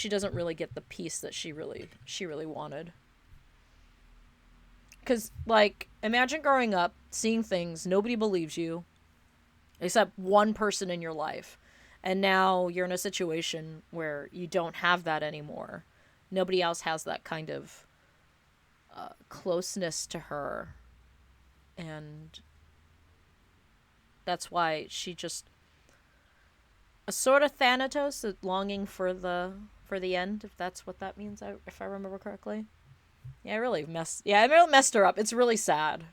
doesn't really get the peace that she really wanted. Because, like, imagine growing up, seeing things, nobody believes you, except one person in your life. And now you're in a situation where you don't have that anymore. Nobody else has that kind of closeness to her. And that's why she just... a sort of Thanatos, a longing for the end, if that's what that means, if I remember correctly. Yeah, it really messed her up. It's really sad.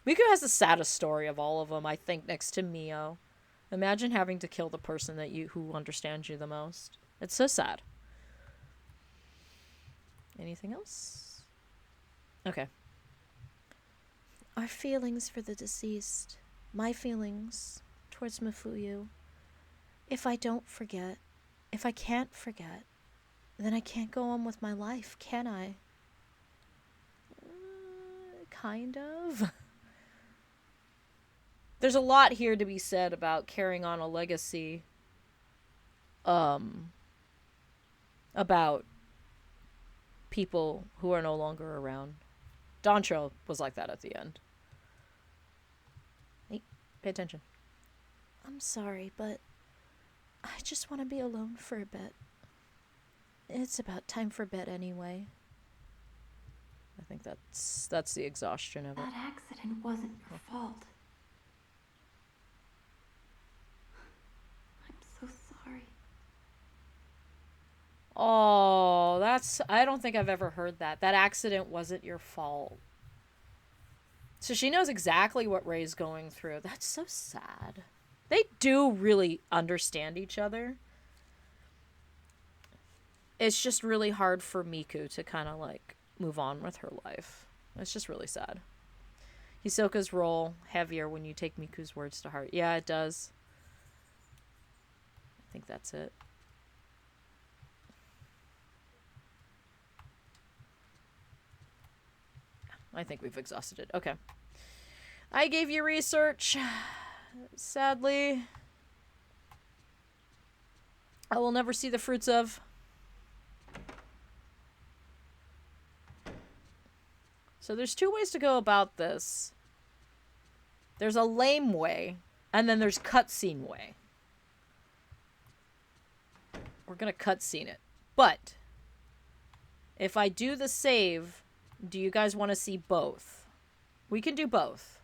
Miku has the saddest story of all of them, I think, next to Mio. Imagine having to kill the person who understands you the most. It's so sad. Anything else? Okay. Our feelings for the deceased my feelings towards Mafuyu. If I don't forget, if I can't forget, then I can't go on with my life, can I? Kind of. There's a lot here to be said about carrying on a legacy. About people who are no longer around. Doncho was like that at the end. Hey, pay attention. I'm sorry, but I just want to be alone for a bit. It's about time for bed anyway. I think that's the exhaustion of it. That accident wasn't your fault. I'm so sorry. Oh, I don't think I've ever heard that. That accident wasn't your fault. So she knows exactly what Ray's going through. That's so sad. They do really understand each other. It's just really hard for Miku to kind of like move on with her life. It's just really sad. Hisoka's role heavier when you take Miku's words to heart. Yeah, it does. I think that's it. I think we've exhausted it. Okay. I gave you research. Sadly, I will never see the fruits of. So there's two ways to go about this. There's a lame way, and then there's cutscene way. We're gonna cutscene it. But if I do the save, do you guys want to see both? We can do both.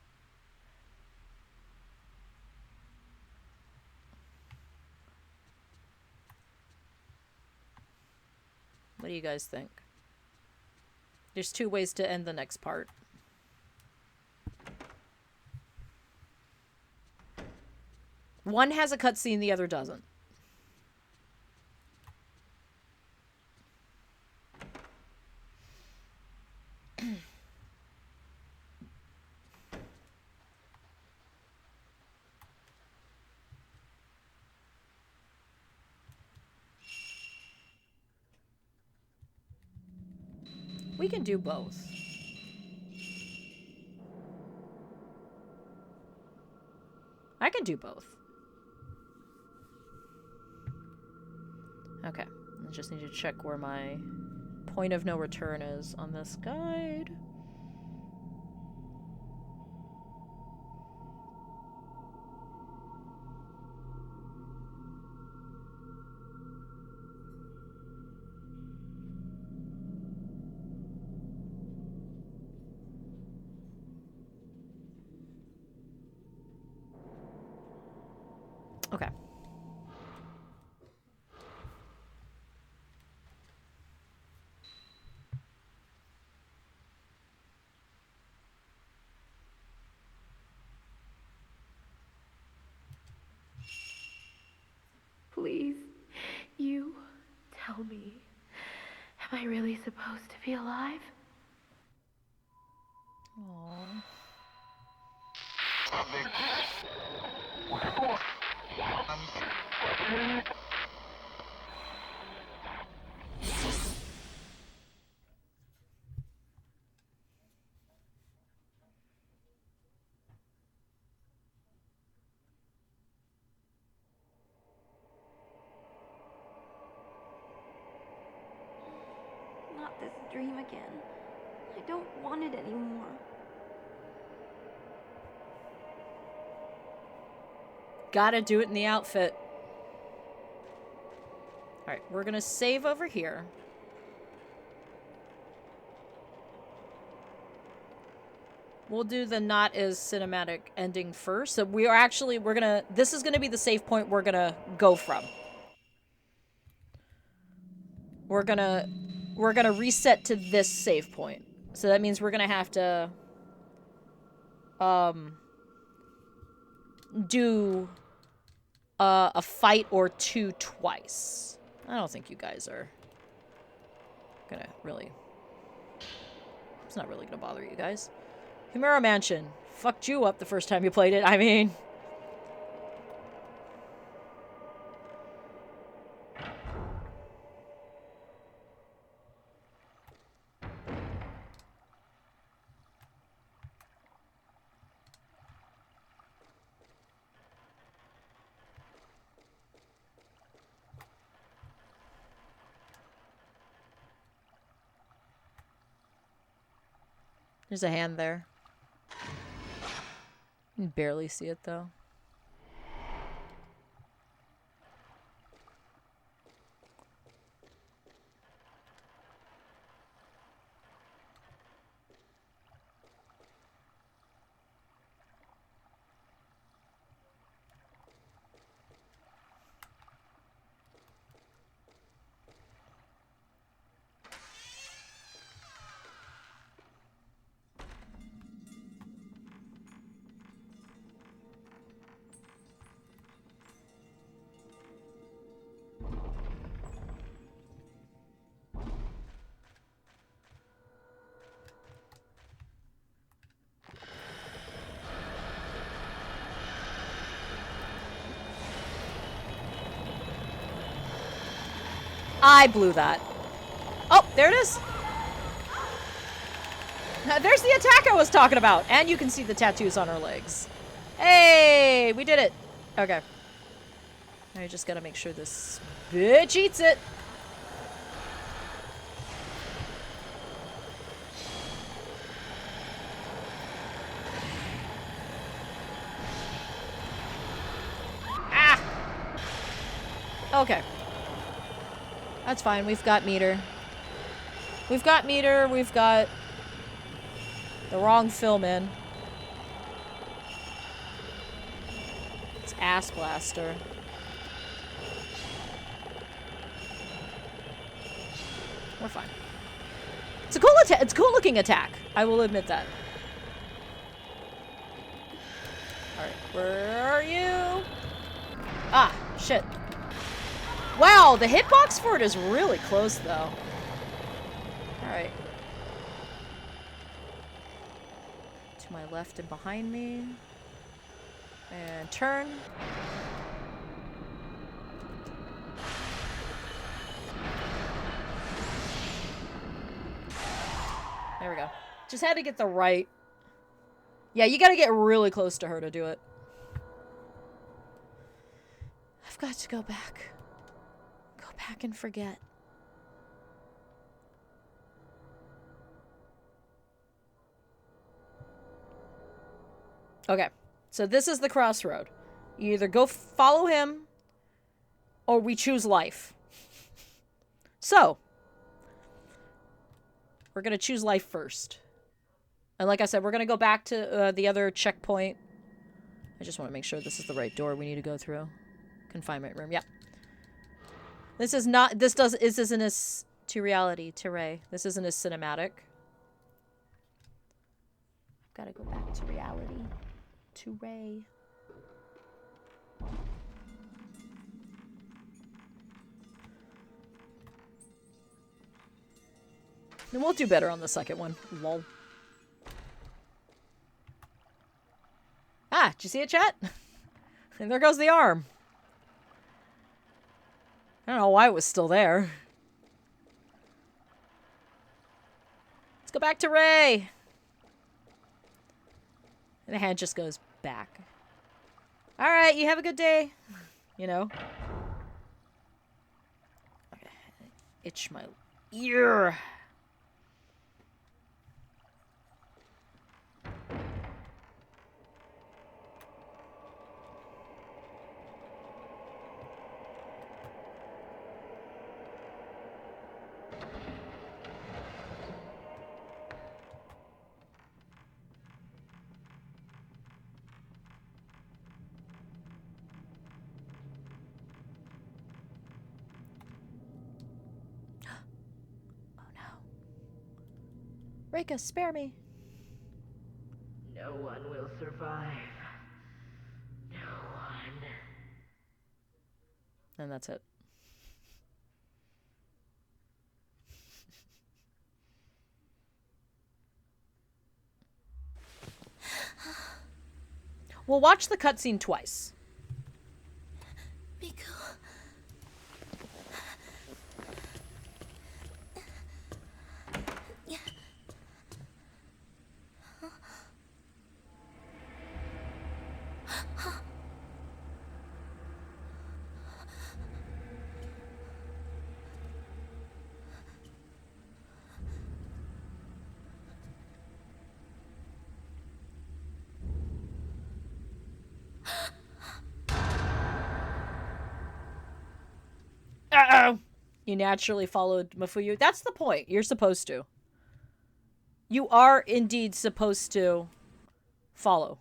What do you guys think? There's two ways to end the next part. One has a cutscene, the other doesn't. We can do both. I can do both. Okay. I just need to check where my point of no return is on this guide. Okay. Please, you tell me. Am I really supposed to be alive? Aww. Not this dream again. I don't want it anymore. Gotta do it in the outfit. Alright, we're gonna save over here. We'll do the not as cinematic ending first. So this is gonna be the save point we're gonna go from. We're gonna reset to this save point. So that means we're gonna have to do a fight or two twice. I don't think you guys are gonna really... It's not really gonna bother you guys. Humero Mansion. fucked you up the first time you played it. I mean... There's a hand there. You can barely see it, though. I blew that. Oh, there it is. There's the attack I was talking about. And you can see the tattoos on her legs. Hey, we did it. Okay. I just gotta make sure this bitch eats it. Ah! Okay. That's fine. We've got meter. We've got meter. We've got the wrong film in. It's Ass Blaster. We're fine. It's a cool attack. It's a cool looking attack. I will admit that. Alright. Where are you? Ah, shit. Wow, the hitbox for it is really close, though. Alright. To my left and behind me. And turn. There we go. Just had to get the right... Yeah, you gotta get really close to her to do it. I've got to go back. Go back and forget. Okay. So this is the crossroad. You either go follow him, or we choose life. So, we're going to choose life first. And like I said, we're going to go back to the other checkpoint. I just want to make sure this is the right door we need to go through. Confinement room, yeah. This is not, this isn't as to reality, to Ray. This isn't as cinematic. I've got to go back to reality. To Ray. Then we'll do better on the second one. Lol. Ah, did you see it, chat? And there goes the arm. I don't know why it was still there. Let's go back to Ray. And the hand just goes back. Alright, you have a good day. You know? Okay. Itch my ear. Reka, spare me. No one will survive. No one. And that's it. We'll watch the cutscene twice. Miku. Uh-oh. You naturally followed Mafuyu. That's the point. You're supposed to. You are indeed supposed to follow.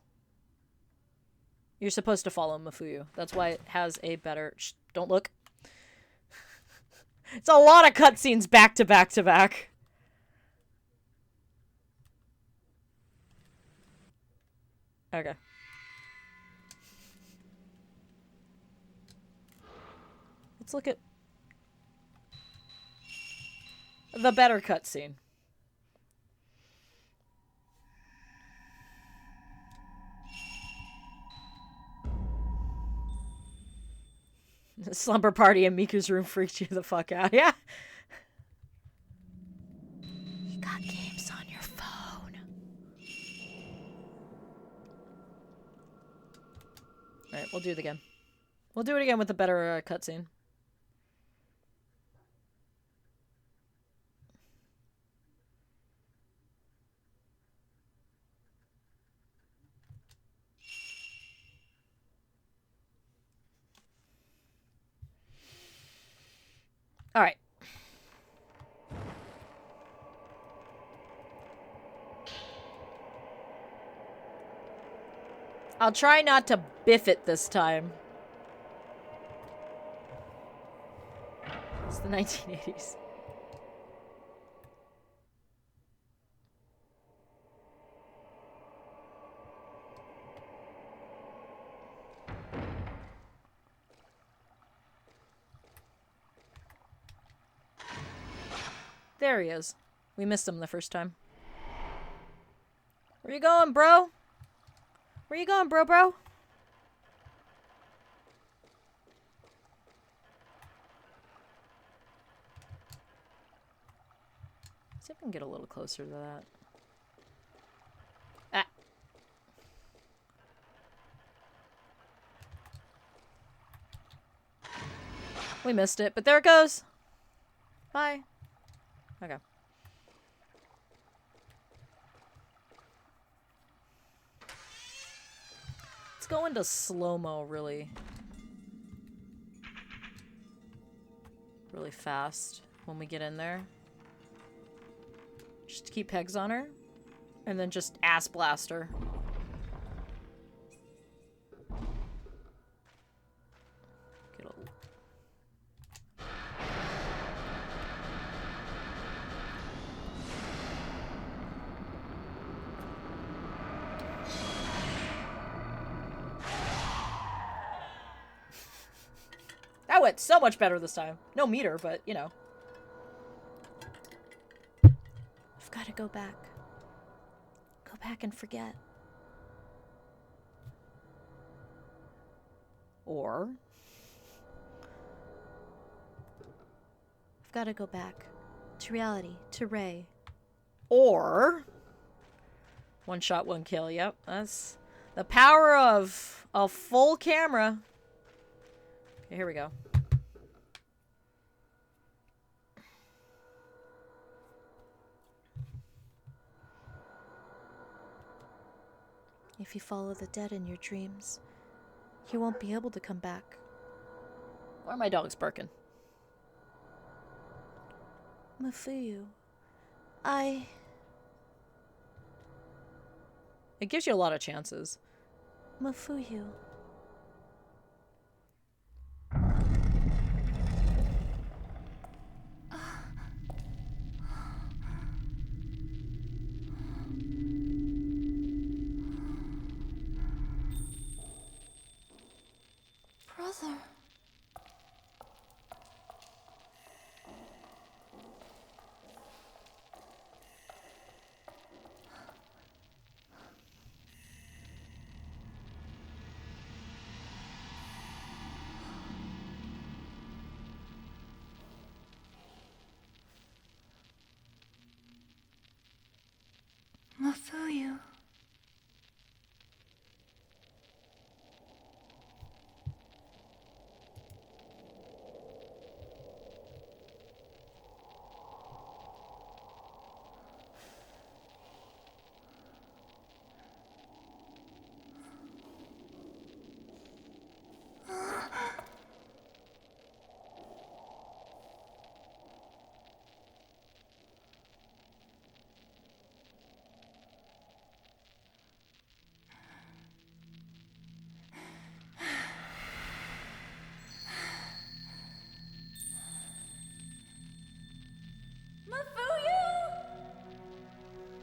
You're supposed to follow Mafuyu. That's why it has a better... Shh, don't look. It's a lot of cutscenes back to back to back. Okay. Let's look at the better cutscene. The slumber party in Miku's room freaked you the fuck out. Yeah. You got games on your phone. Alright, we'll do it again. We'll do it again with a better cutscene. Alright. I'll try not to biff it this time. It's the 1980s. There he is. We missed him the first time. Where you going, bro? Where you going, bro? See if I can get a little closer to that. Ah. We missed it, but there it goes. Bye. Okay. Let's go into slow-mo really fast when we get in there. Just keep pegs on her. And then just ass blast her. Get a... That went so much better this time. No meter, but, you know. I've got to go back. Go back and forget. Or... I've got to go back. To reality. To Ray. Or... One shot, one kill. Yep, that's the power of a full camera. Okay, here we go. If you follow the dead in your dreams, you won't be able to come back. Why are my dogs barking? Mafuyu, It gives you a lot of chances. Mafuyu. Brother. Mafuyu.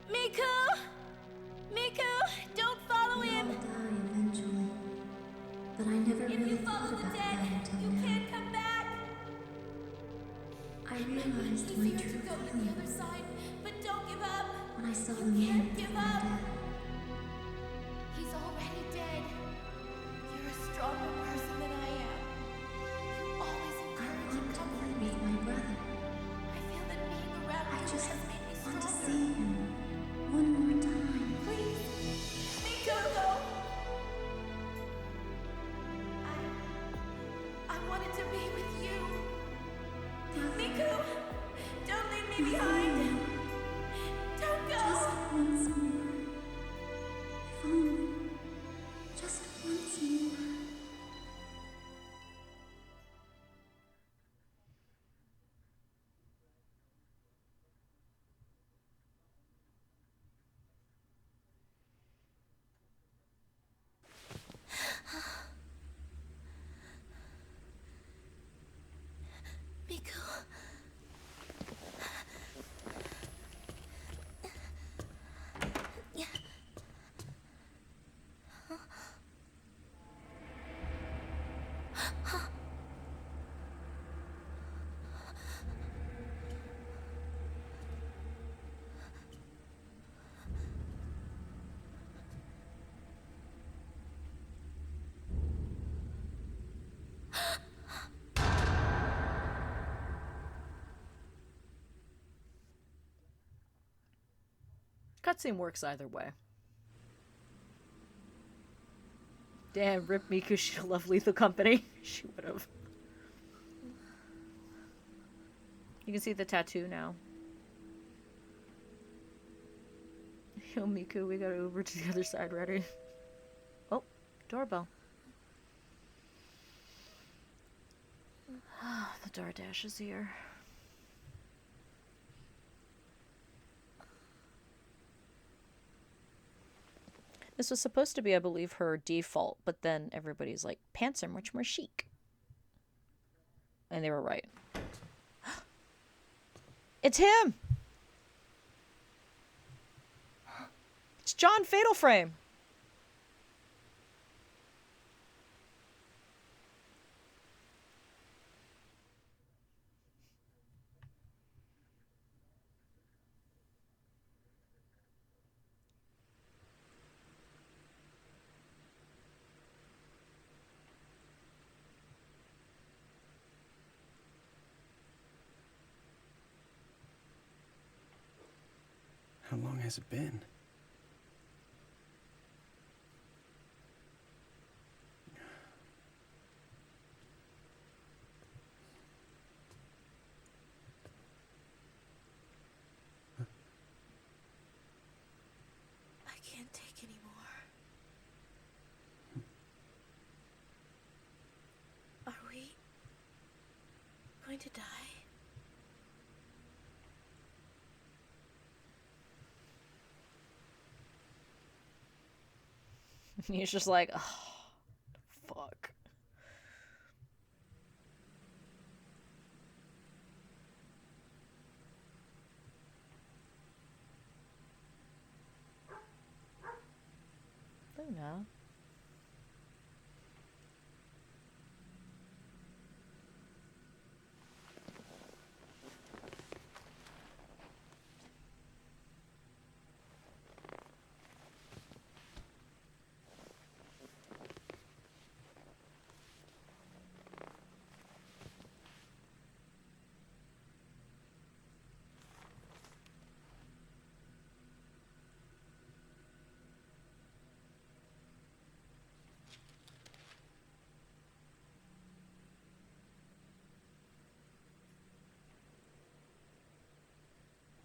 Miku! Miku! Don't follow We all him! die eventually. But I never If really you thought follow the about dead, that until you now. can't come back! I realized my Easier true to go to the feeling other side, but don't give up! when I saw the You man can't give before up! death. He's already dead. You're a stronger person than I am. You always I encourage want and to comfort be me. with my brother. I feel that being around I you just has made me want to stronger. see him one more time. Please, Miku! I wanted to be with you. Miku, don't leave me behind. Don't go. Just once more. If only. Just once more. Miku. Cutscene works either way. Damn, rip Miku, she'd love Lethal Company. She would have. You can see the tattoo now. Yo, Miku, we got Uber to the other side ready. Oh, doorbell. The DoorDash is here. This was supposed to be, I believe, her default, but then everybody's like, pants are much more chic. And they were right. It's him! It's John Fatalframe! How long has it been? I can't take any more. Are we going to die? He's just like, oh, fuck. Luna.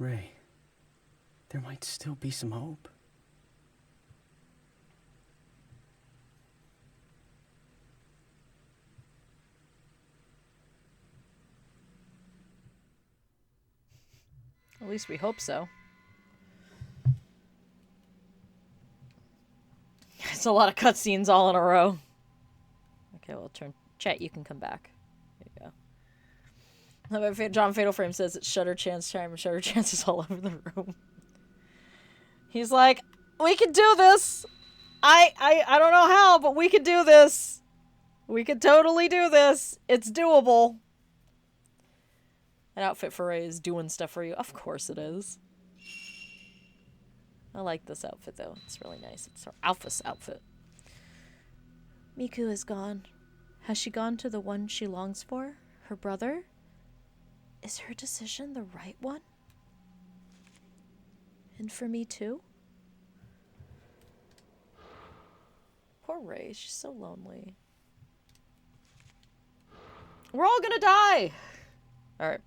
Ray, there might still be some hope. At least we hope so. It's a lot of cutscenes all in a row. Okay, well, chat, you can come back. There you go. John Fatal Frame says it's Shutter Chance time, and Shutter Chance is all over the room. He's like, we can do this! I don't know how, but we can do this! We can totally do this! It's doable! An outfit for Ray is doing stuff for you. Of course it is. I like this outfit, though. It's really nice. It's her Alpha's outfit. Miku is gone. Has she gone to the one she longs for? Her brother? Is her decision the right one? And for me, too? Poor Ray. She's so lonely. We're all gonna die! Alright.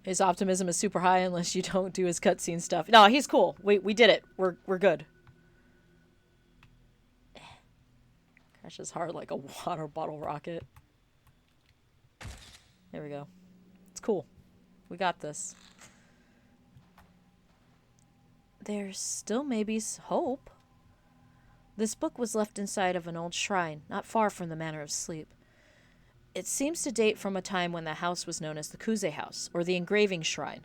His optimism is super high unless you don't do his cutscene stuff. No, he's cool. We did it. We're good. Crashes hard like a water bottle rocket. There we go. It's cool. We got this. There's still maybe hope. This book was left inside of an old shrine, not far from the Manor of Sleep. It seems to date from a time when the house was known as the Kuze House, or the Engraving Shrine.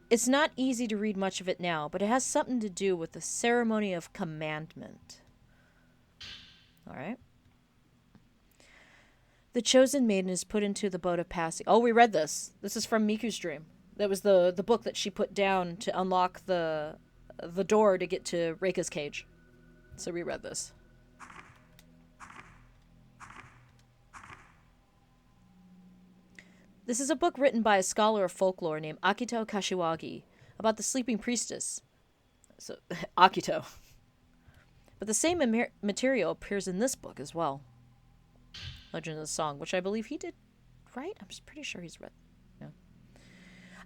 It's not easy to read much of it now, but it has something to do with the ceremony of commandment. Alright. The chosen maiden is put into the boat of passing. Oh, we read this. This is from Miku's dream. That was the book that she put down to unlock the door to get to Reika's cage. So we read this. This is a book written by a scholar of folklore named Akito Kashiwagi about the sleeping priestess. So, Akito. But the same material appears in this book as well. Legend of the Song, which I believe he did, right? I'm just pretty sure he's read. Yeah.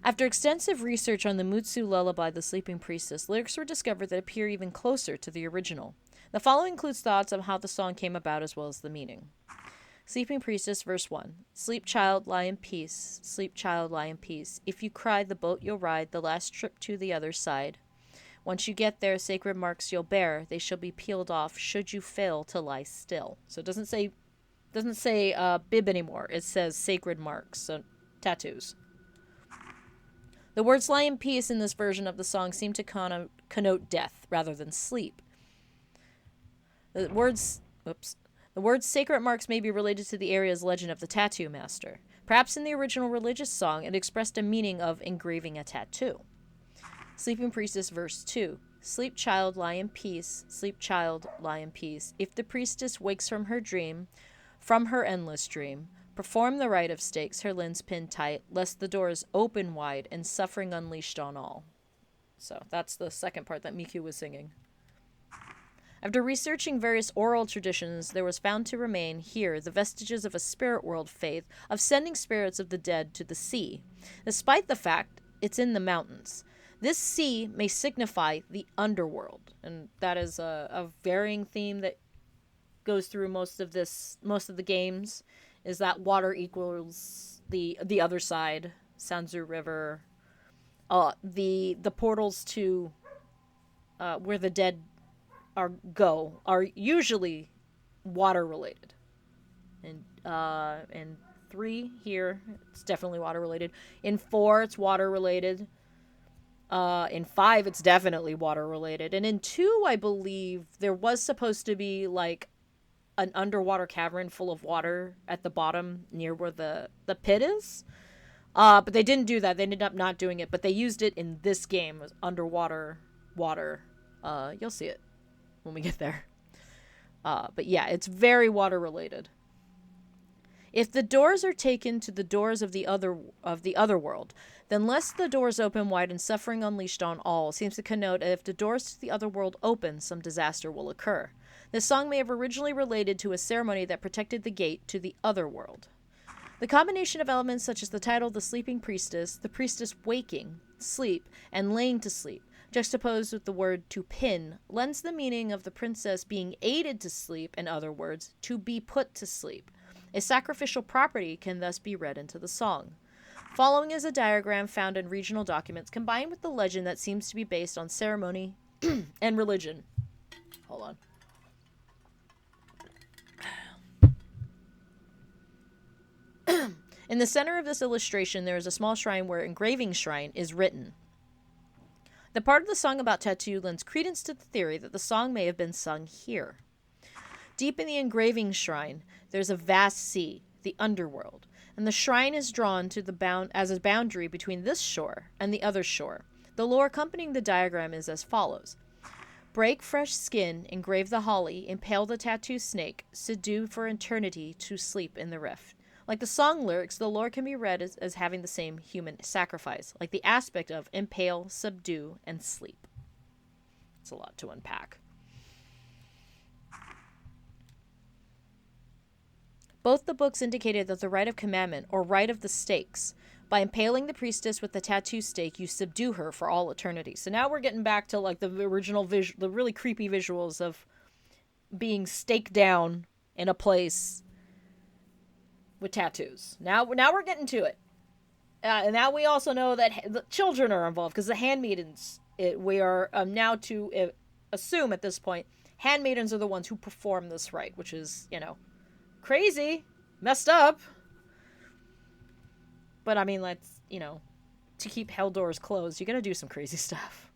After extensive research on the Mutsu lullaby, The Sleeping Priestess, lyrics were discovered that appear even closer to the original. The following includes thoughts on how the song came about as well as the meaning. Sleeping Priestess, verse 1. Sleep, child, lie in peace. Sleep, child, lie in peace. If you cry, the boat you'll ride, the last trip to the other side. Once you get there, sacred marks you'll bear. They shall be peeled off should you fail to lie still. So it doesn't say bib anymore. It says sacred marks, so tattoos. The words lie in peace in this version of the song seem to connote death rather than sleep. The words sacred marks may be related to the area's legend of the tattoo master. Perhaps in the original religious song, it expressed a meaning of engraving a tattoo. Sleeping Priestess, verse 2. Sleep, child, lie in peace. Sleep, child, lie in peace. If the priestess wakes from her dream, from her endless dream, perform the rite of stakes, her limbs pinned tight, lest the doors open wide and suffering unleashed on all. So that's the second part that Miku was singing. After researching various oral traditions, there was found to remain here the vestiges of a spirit world faith of sending spirits of the dead to the sea, despite the fact it's in the mountains. This sea may signify the underworld, and that is a varying theme that goes through most of the games, is that water equals the other side, Sanzu River, the portals to where the dead are usually water related. And 3 here, it's definitely water related. In 4, it's water related. In 5, it's definitely water related. And in 2, I believe there was supposed to be like an underwater cavern full of water at the bottom near where the pit is. But they didn't do that. They ended up not doing it. But they used it in this game as underwater water. You'll see it when we get there. But yeah, it's very water related. If the doors are taken to the doors of the other world, then lest the doors open wide and suffering unleashed on all seems to connote that if the doors to the other world open, some disaster will occur. This song may have originally related to a ceremony that protected the gate to the other world. The combination of elements such as the title The Sleeping Priestess, the priestess waking, sleep, and laying to sleep, juxtaposed with the word to pin, lends the meaning of the princess being aided to sleep, in other words, to be put to sleep. A sacrificial property can thus be read into the song. Following is a diagram found in regional documents combined with the legend that seems to be based on ceremony and religion. Hold on. In the center of this illustration, there is a small shrine where engraving shrine is written. The part of the song about tattoo lends credence to the theory that the song may have been sung here. Deep in the engraving shrine, there's a vast sea, the underworld, and the shrine is drawn to the as a boundary between this shore and the other shore. The lore accompanying the diagram is as follows. Break fresh skin, engrave the holly, impale the tattoo snake, subdue for eternity to sleep in the rift. Like the song lyrics, the lore can be read as having the same human sacrifice, like the aspect of impale, subdue, and sleep. It's a lot to unpack. Both the books indicated that the rite of commandment, or rite of the stakes, by impaling the priestess with the tattoo stake, you subdue her for all eternity. So now we're getting back to like the original the really creepy visuals of being staked down in a place with tattoos. Now we're getting to it. And now we also know that the children are involved because the handmaidens. We are now to assume at this point, handmaidens are the ones who perform this rite, which is, crazy, messed up. But I mean, let's, to keep hell doors closed, you gotta do some crazy stuff.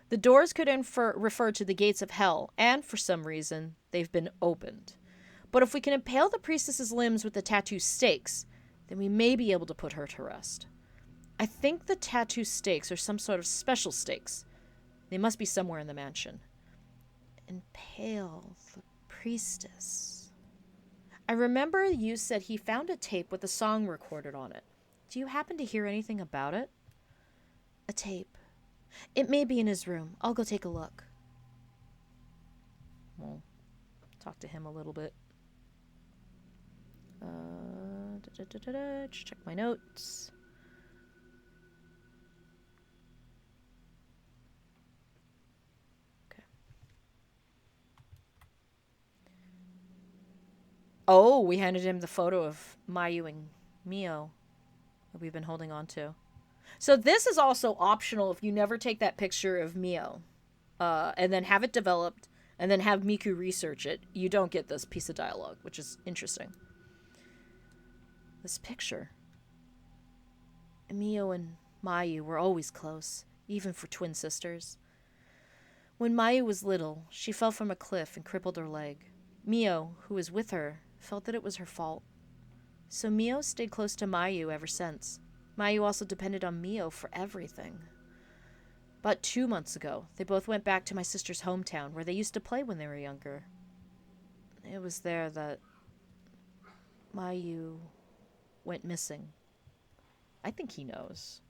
The doors could refer to the gates of hell, and for some reason, they've been opened. But if we can impale the priestess's limbs with the tattoo stakes, then we may be able to put her to rest. I think the tattoo stakes are some sort of special stakes. They must be somewhere in the mansion. Impale the priestess. I remember you said he found a tape with a song recorded on it. Do you happen to hear anything about it? A tape. It may be in his room. I'll go take a look. Well, talk to him a little bit. Just check my notes. Okay. Oh, we handed him the photo of Mayu and Mio that we've been holding on to. So this is also optional if you never take that picture of Mio, and then have it developed, and then have Miku research it. You don't get this piece of dialogue, which is interesting. This picture. Mio and Mayu were always close, even for twin sisters. When Mayu was little, she fell from a cliff and crippled her leg. Mio, who was with her, felt that it was her fault. So Mio stayed close to Mayu ever since. Mayu also depended on Mio for everything. About 2 months ago, they both went back to my sister's hometown where they used to play when they were younger. It was there that Mayu went missing. I think he knows.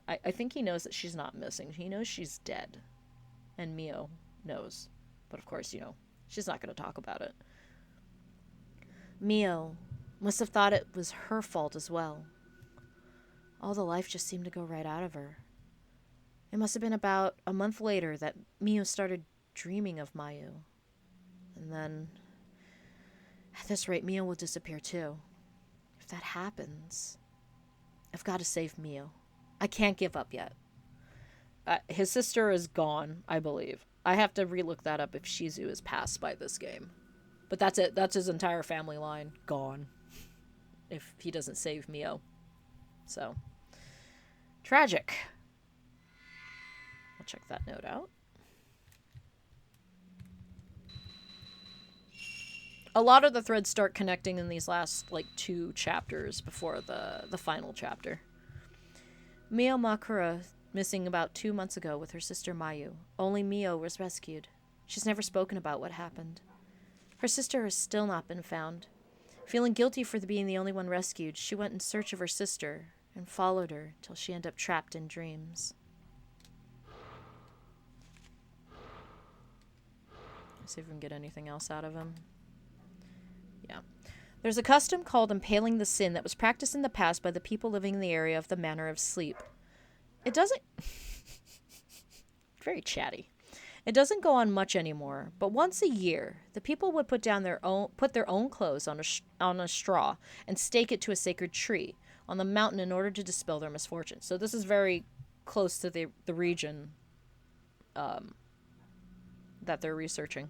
I think he knows that she's not missing. He knows she's dead. And Mio knows. But of course, she's not going to talk about it. Mio must have thought it was her fault as well. All the life just seemed to go right out of her. It must have been about a month later that Mio started dreaming of Mayu. And then, at this rate, Mio will disappear too. If that happens, I've got to save Mio. I can't give up yet. His sister is gone, I believe. I have to relook that up if Shizu is passed by this game. But that's it. That's his entire family line gone. If he doesn't save Mio. So, tragic. I'll check that note out. A lot of the threads start connecting in these last, 2 chapters before the final chapter. Mio Makura missing about 2 months ago with her sister Mayu. Only Mio was rescued. She's never spoken about what happened. Her sister has still not been found. Feeling guilty for being the only one rescued, she went in search of her sister and followed her till she ended up trapped in dreams. Let's see if we can get anything else out of him. Yeah. There's a custom called impaling the sin that was practiced in the past by the people living in the area of the Manor of Sleep. It doesn't... Very chatty. It doesn't go on much anymore, but once a year, the people would put their own clothes on a straw and stake it to a sacred tree on the mountain in order to dispel their misfortunes. So this is very close to the region that they're researching.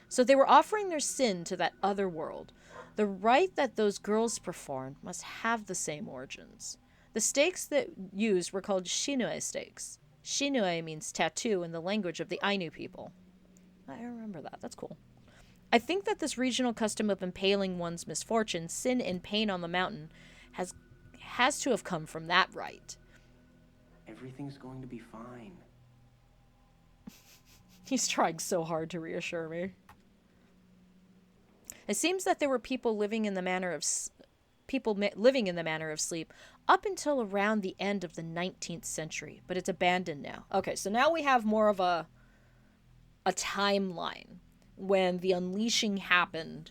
So they were offering their sin to that other world. The rite that those girls performed must have the same origins. The stakes that used were called Shinue stakes. Shinue means tattoo in the language of the Ainu people. I remember that. That's cool. I think that this regional custom of impaling one's misfortune, sin, and pain on the mountain has to have come from that rite. Everything's going to be fine. He's trying so hard to reassure me. It seems that there were people living in the manor of sleep up until around the end of the 19th century, but it's abandoned now. Okay, so now we have more of a timeline when the unleashing happened.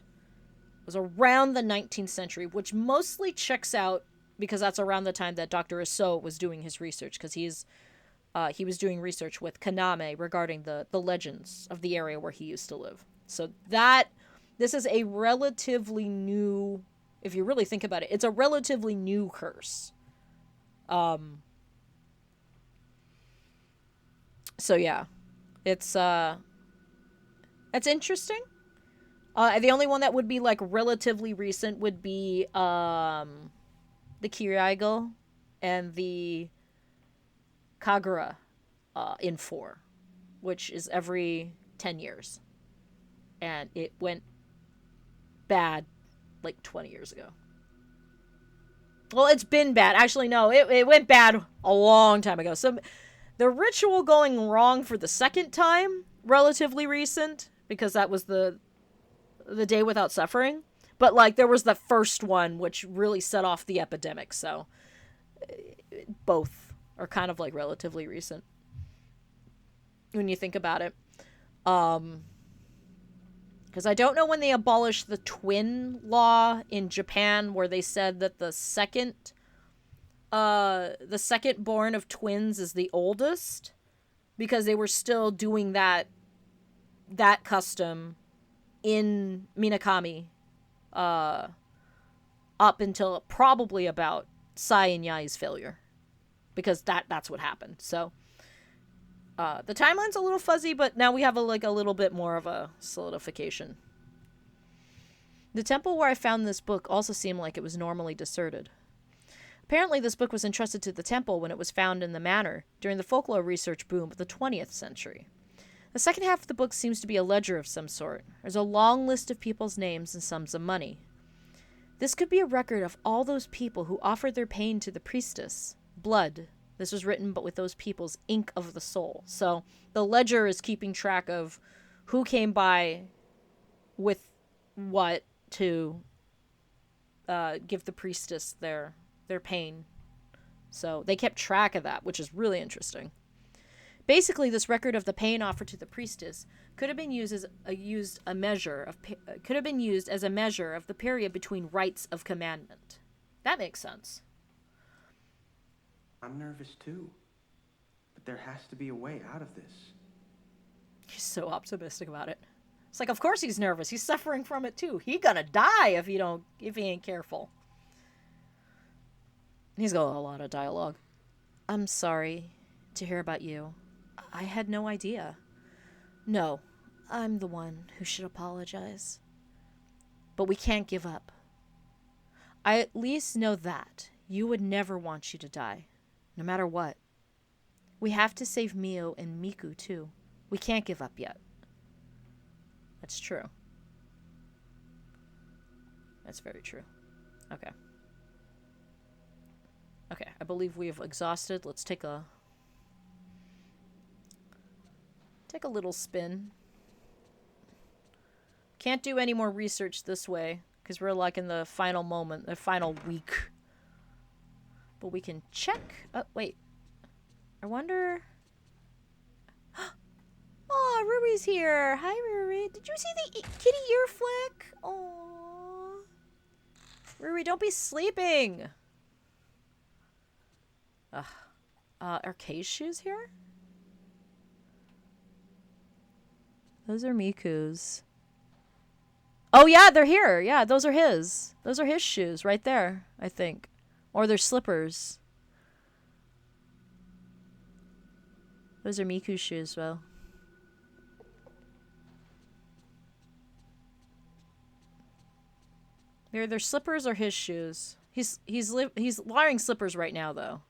It was around the 19th century, which mostly checks out because that's around the time that Dr. Isso was doing his research, because he was doing research with Kaname regarding the legends of the area where he used to live. So this is a relatively new, if you really think about it, it's a relatively new curse. So yeah, it's interesting. The only one that would be like relatively recent would be the Kiriaigo and the Kagura in 4, which is every 10 years. And it went bad like 20 years ago. Well, it's been bad. Actually, no, it went bad a long time ago. So the ritual going wrong for the second time, relatively recent, because that was the Day Without Suffering. But like there was the first one, which really set off the epidemic. So both are kind of like relatively recent when you think about it. Because I don't know when they abolished the twin law in Japan, where they said that the second born of twins is the oldest, because they were still doing that custom in Minakami up until probably about Sai and Yai's failure, because that's what happened. So the timeline's a little fuzzy, but now we have a little bit more of a solidification. The temple where I found this book also seemed like it was normally deserted. Apparently, this book was entrusted to the temple when it was found in the manor during the folklore research boom of the 20th century. The second half of the book seems to be a ledger of some sort. There's a long list of people's names and sums of money. This could be a record of all those people who offered their pain to the priestess. Blood. This was written, but with those people's ink of the soul. So the ledger is keeping track of who came by with what to give the priestess their pain. So they kept track of that, which is really interesting. Basically, this record of the pain offered to the priestess could have been used as a measure of the period between rites of commandment. That makes sense. I'm nervous too. But there has to be a way out of this. He's so optimistic about it. It's like, of course he's nervous. He's suffering from it too. He gonna die if he ain't careful. He's got a lot of dialogue. I'm sorry to hear about you. I had no idea. No, I'm the one who should apologize. But we can't give up. I at least know that you would never want you to die, no matter what. We have to save Mio and Miku too. We can't give up yet. That's true. That's very true. Okay. Okay, I believe we have exhausted. Let's take a little spin. Can't do any more research this way because we're like in the final moment, the final week. But we can check. Oh, wait. I wonder. Oh, Ruby's here. Hi, Ruby. Did you see the kitty ear flick? Oh. Ruri, don't be sleeping! Ugh. Are Kay's shoes here? Those are Miku's. Oh yeah, they're here. Yeah, those are his. Those are his shoes right there, I think. Or they're slippers. Those are Miku's shoes, well. They're slippers or his shoes. He's wearing slippers right now though.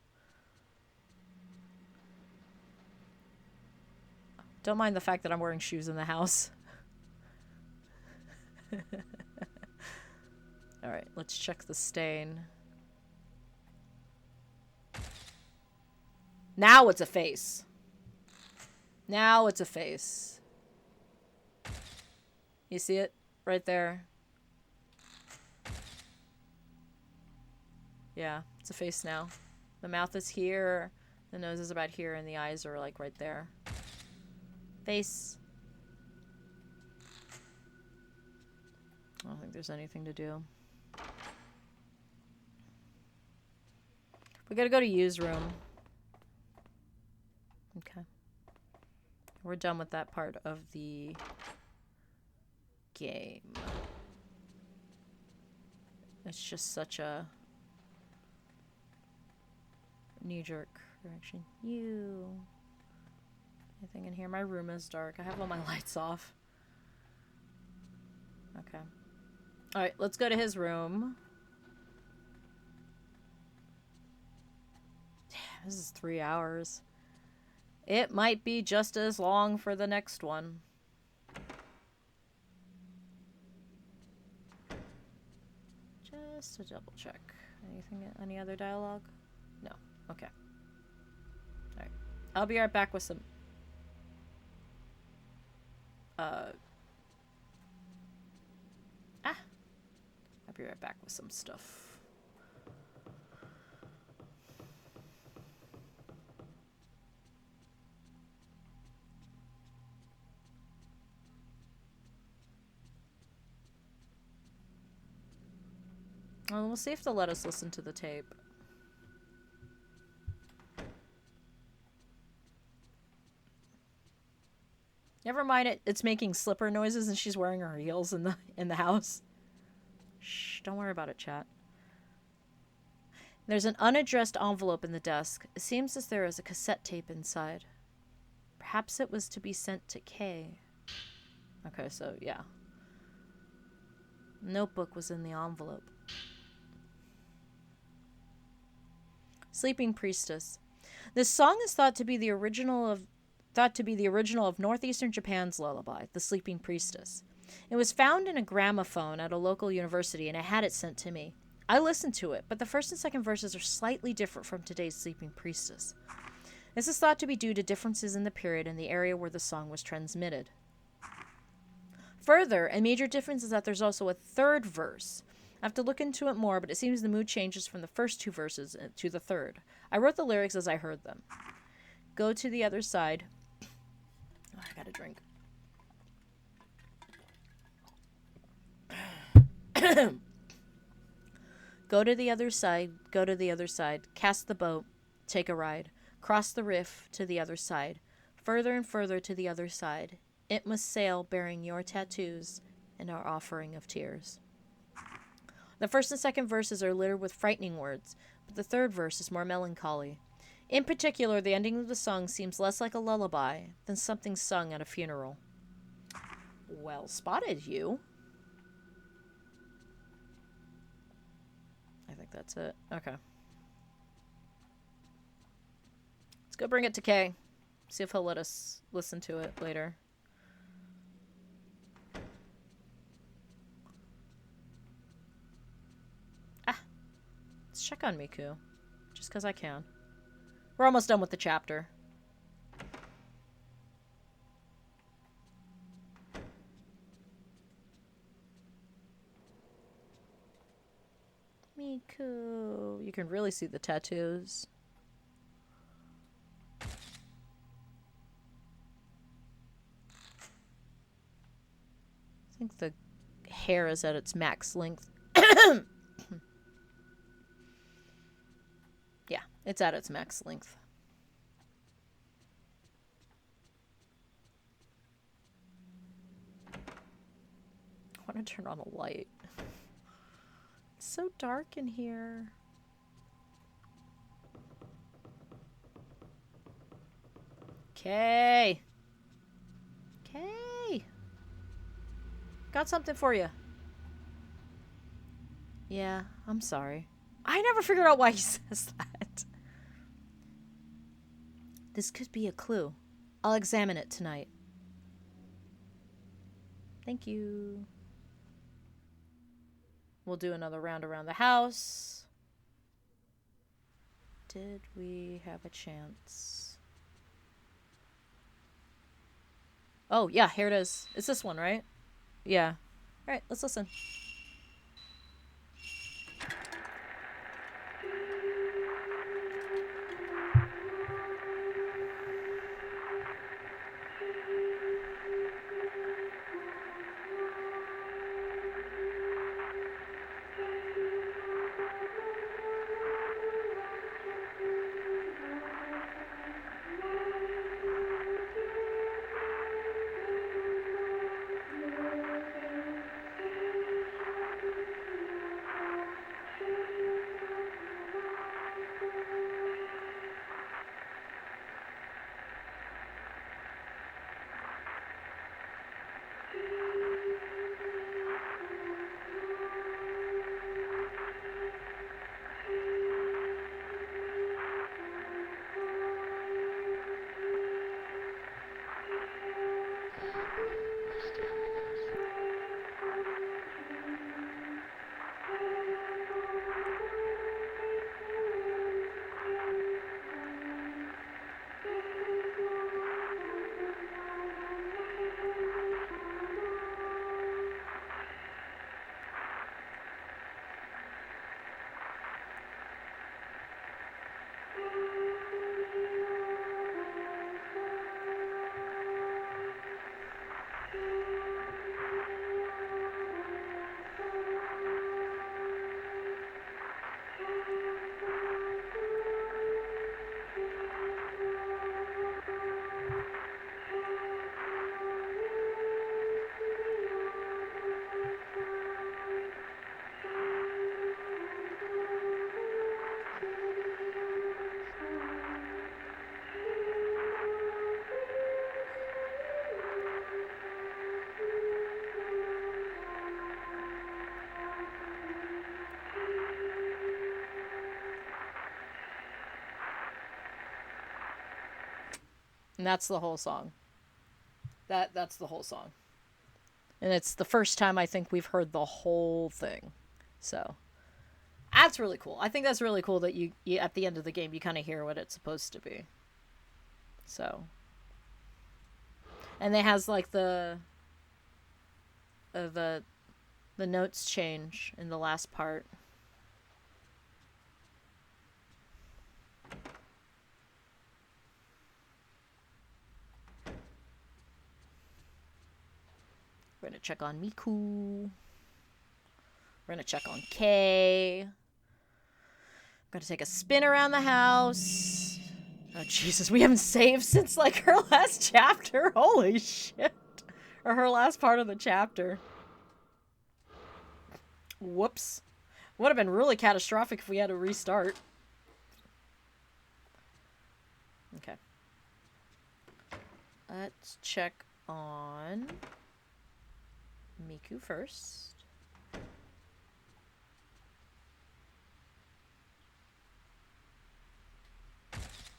Don't mind the fact that I'm wearing shoes in the house. Alright, let's check the stain. Now it's a face. Now it's a face. You see it? Right there. Yeah, it's a face now. The mouth is here, the nose is about here, and the eyes are like right there. Face. I don't think there's anything to do. We gotta go to Yu's room. Okay. We're done with that part of the game. It's just such a knee-jerk reaction. You. Anything in here? My room is dark. I have all my lights off. Okay. Alright, let's go to his room. Damn, this is 3 hours. It might be just as long for the next one. Just to double check. Anything? Any other dialogue? No. Okay. Alright. I'll be right back with some... I'll be right back with some stuff. Well, we'll see if they'll let us listen to the tape. Never mind it. It's making slipper noises and she's wearing her heels in the house. Shh, don't worry about it, chat. There's an unaddressed envelope in the desk. It seems as there is a cassette tape inside. Perhaps it was to be sent to Kay. Okay, so yeah. Notebook was in the envelope. Sleeping Priestess. This song is thought to be the original of northeastern Japan's lullaby, The Sleeping Priestess. It was found in a gramophone at a local university, and I had it sent to me. I listened to it, but the first and second verses are slightly different from today's Sleeping Priestess. This is thought to be due to differences in the period and the area where the song was transmitted. Further, a major difference is that there's also a third verse. I have to look into it more, but it seems the mood changes from the first two verses to the third. I wrote the lyrics as I heard them. Go to the other side. Oh, I gotta drink. Go to the other side, go to the other side, cast the boat, take a ride, cross the rift to the other side, further and further to the other side. It must sail bearing your tattoos and our offering of tears. The first and second verses are littered with frightening words, but the third verse is more melancholy. In particular, the ending of the song seems less like a lullaby than something sung at a funeral. Well spotted, you. I think that's it. Okay. Let's go bring it to Kay. See if he'll let us listen to it later. Let's check on Miku. Just because I can. We're almost done with the chapter. Miku. You can really see the tattoos. I think the hair is at its max length. Yeah, it's at its max length. I want to turn on a light. It's so dark in here. Okay. Okay. Got something for you. Yeah, I'm sorry. I never figured out why he says that. This could be a clue. I'll examine it tonight. Thank you. We'll do another round around the house. Did we have a chance? Oh, yeah, here it is. It's this one, right? Yeah. All right, let's listen. And that's the whole song. That's the whole song. And it's the first time I think we've heard the whole thing. So that's really cool. I think that's really cool that you at the end of the game you kind of hear what it's supposed to be. So, and it has like the notes change in the last part. We're gonna check on Miku. We're gonna check on Kay. I'm gonna take a spin around the house. Oh, Jesus, we haven't saved since, like, her last chapter. Holy shit. Or her last part of the chapter. Whoops. Would have been really catastrophic if we had to restart. Okay. Let's check on Miku first.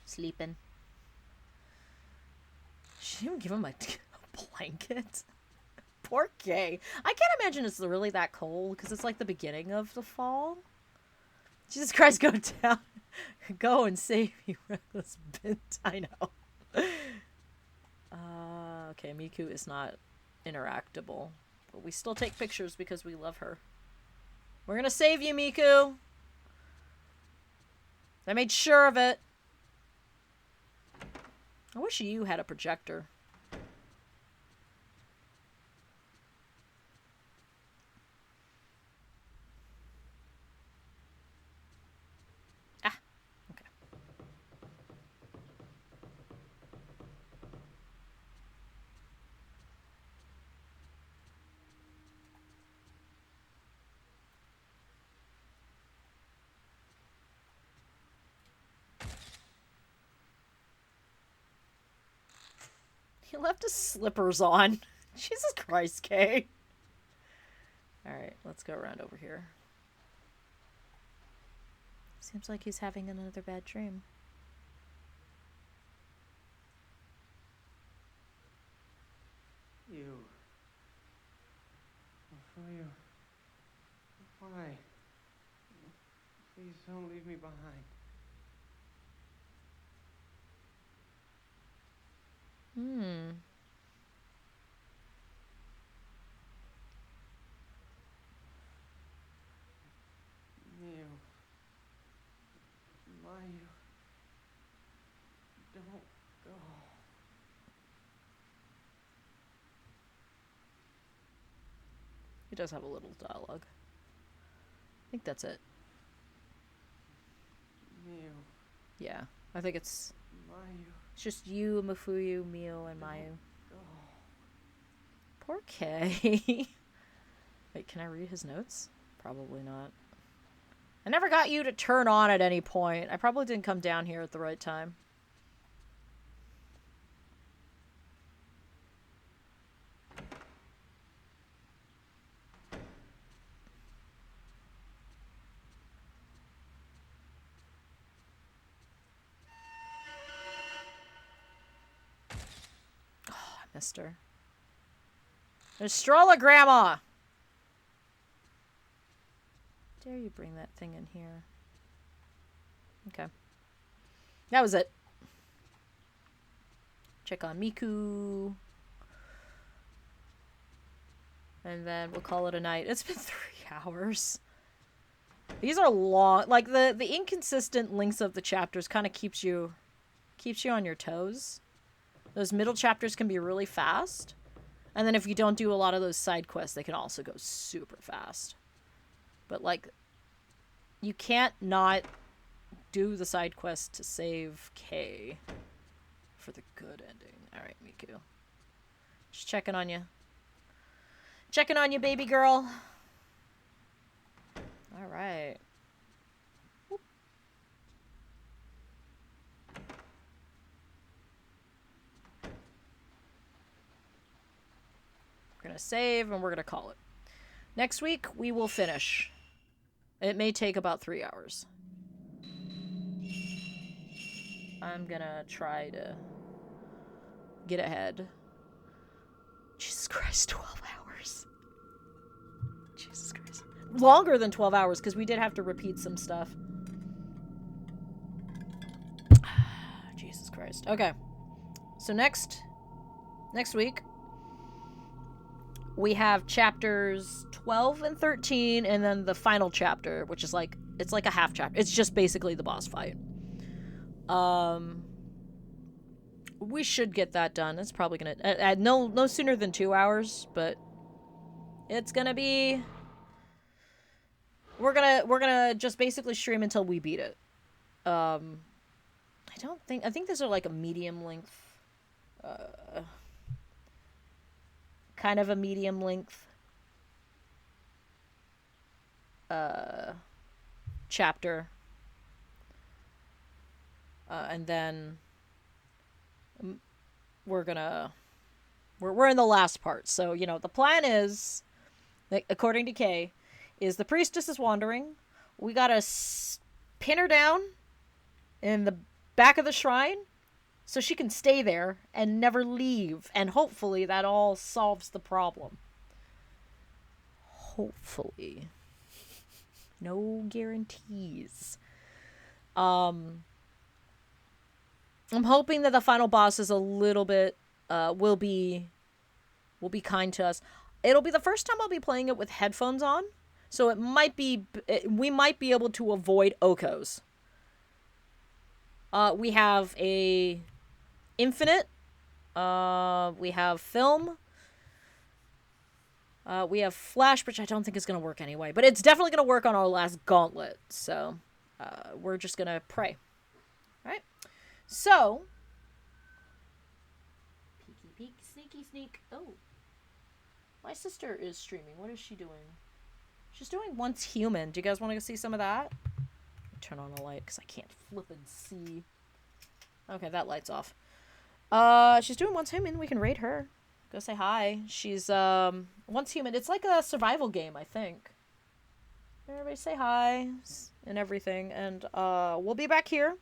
Sleeping. She didn't give him a blanket. Poor Kay. I can't imagine it's really that cold because it's like the beginning of the fall. Jesus Christ, go down. Go and save you, reckless bint. I know. Okay, Miku is not interactable. But we still take pictures because we love her. We're gonna save you, Miku. I made sure of it. I wish you had a projector. He left his slippers on. Jesus Christ, Kay. Alright, let's go around over here. Seems like he's having another bad dream. You. Mafuyu. Why? Please don't leave me behind. Miu. Mayu. Don't go. He does have a little dialogue. I think that's it. Miu. Yeah, I think it's Mayu. just you, Mafuyu, Mio, and Mayu. Go. Poor Kay. Wait, can I read his notes? Probably not. I never got you to turn on at any point. I probably didn't come down here at the right time. Oh, I missed her. There's Strolla, Grandma! Dare you bring that thing in here? Okay. That was it. Check on Miku. And then we'll call it a night. It's been 3 hours. These are long. Like, the inconsistent lengths of the chapters kind of keeps you on your toes. Those middle chapters can be really fast. And then if you don't do a lot of those side quests, they can also go super fast. But, like, you can't not do the side quest to save Kay for the good ending. Alright, Miku. Just checking on you. Checking on you, baby girl. Alright. We're gonna save and we're gonna call it. Next week, we will finish. It may take about 3 hours. I'm gonna try to get ahead. Jesus Christ, 12 hours. Jesus Christ. Longer than 12 hours, because we did have to repeat some stuff. Jesus Christ. Okay. So next week, we have chapters 12 and 13, and then the final chapter, which is like, it's like a half chapter. It's just basically the boss fight. We should get that done. It's probably gonna, no sooner than 2 hours, but it's gonna be, we're gonna just basically stream until we beat it. I think these are like a medium length, kind of a medium length chapter, and then we're in the last part. So, you know, the plan is, like, according to Kay, is the priestess is wandering. We gotta pin her down in the back of the shrine so she can stay there and never leave. And hopefully that all solves the problem. Hopefully. No guarantees. I'm hoping that the final boss is a little bit, will be kind to us. It'll be the first time I'll be playing it with headphones on, so we might be able to avoid Okos. We have a infinite, we have film, we have flash, which I don't think is going to work anyway, but it's definitely going to work on our last gauntlet, so we're just going to pray. Alright? So, peeky peek, sneaky sneak. Oh, my sister is streaming. What is she doing? She's doing Once Human. Do you guys want to see some of that? Turn on the light because I can't flip and see. Okay, that light's off. She's doing Once Human. We can raid her. Go say hi. She's Once Human. It's like a survival game, I think. Everybody say hi and everything, and we'll be back here.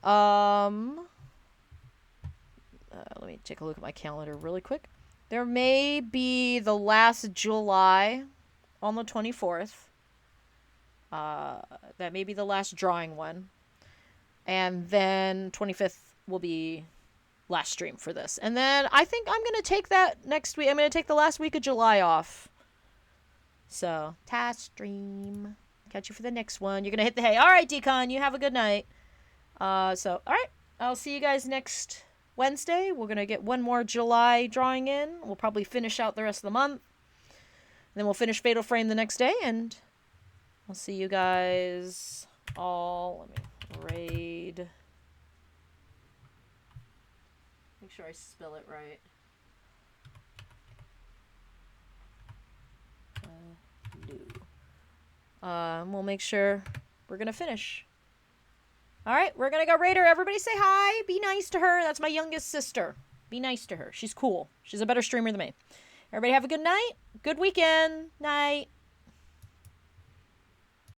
Let me take a look at my calendar really quick. There may be the last July on the 24th. That may be the last drawing one. And then 25th will be last stream for this. And then I think I'm going to take that next week. I'm going to take the last week of July off. So, task stream. Catch you for the next one. You're going to hit the hay. All right, Decon, you have a good night. All right. I'll see you guys next Wednesday. We're going to get one more July drawing in. We'll probably finish out the rest of the month. And then we'll finish Fatal Frame the next day. And I'll see you guys all. Let me raid. Make sure I spell it right. We'll make sure we're gonna finish. Alright, we're gonna go raid her. Everybody say hi. Be nice to her. That's my youngest sister. Be nice to her. She's cool. She's a better streamer than me. Everybody have a good night. Good weekend. Night.